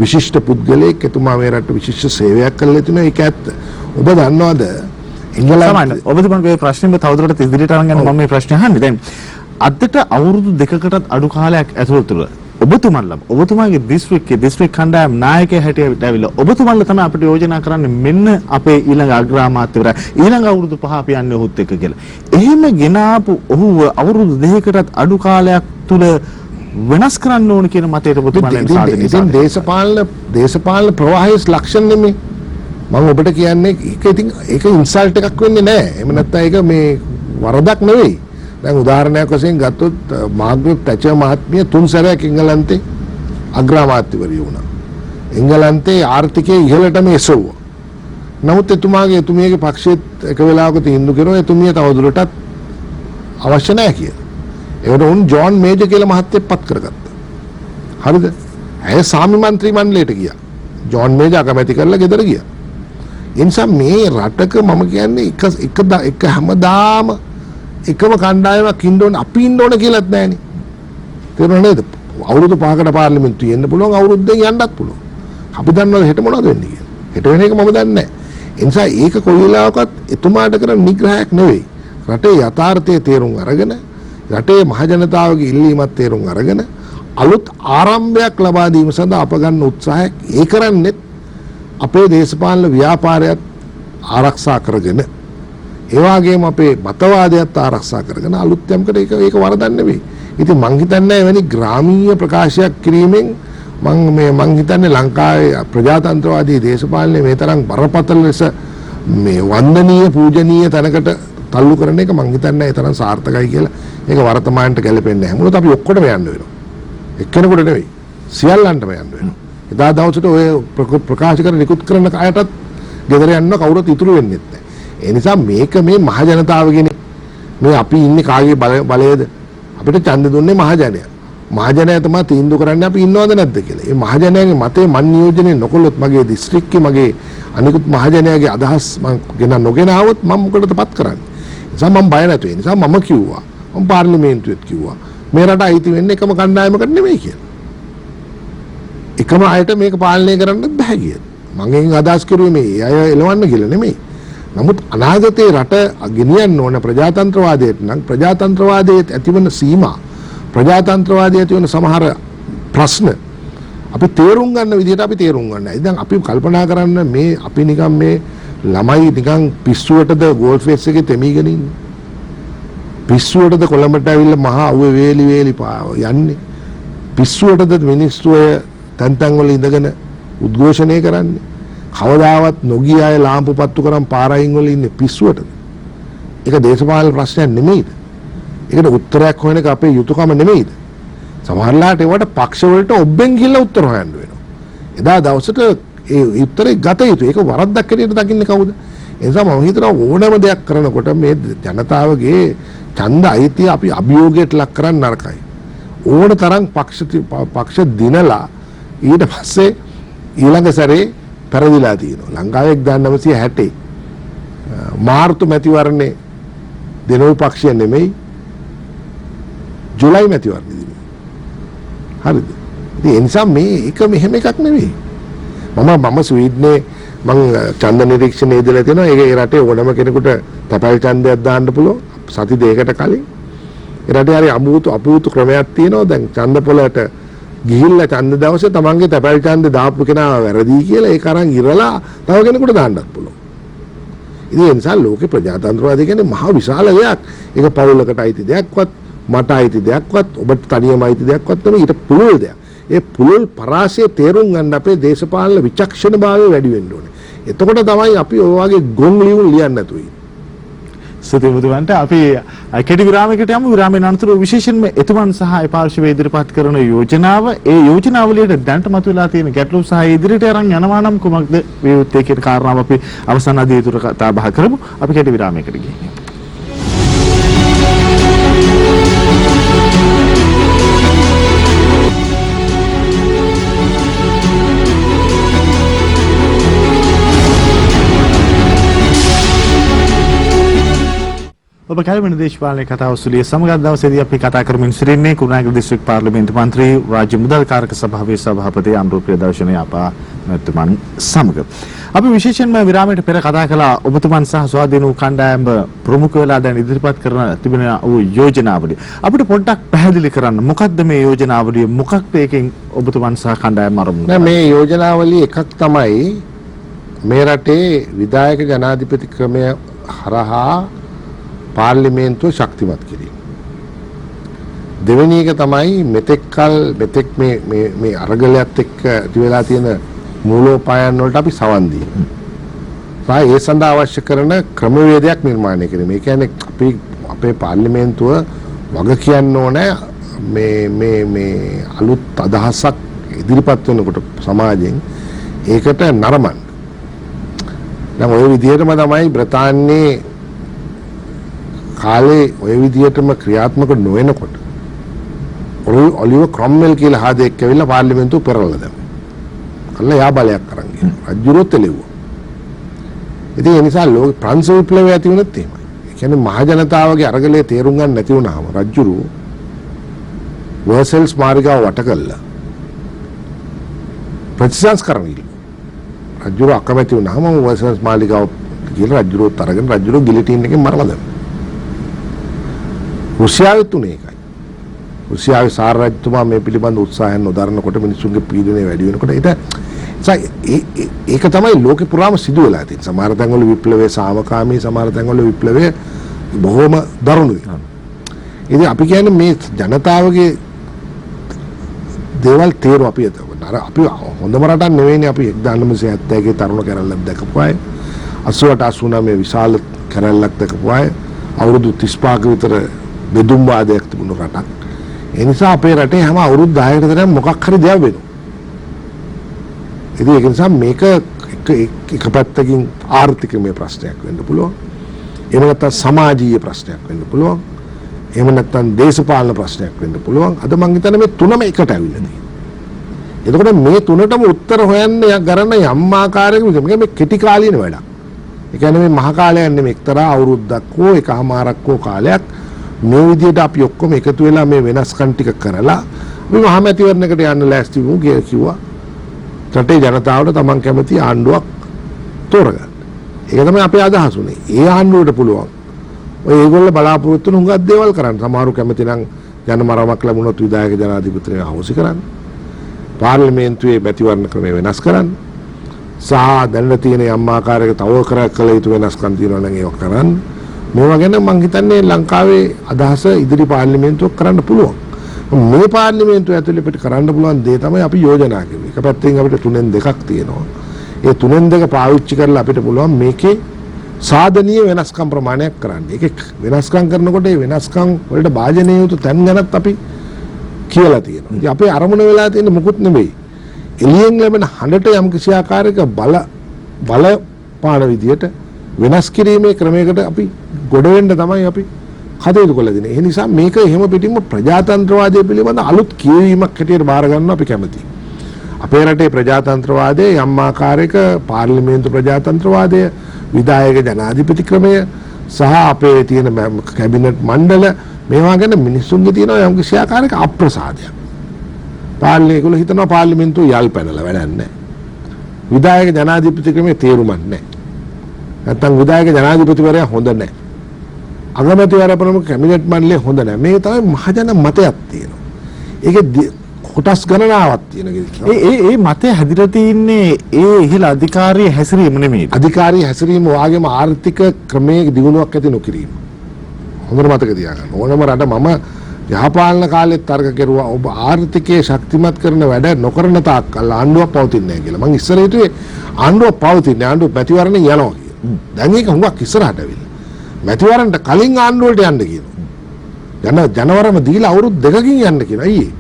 විශිෂ්ට පුද්ගලයෙක්, එතුමා මේ රටට විශිෂ්ට සේවයක් කළා තියෙනවා. ඒක ඇත්ත. ඔබ දන්නවද එංගලන්තයේ ඔබතුමන්ගේ ප්‍රශ්නෙම තවදුරටත් ඉදිරියට අරන් යන්න මම මේ ප්‍රශ්නේ අහන්නේ. දැන් අදට අවුරුදු දෙකකටත් අඩු කාලයක් ඇතුළත ඔබතුමාගේ දිස්ත්‍රික් කණ්ඩායම් නායකයා හැටියට ඇවිල්ලා ඔබතුමන්ලා තමයි අපිට යෝජනා කරන්නේ මෙන්න අපේ ඊළඟ අග්‍රාමාත්‍යවරයා ඊළඟ අවුරුදු 5 අපි යන්නේ ඔහුත් එක්ක කියලා. එහෙම ගෙනාපු ඔහුව අවුරුදු දෙකකටත් අඩු කාලයක් තුල වෙනස් කරන්න ඕන කියන මතයට ඔබතුමාලා සාධනීය. ඉතින් දේශපාලන ප්‍රවාහයේ ලක්ෂණ නෙමෙයි. මම ඔබට කියන්නේ ඒක ඉන්සල්ට් එකක් වෙන්නේ නැහැ. එහෙම නැත්නම් ඒක මේ වරදක් නෙවෙයි. දැන් උදාහරණයක් වශයෙන් ගත්තොත් මාග්‍රට් තැචර් මහත්මිය 3 සැරයක් එංගලන්තේ අග්‍රාමාත්‍යවරිය වුණා. එංගලන්තේ ආර්ථිකයේ ඉහළටම එසවුවා. නමුත් එතුමියගේ පක්ෂයේත් එක වෙලාවක තීන්දුව කරනවා එතුමිය තවදුරටත් අවශ්‍ය නැහැ කියලා. ඒකට උන් ජෝන් මේජර් කියලා මහත්තයෙක් පත් කරගත්තා. හරිද? ඇය සාමි මන්ත්‍රී මණ්ඩලයට ගියා. ජෝන් මේජර් අකමැති කරලා ගෙදර ගියා. ඒ නිසා මේ රටක මම කියන්නේ එක හැමදාම එකම කණ්ඩායමක් ඉන්න ඕන අපි ඉන්න ඕන කියලාත් නැහැනේ. තේරුණා නේද? අවුරුදු 5කට පාර්ලිමේන්තුවේ එන්න පුළුවන්, අවුරුද්දෙන් යන්නත් පුළුවන්. අපි දන්නවද හෙට මොනවද වෙන්නේ කියලා? හෙට වෙන එක මම දන්නේ නැහැ. ඒ නිසා ඒක කොයි වෙලාවකත් එතුමාට කරන නිග්‍රහයක් නෙවෙයි. රටේ යථාර්ථයේ තේරුම් අරගෙන, රටේ මහ ජනතාවගේ ඉල්ලීමත් තේරුම් අරගෙන අලුත් ආරම්භයක් ලබා දීම සඳහා අප ගන්න උත්සාහයක් ඒ කරන්නේ අපේ දේශපාලන ව්‍යාපාරයත් ආරක්ෂා කරගෙන, ඒ වගේම අපේ මතවාදයත් ආරක්ෂා කරගෙන අලුත් යම්කට ඒක වරදක් නෙවෙයි. ඉතින් මං හිතන්නේ එවැනි ග්‍රාමීය ප්‍රකාශයක් කිරීමෙන් මං හිතන්නේ ලංකාවේ ප්‍රජාතන්ත්‍රවාදී දේශපාලනයේ මේ තරම් බරපතල ලෙස මේ වන්දනීය පූජනීය තැනකට තල්ලු කරන එක මං හිතන්නේ ඒ තරම් සාර්ථකයි කියලා. ඒක වර්තමානට ගැලපෙන්නේ නැහැ. මොකද අපි ඔක්කොටම යන්න වෙනවා. එක්කෙනෙකුට නෙවෙයි, සියල්ලන්ටම යන්න වෙනවා. එදා දවසට ඔය ප්‍රකාශ කර නිකුත් කරන අයටත් ගෙදර යන්න කවුරුත් ඉතුරු වෙන්නේ නැහැ. ඒ නිසා මේක මේ මහ ජනතාවගෙන මේ අපි ඉන්නේ කාගේ බලයේද? අපිට ඡන්ද දුන්නේ මහජනයා. මහජනයා තමයි තීන්දුව කරන්නේ අපි ඉන්නවද නැද්ද කියලා. මේ මහජනයාගේ මතේ මන් නියෝජනය නොකළොත් මගේ දිස්ත්‍රික්කේ මගේ අනිකුත් මහජනයාගේ අදහස් මම ගෙන නොගෙන ආවොත් මම මොකටදපත් කරන්නේ. ඒ නිසා මම බය නැතුව. ඒ නිසා මම කිව්වා. මම පාර්ලිමේන්තුවේත් කිව්වා. මේ රට අයිති වෙන්නේ එකම කණ්ඩායමකට නෙමෙයි කියලා. එකම අයට මේක පාලනය කරන්නත් බෑ කියලා. මම එයින් අදහස් කරුවේ මේ අය එලවන්න කියලා නෙමෙයි. නමුත් අනාගතේ රට ගෙනියන්න ඕන ප්‍රජාතන්ත්‍රවාදයට නම් ප්‍රජාතන්ත්‍රවාදයේ ඇතිවන සීමා, ප්‍රජාතන්ත්‍රවාදයේ ඇතිවන සමහර ප්‍රශ්න අපි තේරුම් ගන්න විදිහට අපි තේරුම් ගන්නයි. දැන් අපි කල්පනා කරන්න මේ අපි නිකන් මේ ළමයි නිකන් පිස්සුවටද ගෝල් ෆේස් එකේ තෙමීගෙන ඉන්නේ. පිස්සුවටද කොළඹට ඇවිල්ලා මහා අවුවේ වේලි යන්නේ. පිස්සුවටද මිනිස්සු අය තැන් වල ඉඳගෙන උද්ඝෝෂණය කරන්නේ. කවදාවත් නොගිය අය ලාම්පු පත්තු කරන් පාරයින් වල ඉන්නේ පිස්සුවටද? ඒක දේශපාලන ප්‍රශ්නයක් නෙමෙයිද? ඒකට උත්තරයක් හොයන එක අපේ යුතුයකම නෙමෙයිද? සමහරලාට ඒවට පක්ෂ වලට ඔබෙන් ගිහිල්ලා උත්තර හොයන්න වෙනවා. එදා දවසට ඒ උත්තරේ ගත යුතුයි. ඒක වරද්දක් හැටියට දකින්නේ කවුද? ඒ නිසා මම හිතනවා ඕනම දෙයක් කරනකොට මේ ජනතාවගේ ඡන්ද අයිතිය අපි අභියෝගයට ලක් කරන්න නරකයි. ඕන තරම් පක්ෂ දිනලා ඊට පස්සේ ඊළඟ සැරේ පෙරදිලා තියෙනවා. ලංකාවේ 1960 මාර්තු මැතිවරණේ දෙනෝ පක්ෂය නෙමෙයි ජුලයි මැතිවරණේ දිනුවා. හරිද? ඉතින් ඒ නිසා මේක මෙහෙම එකක් නෙවෙයි. මම ස්වීඩනේ මම ඡන්ද නිරීක්ෂණයේ ඉඳලා තියෙනවා. ඒ රටේ ඕනම කෙනෙකුට තැපැල් ඡන්දයක් දාන්න පුළුවන් සති දෙකකට කලින්. ඒ රටේ හරි අපූතු ක්‍රමයක් තියෙනවා. දැන් ඡන්ද පොලට ගිහිල්ලා ඡන්ද දවසේ තමන්ගේ තැපැල් ඡන්ද දාපු කෙනා වැරදි කියලා ඒක අරන් ඉරලා තව කෙනෙකුට දාන්නත් පුළුවන්. ඉතින් ඒ නිසා ලෝකේ ප්‍රජාතන්ත්‍රවාදය කියන්නේ මහා විශාල දෙයක්. ඒක පවුලකට අයිති දෙයක්වත්, මට අයිති දෙයක්වත්, ඔබට තනියම අයිති දෙයක්වත් නෙමෙයි. ඊට පුළුල් දෙයක්. ඒ පුළුල් පරාසය තේරුම් ගන්න අපේ දේශපාලන විචක්ෂණභාවය වැඩි වෙන්න ඕනේ. එතකොට තමයි අපි ඔය වගේ ගොන් ලියුම් ලියන්න නැතුව ඉන්නේ. සුතිමුතුන්ට අපි කෙටි විරාමයකට යමු. විරාමයෙන් අනතුරු විශේෂයෙන්ම එතුමන් සහ ඒ පාර්ශවයේ ඉදිරිපත් කරන යෝජනාව, ඒ යෝජනාවලියට දැනට මතුවලා තියෙන ගැටලු සහ ඉදිරියට අරන් යනවා නම් කුමක්ද විවෘතයේ කියන කාරණාව අපි අවසන් අධ්‍යයනය කතා බහ කරමු. අපි කෙටි විරාමයකට ගිහින් ඔබ කැලණි දේශපාලන කතාව සුලිය සමග දවසේදී අපි කතා කරමින් සිටින්නේ කුරුණෑගල දිස්ත්‍රික් පාර්ලිමේන්තු මන්ත්‍රී රාජ්‍ය මුදල් කාරක සභාවේ සභාපති අමරු ප්‍රියදර්ශන යපා මැතිතුමන් සමග. අපි විශේෂයෙන්ම විරාමයට පෙර කතා කළා ඔබතුමන් සහ ස්වාධීන වූ කණ්ඩායම ප්‍රමුඛ වෙලා දැන් ඉදිරිපත් කරන තිබෙන වූ යෝජනාවලිය. අපිට පොඩ්ඩක් පැහැදිලි කරන්න මොකක්ද මේ යෝජනාවලිය? මොකක්ද ඒකෙන් ඔබතුමන් සහ කණ්ඩායම අරමුණු? මේ යෝජනාවලිය එකක් තමයි මේ රටේ විධායක ජනාධිපති ක්‍රමය හරහා පාර්ලිමේන්තුව ශක්තිමත් කිරීම. දෙවෙනි එක තමයි මෙතෙක් මේ අරගලයත් එක්ක ඇති වෙලා තියෙන මූලෝපායන් වලට අපි සවන් දීම. ඒ සඳහා අවශ්‍ය කරන ක්‍රමවේදයක් නිර්මාණය කිරීම. ඒ කියන්නේ අපි අපේ පාර්ලිමේන්තුව වග කියන්න ඕනේ මේ අලුත් අදහසක් ඉදිරිපත් වෙනකොට සමාජයෙන් ඒකට නරඹන්න. දැන් ওই විදිහටම තමයි බ්‍රිතාන්‍යයේ කාලේ ඔය විදිහටම ක්‍රියාත්මක නොවෙනකොට ඔලිවර් ක්‍රොම්වෙල් කියලා හාදෙක් ඇවිල්ලා පාර්ලිමේන්තුව පෙරලලා දැම්මා. කළා යා බලයක් අරන් ගියා. රජුරොත් එළෙව්වා. ඉතින් ඒ නිසා ලෝක ප්‍රංශ විප්ලවය ඇති වුණත් එහෙමයි. ඒ කියන්නේ මහ ජනතාවගේ අරගලයේ තේරුම් ගන්න නැති වුණාම රජුරු වර්සල්ස් මාර්ගාව වට කළා ප්‍රතිසංස්කරණ ඉල්ල රජුර අකමැති වුණාම වර්සල්ස් මාර්ගාව කියලා රජුරෝ තරගෙන රජුරෝ ගිලිටින් එකෙන් මරලා දැම්මා. රුසියාවෙත් උනේ ඒකයි. රුසියාවේ සාර රජතුමා මේ පිළිබඳ උත්සාහයන් නොදරනකොට මිනිසුන්ගේ පීඩනය වැඩි වෙනකොට ඒක තමයි ලෝකේ පුරාම සිදු වෙලා තියෙන්නේ. සමහර තැන්වල විප්ලවයේ සාමකාමී, සමහර තැන්වල විප්ලවයේ බොහොම දරුණුයි. ඉතින් අපි කියන්නේ මේ ජනතාවගේ දේවල් තේරුම් අපි හොඳම රටක් නෙවෙයිනේ. අපි 1970 තරුණ කැරැල්ලක් දැකපු අය, 88 89 විශාල කැරැල්ලක් දැකපු අය, අවුරුදු 35ක විතර බෙදුම් වාදයක් තිබුණු රටක්. ඒ නිසා අපේ රටේ හැම අවුරුදු 10කට තරම් මොකක් හරි දෙයක් වෙනවා. ඉතින් ඒක නිසා මේක එක පැත්තකින් ආර්ථිකමය ප්‍රශ්නයක් වෙන්න පුළුවන්. එහෙම නැත්නම් සමාජීය ප්‍රශ්නයක් වෙන්න පුළුවන්. එහෙම නැත්නම් දේශපාලන ප්‍රශ්නයක් වෙන්න පුළුවන්. අද මං හිතන්නේ මේ තුනම එකට ඇවිල්ලා තියෙනවා. එතකොට මේ තුනටම උත්තර හොයන්න ගන්න යම් ආකාරයක මේ කෙටි කාලීන වැඩක්. ඒ කියන්නේ මේ මහ කාලයක් නෙමෙයි, එක්තරා අවුරුද්දක් හෝ එකමාරක් හෝ කාලයක් මේ විදිහට අපි ඔක්කොම එකතු වෙලා මේ වෙනස්කම් ටික කරලා අපි මහමැතිවරණයකට යන්න ලෑස්ති වුණු කිව්වා. රටේ ජනතාවට තමන් කැමති ආණ්ඩුවක් තෝරගන්න. ඒක තමයි අපේ අදහස උනේ. ඒ ආණ්ඩුවට පුළුවන් ඔය ඒගොල්ලෝ බලාපොරොත්තු වෙන හුඟක් දේවල් කරන්න. සමහරු කැමති නම් ජනමරමක් ලැබුණොත් විධායක ජනාධිපතිතුමා අවශ්‍ය කරන්න. පාර්ලිමේන්තුවේ මැතිවරණ ක්‍රමය වෙනස් කරන්න. සහ දැනට තියෙන යම් ආකාරයක තව කළ යුතු වෙනස්කම් තියෙනවා නම් ඒක කරන්න. මේවා ගැන මම හිතන්නේ ලංකාවේ අදහස ඉදිරි පාර්ලිමේන්තුවක් කරන්න පුළුවන්. මේ පාර්ලිමේන්තුව ඇතුළේ පිට කරන්න පුළුවන් දේ තමයි අපි යෝජනා කරුවේ. එක පැත්තකින් අපිට 3න් 2ක් තියෙනවා. ඒ 3න් 2 පාවිච්චි කරලා අපිට පුළුවන් මේකේ සාධනීය වෙනස්කම් ප්‍රමාණයක් කරන්න. ඒක වෙනස්කම් කරනකොට ඒ වෙනස්කම් වලට භාජනය යුතු තැන් ගැනත් අපි කියලා තියෙනවා. ඉතින් අපේ අරමුණ වෙලා තියෙන්නේ මොකුත් නෙමෙයි. එළියෙන් ලැබෙන හඬට යම් කිසි ආකාරයක බලපාන විදියට වෙනස් කිරීමේ ක්‍රමයකට අපි ගොඩ වෙන්න තමයි අපි කටයුතු කළ දෙන්නේ. ඒ නිසා මේක එහෙම පිටින්ම ප්‍රජාතන්ත්‍රවාදය පිළිබඳ අලුත් කියවීමක් හැටියට බාර ගන්න අපි කැමතියි. අපේ රටේ ප්‍රජාතන්ත්‍රවාදයේ යම් ආකාරයක පාර්ලිමේන්තු ප්‍රජාතන්ත්‍රවාදය, විධායක ජනාධිපති ක්‍රමය සහ අපේ තියෙන කැබිනට් මණ්ඩල මේවා ගැන මිනිස්සුන්ගේ තියෙන යම් කිසි ආකාරයක අප්‍රසාදයක්. ඒගොල්ලෝ හිතනවා පාර්ලිමේන්තුව යල් පැනලා වැඩක් නැහැ. විධායක ජනාධිපති ක්‍රමයේ තේරුමක් නැහැ. නැත්තම් විධායක ජනාධිපතිවරයා හොඳ නැහැ. අගමැතිවරයා ප්‍රමුඛ කැබිනට් මණ්ඩලය හොඳ නැහැ. මේක තමයි මහජන මතයක් තියෙනවා. ඒකේ කොටස් ගණනාවක් තියෙනවා. ඒ මතය හැදිලා තින්නේ ඒ ඉහළ අධිකාරිය හැසිරීම නෙමෙයි. අධිකාරිය හැසිරීම වාගේම ආර්ථික ක්‍රමයේ දියුණුවක් ඇති නොකිරීම. හොඳට මතක තියාගන්න. ඕනම රට මම යහපාලන කාලෙත් තර්ක කෙරුවා ඔබ ආර්ථිකයේ ශක්තිමත් කරන වැඩ නොකරන තාක් කල් ආණ්ඩුවක් පවතින්නේ නැහැ කියලා. මම ඉස්සර හිතුවේ ආණ්ඩුවක් පවතින්නේ ආණ්ඩුව මැතිවරණේ යනවා කියලා. දැන් ඒක හුඟක් ඉස්සරහට ඇවිල්ලා. මැතිවරණට කලින් ආණ්ඩුවට යන්න කියනවා. ජනවරම දීලා අවුරුදු 2කින් යන්න කියනවා. අයියේ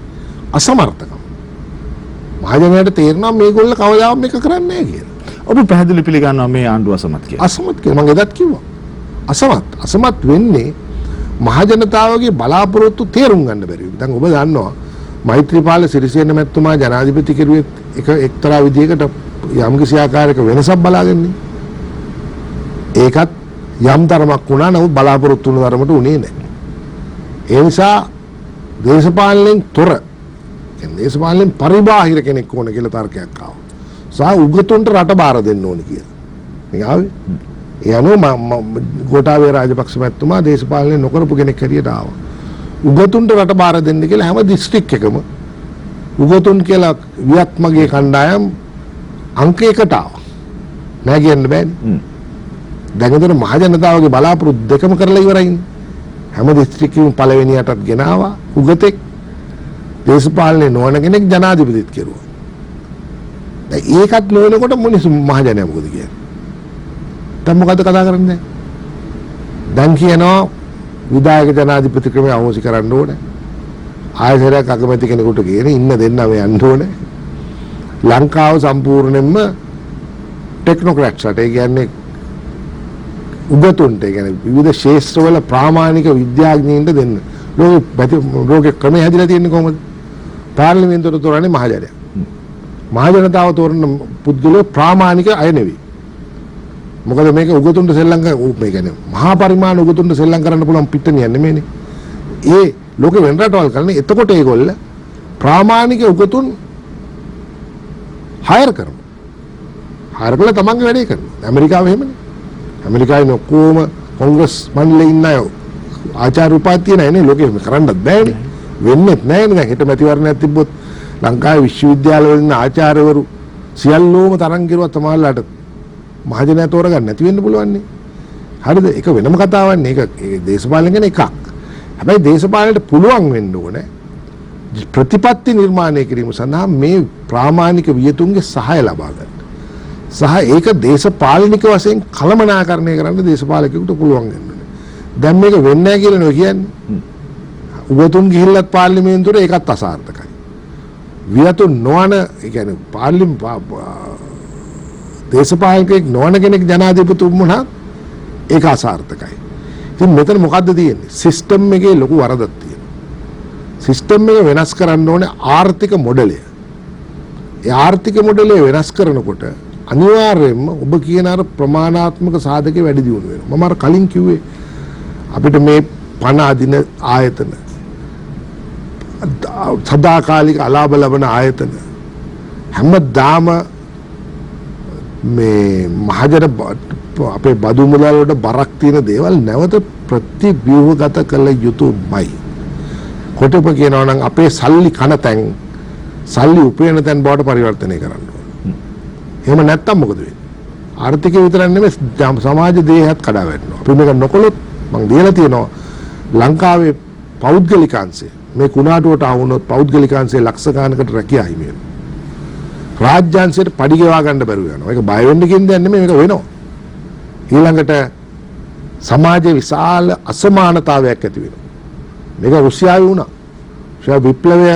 අසමර්ථකම්. මහජනයාට තේරෙනවා මේගොල්ල කවදාවත් මේක කරන්නේ නැහැ කියලා. ඔබ පැහැදිලි පිළිගන්නවා මේ ආණ්ඩුව අසමත් කියලා. අසමත් කියලා මම එදත් කිව්වා. අසමත් වෙන්නේ මහජනතාවගේ බලාපොරොත්තු තේරුම් ගන්න බැරි. දැන් ඔබ දන්නවා මෛත්‍රීපාල සිරිසේන මැතිතුමා ජනාධිපති කෙරුවේ එක්තරා විදිහකට යම්කිසි ආකාරයක වෙනසක් බලාගන්නේ. ඒකත් යම් තරමක් වුණා නමුත් බලාපොරොත්තු වුණ තරමට උනේ නැහැ. ඒ නිසා දේශපාලනයෙන් තොර දේශපාලනයෙන් පරිබාහිර කෙනෙක් ඕන කියලා තර්කයක් ආවා. සහ උගතුන්ට රට බාර දෙන්න ඕන කියලා. මේ ආවේ. ඒ අනුව ගෝඨාභය රාජපක්ෂ මැතිතුමා දේශපාලනය නොකරපු කෙනෙක් හැටියට ආවා. උගතුන්ට රට බාර දෙන්න කියලා හැම දිස්ත්‍රික් එකම උගතුන් කියලා වියත්මගේ කණ්ඩායම් අංක 1ට ආවා. නෑ කියන්න බෑනේ. දැන් උදේ මහජනතාවගේ බලාපොරොත්තු දෙකම කරලා ඉවරයිනේ. හැම දිස්ත්‍රික්කෙම පළවෙනියටත් ගෙනාවා උගතෙක්. දේශපාලනේ නොවන කෙනෙක් ජනාධිපතිත් කෙරුවා. දැන් ඒකත් නොවනකොට මිනිස්සු මහජනයා මොකද කියන්නේ? දැන් මොකද කතා කරන්නේ? දැන් කියනවා විධායක ජනාධිපති ක්‍රමය අවශ්‍ය කරන්න ඕනේ. ආයතනයක් අගමැති කෙනෙකුට කියන ඉන්න දෙන්නම යන්න ඕනේ. ලංකාව සම්පූර්ණයෙන්ම ටෙක්නොක්‍රැට්ස්ට ඒ කියන්නේ උගතුන්ට ඒ කියන්නේ විවිධ ශාස්ත්‍රවල ප්‍රාමාණික විද්‍යාඥයින්ට දෙන්න. ලෝකේ ක්‍රමය හැදිලා තියෙන්නේ කොහොමද? පාර්ලිමේන්තුවට තෝරන්නේ මහජනයා. මහජනතාව තෝරන පුද්ගලයෝ ප්‍රාමාණික අය නෙවෙයි. මොකද මේක උගතුන්ට සෙල්ලම් මේ කියන්නේ මහා පරිමාණ උගතුන්ට සෙල්ලම් කරන්න පුළුවන් පිටනියක් නෙමෙයිනේ. ලෝකෙ වෙන රටවල් කරන්නේ. එතකොට ඒගොල්ල ප්‍රාමාණික උගතුන් හයර් කරනවා. හයර් කළා තමන්ගේ වැඩේ කරනවා. ඇමරිකාව එහෙමනේ. ඇමරිකාවේ ඔක්කොම කොංග්‍රස් මණ්ඩලයේ ඉන්න අය ආචාර්ය උපාධිය නැන්නේ ලෝකෙ කරන්නත් බෑනේ. වෙන්නේත් නැහැ නේ. දැන් හිට මැතිවරණයක් තිබ්බොත් ලංකාවේ විශ්වවිද්‍යාල වල ඉන්න ආචාර්යවරු සියල්ලෝම තරම් කෙරුවා තමයිලාට මහජනයා තෝරගන්න නැති වෙන්න පුළුවන් නේ. හරිද? ඒක වෙනම කතාවක් නේ. ඒක දේශපාලන ගැන එකක්. හැබැයි දේශපාලනයට පුළුවන් වෙන්න ඕනේ ප්‍රතිපත්ති නිර්මාණය කිරීම සඳහා මේ ප්‍රාමාණික වියතුන්ගේ සහාය ලබා ගන්න. සහ ඒක දේශපාලනික වශයෙන් කළමනාකරණය කරන්න දේශපාලකයෙකුට පුළුවන් වෙනවා. දැන් මේක වෙන්නේ නැහැ කියලා නෝ කියන්නේ. උගතුන් ගිහිල්ලත් පාර්ලිමේන්තුවට ඒකත් අසාර්ථකයි. වියතුන් නොවන ඒ කියන්නේ දේශපාලකයෙක් නොවන කෙනෙක් ජනාධිපතිතුමා වුණා ඒක අසාර්ථකයි. ඉතින් මෙතන මොකද්ද තියෙන්නේ? සිස්ටම් එකේ ලොකු වරදක් තියෙනවා. සිස්ටම් එක වෙනස් කරන්න ඕනේ ආර්ථික මොඩලය. ඒ ආර්ථික මොඩලය වෙනස් කරනකොට අනිවාර්යයෙන්ම ඔබ කියන අර ප්‍රමාණාත්මක සාධකේ වැඩි දියුණු වෙනවා. මම අර කලින් කිව්වේ අපිට මේ පණ අදින ආයතන සදාකාලික අලාභ ලබන ආයතන හැමදාම මේ මහජන අපේ බදු මුදල් වලට බරක් තියෙන දේවල් නැවත ප්‍රතිව්‍යුහගත කළ යුතුමයි. කොටප කියනවා නම් අපේ සල්ලි කන තැන් සල්ලි උපයන තැන් බවට පරිවර්තනය කරන්න ඕනේ. එහෙම නැත්තම් මොකද වෙන්නේ? ආර්ථිකය විතරක් නෙමෙයි සමාජ දේහයත් කඩා වැටෙනවා. අපි මේක නොකළොත් මම දීලා තියෙනවා ලංකාවේ පෞද්ගලිකාංශය මේ කුණාටුවට ආවුනොත් පෞද්ගලිකාංශයේ ලක්ෂ ගානකට රැකියා හිමි වෙනවා. රාජ්‍යාංශයට පඩි ගෙවා ගන්න බැරුව යනවා. ඒක බය වෙන්න කියන දෙයක් නෙමෙයි මේක වෙනවා. ඊළඟට සමාජයේ විශාල අසමානතාවයක් ඇති වෙනවා. මේක රුසියාවේ වුණා. රුසියා විප්ලවය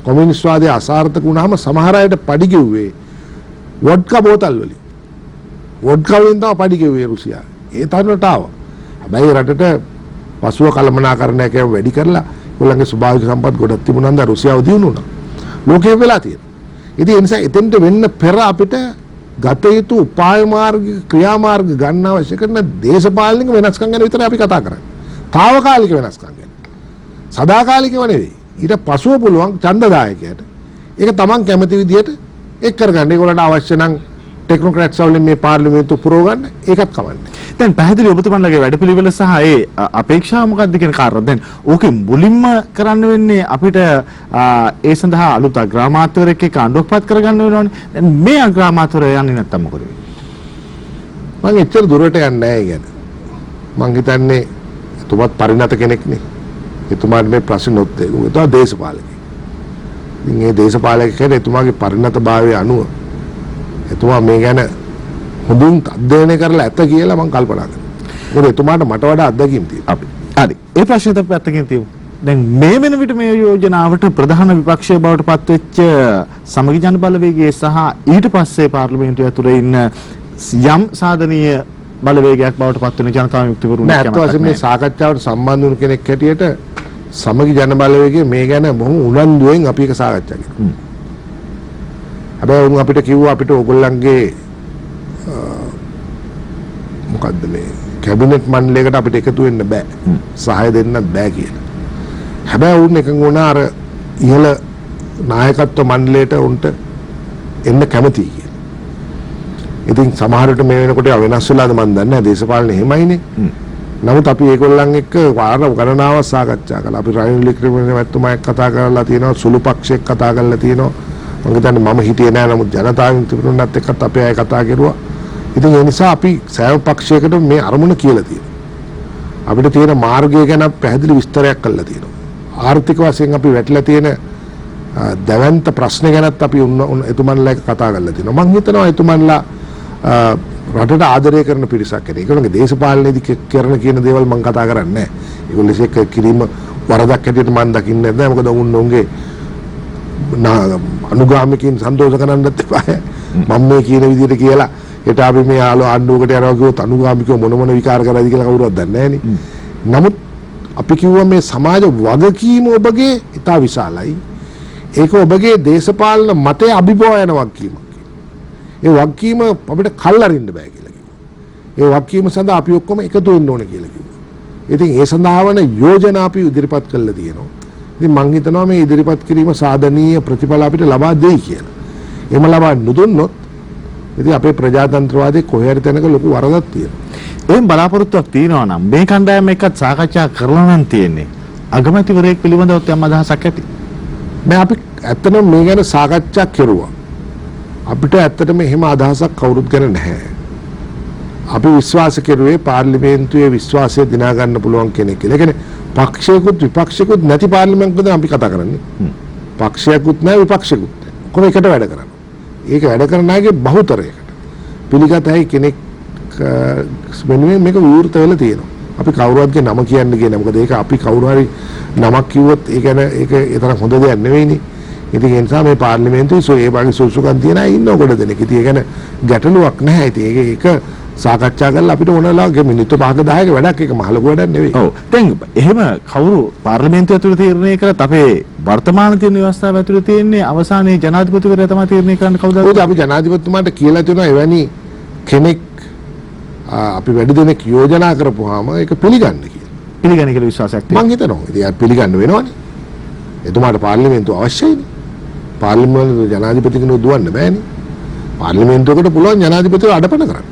කොමියුනිස්ට්වාදයේ අසාර්ථක වුණාම සමහර අයට පඩි ගෙව්වේ වොඩ්කා බෝතල් වලින්. වොඩ්කා වලින් තමයි පඩි ගෙව්වේ රුසියාව. ඒ තරමට ආවා. හැබැයි රටට පසුව කළමනාකරණයක් වැඩි කරලා ඒගොල්ලන්ගේ ස්වභාවික සම්පත් ගොඩක් තිබුණා නම් රුසියාව දියුණු වුණා. ලෝකේ වෙලා තියෙනවා. ඉතින් ඒ නිසා එතෙන්ට වෙන්න පෙර අපිට ගත යුතු උපාය මාර්ග ක්‍රියා මාර්ග ගන්න අවශ්‍ය කරන දේශපාලනික වෙනස්කම් ගැන විතරයි අපි කතා කරන්නේ. తాවකාලික වෙනස්කම් ගැන. සදාකාලිකව නෙවෙයි. ඊට පසුව පුළුවන් ඡන්දදායකයට ඒක තමන් කැමති විදිහට එක් කරගන්න. ඒගොල්ලන්ට අවශ්‍ය නම් ටෙක්නොක්‍රැට්ස් වලින් මේ පාර්ලිමේන්තුව පුරව ගන්න ඒකත් කවන්නේ. දැන් පැහැදිලි ඔබතුමන්ලගේ වැඩපිළිවෙල සහ ඒ අපේක්ෂාව මොකක්ද කියන කාරණා. දැන් ඕකේ මුලින්ම කරන්න වෙන්නේ අපිට ඒ සඳහා අලුත් අග්‍රාමාත්‍යවරයෙක් එක්ක ආණ්ඩුවක්පත් කරගන්න වෙනවනේ. දැන් මේ අග්‍රාමාත්‍යවරය යන්නේ නැත්තම් මොකද වෙන්නේ? මම එච්චර දුරට යන්නේ නැහැ ඒ ගැන. මං හිතන්නේ එතුමාත් පරිණත කෙනෙක් නේ. එතුමාට මේ ප්‍රශ්න නොත්තේ. එතුමා දේශපාලකයෙක්. ඉතින් මේ දේශපාලකයෙක් එතුමාගේ පරිණතභාවය අනුව එතුමා මේ ගැන හොඳින් අධ්‍යයනය කරලා ඇත කියලා මම කල්පනා කරනවා. මොකද එතුමාට මට වඩා අත්දැකීම් තියෙනවා. අපි හරි. ඒ ප්‍රශ්නෙත් අපි පැත්තකින් තියමු. දැන් මේ වෙන විට මේ යෝජනාවට ප්‍රධාන විපක්ෂය බවට පත්වෙච්ච සමගි ජන බලවේගයේ සහ ඊට පස්සේ පාර්ලිමේන්තුව ඇතුලේ ඉන්න යම් සාධනීය බලවේගයක් බවට පත් වෙන ජනතා විමුක්තිවරුන් නෑ අත් වශයෙන් මේ සාකච්ඡාවට සම්බන්ධ වුණු කෙනෙක් හැටියට සමගි ජන බලවේගයේ මේ ගැන බොහොම උනන්දුවෙන් අපි ඒක සාකච්ඡා කළා. හැබැයි උන් අපිට කිව්වා අපිට ඕගොල්ලන්ගේ මොකද්ද මේ කැබිනට් මණ්ඩලයකට අපිට එකතු වෙන්න බෑ. සහාය දෙන්නත් බෑ කියලා. හැබැයි උන් එකඟ වුණා අර ඉහළ නායකත්ව මණ්ඩලයට උන්ට එන්න කැමතියි කියලා. ඉතින් සමහර විට මේ වෙනකොට වෙනස් වෙලාද මන් දන්නේ නැහැ. දේශපාලන එහෙමයිනේ. නමුත් අපි ඒගොල්ලන් එක්ක වාර ගණනාවක් සාකච්ඡා කළා. අපි රනිල් වික්‍රමසිංහ මහත්මයා එක්ක කතා කරලා තියෙනවා. සුළු පක්ෂයක් කතා කරලා තියෙනවා. මම හිතන්නේ මම හිටියේ නෑ නමුත් ජනතා විමුක්තිවරුන්වත් එක්කත් අපි අය කතා කරුවා. ඉතින් ඒ නිසා අපි සෑම පක්ෂයකට මේ අරමුණ කියලා තියෙනවා. අපිට තියෙන මාර්ගය ගැන පැහැදිලි විස්තරයක් කරලා තියෙනවා. ආර්ථික වශයෙන් අපි වැටලා තියෙන දැවැන්ත ප්‍රශ්න ගැනත් අපි එතුමන්ලා එක්ක කතා කරලා තියෙනවා. මම හිතනවා එතුමන්ලා රටට ආදරය කරන පිරිසක් කෙනෙක්. ඒගොල්ලන්ගේ දේශපාලනයේදී කරන කියන දේවල් මම කතා කරන්නේ නැහැ. ඒගොල්ලෝ ඒක කිරීම වරදක් හැටියට මම දකින්නේ නැහැ. මොකද උන්ගේ අනුගාමිකින් සන්තෝෂ කරන්නත් එපා. මම මේ කියන විදිහට කියලා ඒට අපි මේ ආණ්ඩුවකට යනවා කිව්වොත් අනුගාමිකව මොන විකාර කරයිද කියලා කවුරුවත් දන්නේ නැහැ. නමුත් අපි කිව්වා මේ සමාජ වගකීම ඔබගේ ඉතා විශාලයි. ඒක ඔබගේ දේශපාලන මතය අභිභව යන වගකීමක්. ඒ වගකීම අපිට කල් අරින්න බෑ කියලා කිව්වා. ඒ වගකීම සඳහා අපි ඔක්කොම එකතු වෙන්න ඕන කියලා කිව්වා. ඉතින් ඒ සඳහා වන යෝජනා අපි ඉදිරිපත් කළා තියෙනවා. ඉතින් මම හිතනවා මේ ඉදිරිපත් කිරීම සාධනීය ප්‍රතිඵල අපිට ලබා දෙයි කියලා. එහෙම ලබා නොදුන්නොත් ඉතින් අපේ ප්‍රජාතන්ත්‍රවාදයේ කොහේ හරි තැනක ලොකු වරදක් තියෙනවා. එහෙන් බලාපොරොත්තුවක් තියෙනවා නම් මේ කණ්ඩායම එක්කත් සාකච්ඡා කරලා නම් තියෙන්නේ. අගමැතිවරයෙක් පිළිබඳව යම් අදහසක් ඇති. මේ අපි ඇත්තටම මේ ගැන සාකච්ඡා කෙරුවා. අපිට ඇත්තටම එහෙම අදහසක් කවුරුත් ගැන නැහැ. අපි විශ්වාස කෙරුවේ පාර්ලිමේන්තුවේ විශ්වාසය දිනා ගන්න පුළුවන් කෙනෙක් කියලා. ඒ කියන්නේ පක්ෂයකුත් විපක්ෂයකුත් නැති පාර්ලිමේන්තුවද අපි කතා කරන්නේ. පක්ෂයකුත් නැහැ විපක්ෂයකුත් නැහැ. කොහොම එකට වැඩ කරන්නේ. ඒක වැඩ කරන අයගේ බහුතරයකට පිළිගතයි කෙනෙක් වෙනුවෙන් මේක විවෘත වෙලා තියෙනවා. අපි කවුරුවත්ගේ නම කියන්න කියන මොකද ඒක අපි කවුරු හරි නමක් කිව්වොත් ඒ කියන්නේ ඒක ඒ තරම් හොඳ දෙයක් නෙවෙයිනේ. ඉතින් ඒ නිසා මේ පාර්ලිමේන්තුවේ ඒ වගේ සුසුකම් තියන අය ඉන්න කොට දෙනෙක්. ඉතින් ඒ කියන්නේ ගැටලුවක් නැහැ. ඉතින් ඒක සාකච්ඡා කරලා අපිට ඕනලා මිනිත්තු 5ක 10ක වැඩක් ඒක මහ ලොකු වැඩක් නෙවෙයි. ඔව්. දැන් එහෙම කවුරු පාර්ලිමේන්තුව ඇතුළේ තීරණය කරත් අපේ වර්තමාන තියෙන ව්‍යවස්ථාව ඇතුළේ තියෙන්නේ අවසානයේ ජනාධිපතිවරයා තමයි තීරණය කරන්න කවුද? ඔව් අපි ජනාධිපතිතුමාට කියලා තියෙනවා එවැනි කෙනෙක් අපි වැඩි දෙනෙක් යෝජනා කරපුවාම ඒක පිළිගන්න කියලා. පිළිගන්න කියලා විශ්වාසයක් තියෙනවා. මම හිතනවා. ඉතින් ඒක පිළිගන්න වෙනවනේ. එතුමාට පාර්ලිමේන්තුව අවශ්‍යයිනේ. පාර්ලිමේන්තුව ජනාධිපති කෙනෙකු දුවන්න බෑනේ. පාර්ලිමේන්තුවකට පුළුවන් ජනාධිපතිව අඩපණ කරන්න.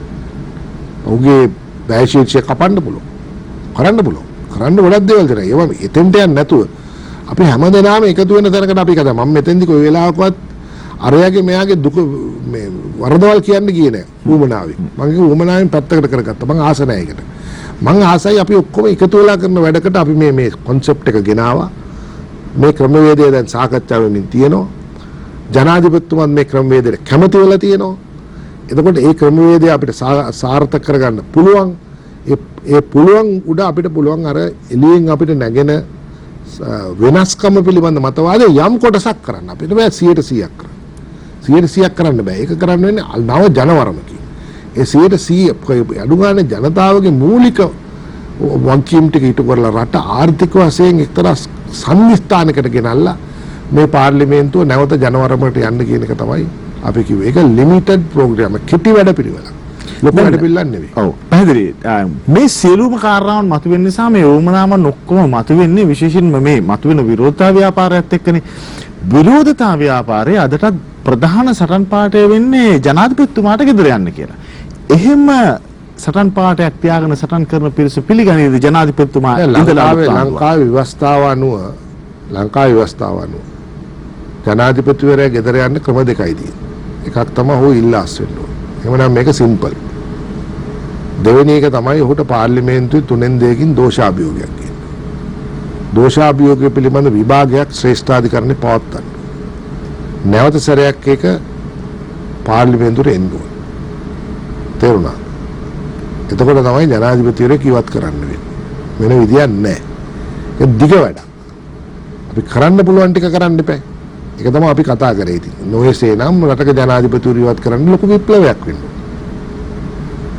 ඔහුගේ වැය ශීර්ෂය කපන්න පුළුවන්. කරන්න පුළුවන්. කරන්න ගොඩක් දේවල් කරනවා. ඒවා එතෙන්ට යන්නේ නැතුව අපි හැමදේනම එකතු වෙන තැනකට අපි කතා. මම මෙතෙන්දි කොයි වෙලාවකවත් අරයාගේ මෙයාගේ දුක මේ වරදවල් කියන්න ගියේ නෑ. ඌමනාවේ. මම ඒක ඌමනාවෙන් පැත්තකට කරගත්තා. මම ආස නෑ ඒකට. මම ආසයි අපි ඔක්කොම එකතු වෙලා කරන වැඩකට අපි මේ concept එක ගෙනාවා. මේ ක්‍රමවේදය දැන් සාකච්ඡා වෙමින් තියෙනවා. ජනාධිපතිතුමත් මේ ක්‍රමවේදයට කැමති වෙලා තියෙනවා. එතකොට ඒ ක්‍රමවේදය අපිට සාර්ථක කරගන්න පුළුවන්. ඒ පුළුවන් උඩ අපිට පුළුවන් අර එළියෙන් අපිට නැගෙන වෙනස්කම පිළිබඳ මතවාදය යම් කොටසක් කරන්න. අපිට බෑ 100% කරන්න. 100% කරන්න බෑ. ඒක කරන්න වෙන්නේ නව ජනවරමකින්. ඒ 100% අඩු ගන්න ජනතාවගේ මූලික වගකීම් ටික ඉටු කරලා රට ආර්ථික වශයෙන් එක්තරා සංවිධානයකට ගෙනල්ලා මේ පාර්ලිමේන්තුව නැවත ජනවරමට යන්න කියන එක තමයි අපි කිව්වේ. ඒක ලිමිටඩ් ප්‍රෝග්‍රෑම් එක. කෙටි වැඩ පිළිවෙලක්. ලොකු වැඩ පිළිවෙලක් නෙවෙයි. ඔව්. පැහැදිලි. මේ සියලුම කාරණාවන් මතුවෙන නිසා මේ වුමනාමන් ඔක්කොම මතුවෙන්නේ විශේෂයෙන්ම මේ මතුවෙන විරෝධතා ව්‍යාපාරයත් එක්කනේ. විරෝධතා ව්‍යාපාරයේ අදටත් ප්‍රධාන සටන් පාඨය වෙන්නේ ජනාධිපතිතුමාට ගෙදර යන්න කියලා. එහෙම සටන් පාඨයක් තියාගෙන සටන් කරන පිරිස පිළිගනීද ජනාධිපතිතුමා ලංකාවේ ව්‍යවස්ථාව අනුව ජනාධිපතිවරයා ගෙදර යන්න ක්‍රම දෙකයි තියෙන්නේ. එකක් තමයි ඔහු ඉල්ලාස් වෙන්න ඕනේ. එහෙමනම් මේක සිම්පල්. දෙවෙනි එක තමයි ඔහුට පාර්ලිමේන්තුවේ 3න් 2කින් දෝෂාභියෝගයක් තියෙනවා. දෝෂාභියෝගය පිළිබඳ විභාගයක් ශ්‍රේෂ්ඨාධිකරණේ පවත්වන්න. නැවත සැරයක් ඒක පාර්ලිමේන්තුවට එන්න ඕනේ. තේරුණා? එතකොට තමයි ජනාධිපතිවරයා කිවත් කරන්න වෙන්නේ. වෙන විදියක් නැහැ. ඒක දිග වැඩක්. අපි කරන්න පුළුවන් ටික කරන්න එපා. ඒක තමයි අපි කතා කරේ ඉතින්. නොයසේ නම් රටක ජනාධිපතිවරු ඉවත් කරන්න ලොකු විප්ලවයක් වෙන්න ඕනේ.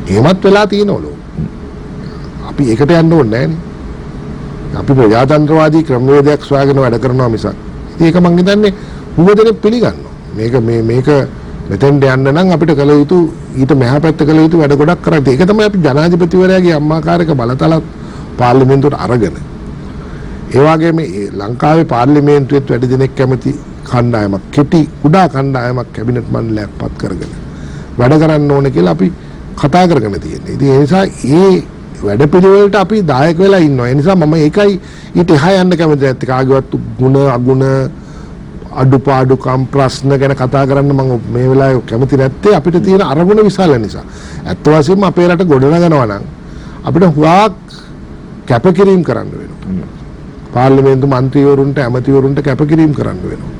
එහෙමත් වෙලා තියෙනවලු. අපි ඒකට යන්න ඕනේ නැහනේ. අපි ප්‍රජාතන්ත්‍රවාදී ක්‍රමවේදයක් සොයාගෙන වැඩ කරනවා මිසක්. ඉතින් ඒක මං හිතන්නේ හුවදෙනෙක් පිළිගන්නවා. මේක මෙතෙන්ට යන්න නම් අපිට කළ යුතු ඊට මෙහා පැත්ත කළ යුතු වැඩ ගොඩක් කරන්න. ඒක තමයි අපි ජනාධිපතිවරයාගේ අම්මාකාරක බලතලත් පාර්ලිමේන්තුවට අරගෙන. ඒ වගේම ලංකාවේ පාර්ලිමේන්තුවේත් වැඩි දෙනෙක් කැමති කණ්ඩායමක් කෙටි කුඩා කණ්ඩායමක් කැබිනට් මණ්ඩලයක් පත් කරගෙන වැඩ කරන්න ඕනේ කියලා අපි කතා කරගෙන තියෙනවා. ඉතින් ඒ නිසා ඒ වැඩපිළිවෙලට අපි දායක වෙලා ඉන්නවා. ඒ නිසා මම ඒකයි ඊට එහා යන්න කැමති නැත්තේ. කාගේවත් ගුණ අගුණ අඩුපාඩුකම් ප්‍රශ්න ගැන කතා කරන්න මම මේ වෙලාවේ කැමති නැත්තේ. අපිට තියෙන අරමුණ විශාල නිසා. ඇත්ත වශයෙන්ම අපේ රට ගොඩනගනවා නම් අපිට හුඟක් කැපකිරීම කරන්න වෙනවා. පාර්ලිමේන්තු මන්ත්‍රීවරුන්ට ඇමතිවරුන්ට කැපකිරීම කරන්න වෙනවා.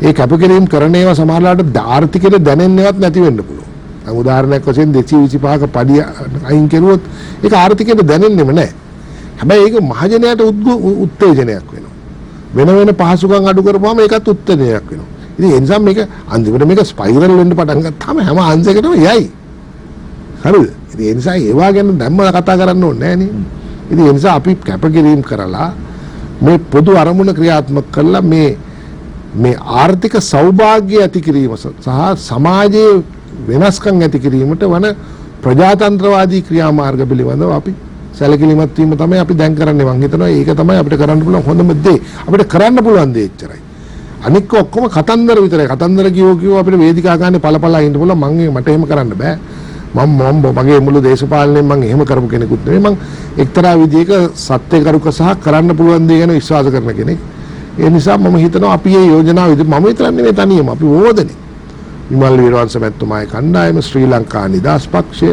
ඒ කැපකිරීම කරන ඒවා සමහරවිට ආර්ථිකයට දැනෙන්නේවත් නැති වෙන්න පුළුවන්. දැන් උදාහරණයක් වශයෙන් 225ක පඩිය අයින් කරුවොත් ඒක ආර්ථිකයට දැනෙන්නෙම නැහැ. හැබැයි ඒක මහජනයාට උත්තේජනයක් වෙනවා. වෙන පහසුකම් අඩු කරපුවාම ඒකත් උත්තේජනයක් වෙනවා. ඉතින් ඒ නිසා මේක අන්තිමට මේක ස්පයිරල් වෙන්න පටන් ගත්තාම හැම අංශයකටම යයි. හරිද? ඉතින් ඒ නිසා ඒවා ගැන දැම්ම කතා කරන්න ඕනේ නැහැ නේ. ඉතින් ඒ නිසා අපි කැපකිරීම කරලා මේ පොදු අරමුණ ක්‍රියාත්මක කරලා මේ ආර්ථික සෞභාග්‍ය ඇති කිරීම සහ සමාජයේ වෙනස්කම් ඇති කිරීමට වන ප්‍රජාතන්ත්‍රවාදී ක්‍රියාමාර්ග පිළිබඳව අපි සැලකිලිමත් වීම තමයි අපි දැන් කරන්නේ. මං හිතනවා ඒක තමයි අපිට කරන්න පුළුවන් හොඳම දේ. අපිට කරන්න පුළුවන් දේ එච්චරයි. අනික ඔක්කොම කතන්දර විතරයි. කතන්දර කියෝ අපිට වේදිකා ගන්න පළපළා ඉන්න පුළුවන්. මට එහෙම කරන්න බෑ. මම මගේ මුළු දේශපාලනයෙන් මම එහෙම කරපු කෙනෙකුත් නෙවෙයි. මම එක්තරා විදිහක සත්‍යකරුක සහ කරන්න පුළුවන් දේ ගැන විශ්වාස කරන කෙනෙක්. ඒ නිසා මම හිතනවා අපි මේ යෝජනාව මම විතරක් නෙවෙයි තනියම අපි ඕදෙනේ. විමල් වීරවංශ මැතිතුමාගේ කණ්ඩායම, ශ්‍රී ලංකා නිදහස් පක්ෂය,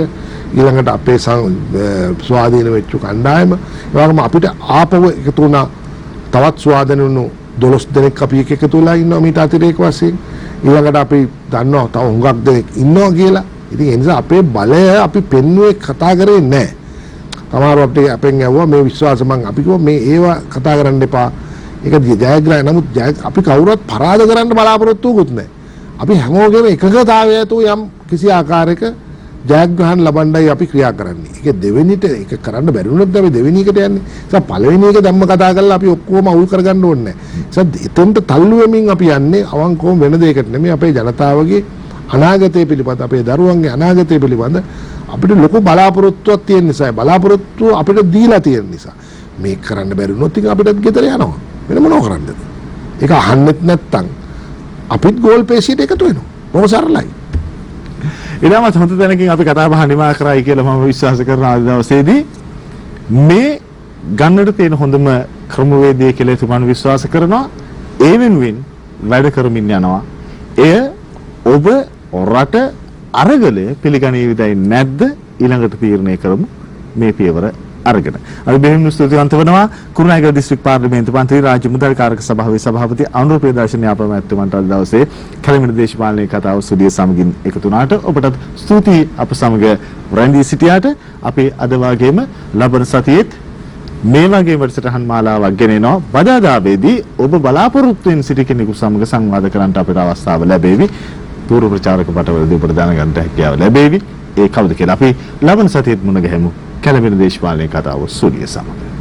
ඊළඟට අපේ ස්වාධීන වෙච්ච කණ්ඩායම, ඒ වගේම අපිට ආපහු එකතු වුණා තවත් ස්වාධීන වුණු 12 දෙනෙක් අපි එකතු වෙලා ඉන්නවා මීට අතිරේක වශයෙන්. ඊළඟට අපි දන්නවා තව හුඟක් දෙනෙක් ඉන්නවා කියලා. ඉතින් ඒ නිසා අපේ බලය අපි පෙන්වුවේ කතා කරේ නැහැ. සමහරව අපෙන් ඇහුවා මේ විශ්වාස අපි කිව්වා මේ ඒවා කතා කරන්න එපා. ඒක ජයග්‍රහය. නමුත් අපි කවුරුත් පරාද කරන්න බලාපොරොත්තු වුකුත් නැහැ. අපි හැමෝගෙම එකගතාවය ඇතුව යම් කිසි ආකාරයක ජයග්‍රහණ ලබන්නයි අපි ක්‍රියා කරන්නේ. ඒක දෙවෙනිට ඒක කරන්න බැරි වුණොත් අපි දෙවෙනි එකට යන්නේ. ඒක පළවෙනි එක ධම්ම කතා කරලා අපි ඔක්කොම අවුල් කරගන්න ඕනේ නැහැ. ඒක එතෙන්ට තල්ලු වෙමින් අපි යන්නේ අවංකවම වෙන දෙයකට නෙමෙයි අපේ ජනතාවගේ අනාගතය පිළිබඳ අපේ දරුවන්ගේ අනාගතය පිළිබඳ අපිට ලොකු බලාපොරොත්තුවක් තියෙන නිසා බලාපොරොත්තු අපිට දීලා තියෙන නිසා මේක කරන්න බැරි වුණොත් ඉතින් අපිටත් ගෙදර යනවා. වෙන මොනව කරන්නද? ඒක අහන්නෙත් නැත්තම් අපිත් ගෝල් පේසියට එකතු වෙනවා. බොහොම සරලයි. ඊළඟට හොඳ තැනකින් අපි කතා බහ නිමා කරයි කියලා මම විශ්වාස කරනවා අද දවසේදී. මේ ගන්නට තියෙන හොඳම ක්‍රමවේදය කියලා තුමන් විශ්වාස කරනවා. ඒ වෙනුවෙන් වැඩ කරමින් යනවා. එය ඔබ රට අරගලය පිළිගනීවිදයි නැද්ද ඊළඟට තීරණය කරමු මේ පියවර අරගෙන. අපි බෙහෙවින් ස්තුතිවන්ත වෙනවා කුරුණෑගල දිස්ත්‍රික් පාර්ලිමේන්තු මන්ත්‍රී රාජ්‍ය මුදල් කාරක සභාවේ සභාපති අනුර ප්‍රියදර්ශන යාපමැතිතුමන්ට අද දවසේ කැලණිමිට දේශපාලනයේ කතාව සුදිය සමගින් එකතු වුණාට ඔබටත් ස්තුතියි අප සමග රැඳී සිටියාට. අපි අද වගේම ලබන සතියේත් මේ වගේ වැඩසටහන් මාලාවක් ගෙනෙනවා. බදාදාවේදී ඔබ බලාපොරොත්තු වෙන සිටි කෙනෙකු සමග සංවාද කරන්නට අපිට අවස්ථාව ලැබෙවි. පූර්ව ප්‍රචාරක පටවලදී ඔබට දැනගන්න හැකියාව ලැබෙවි. ඒ කවුද කියලා අපි ලබන සතියේත් මුණ ගැහෙමු. කැලණිමිට දේශපාලනයේ කතාව සුදිය සමග.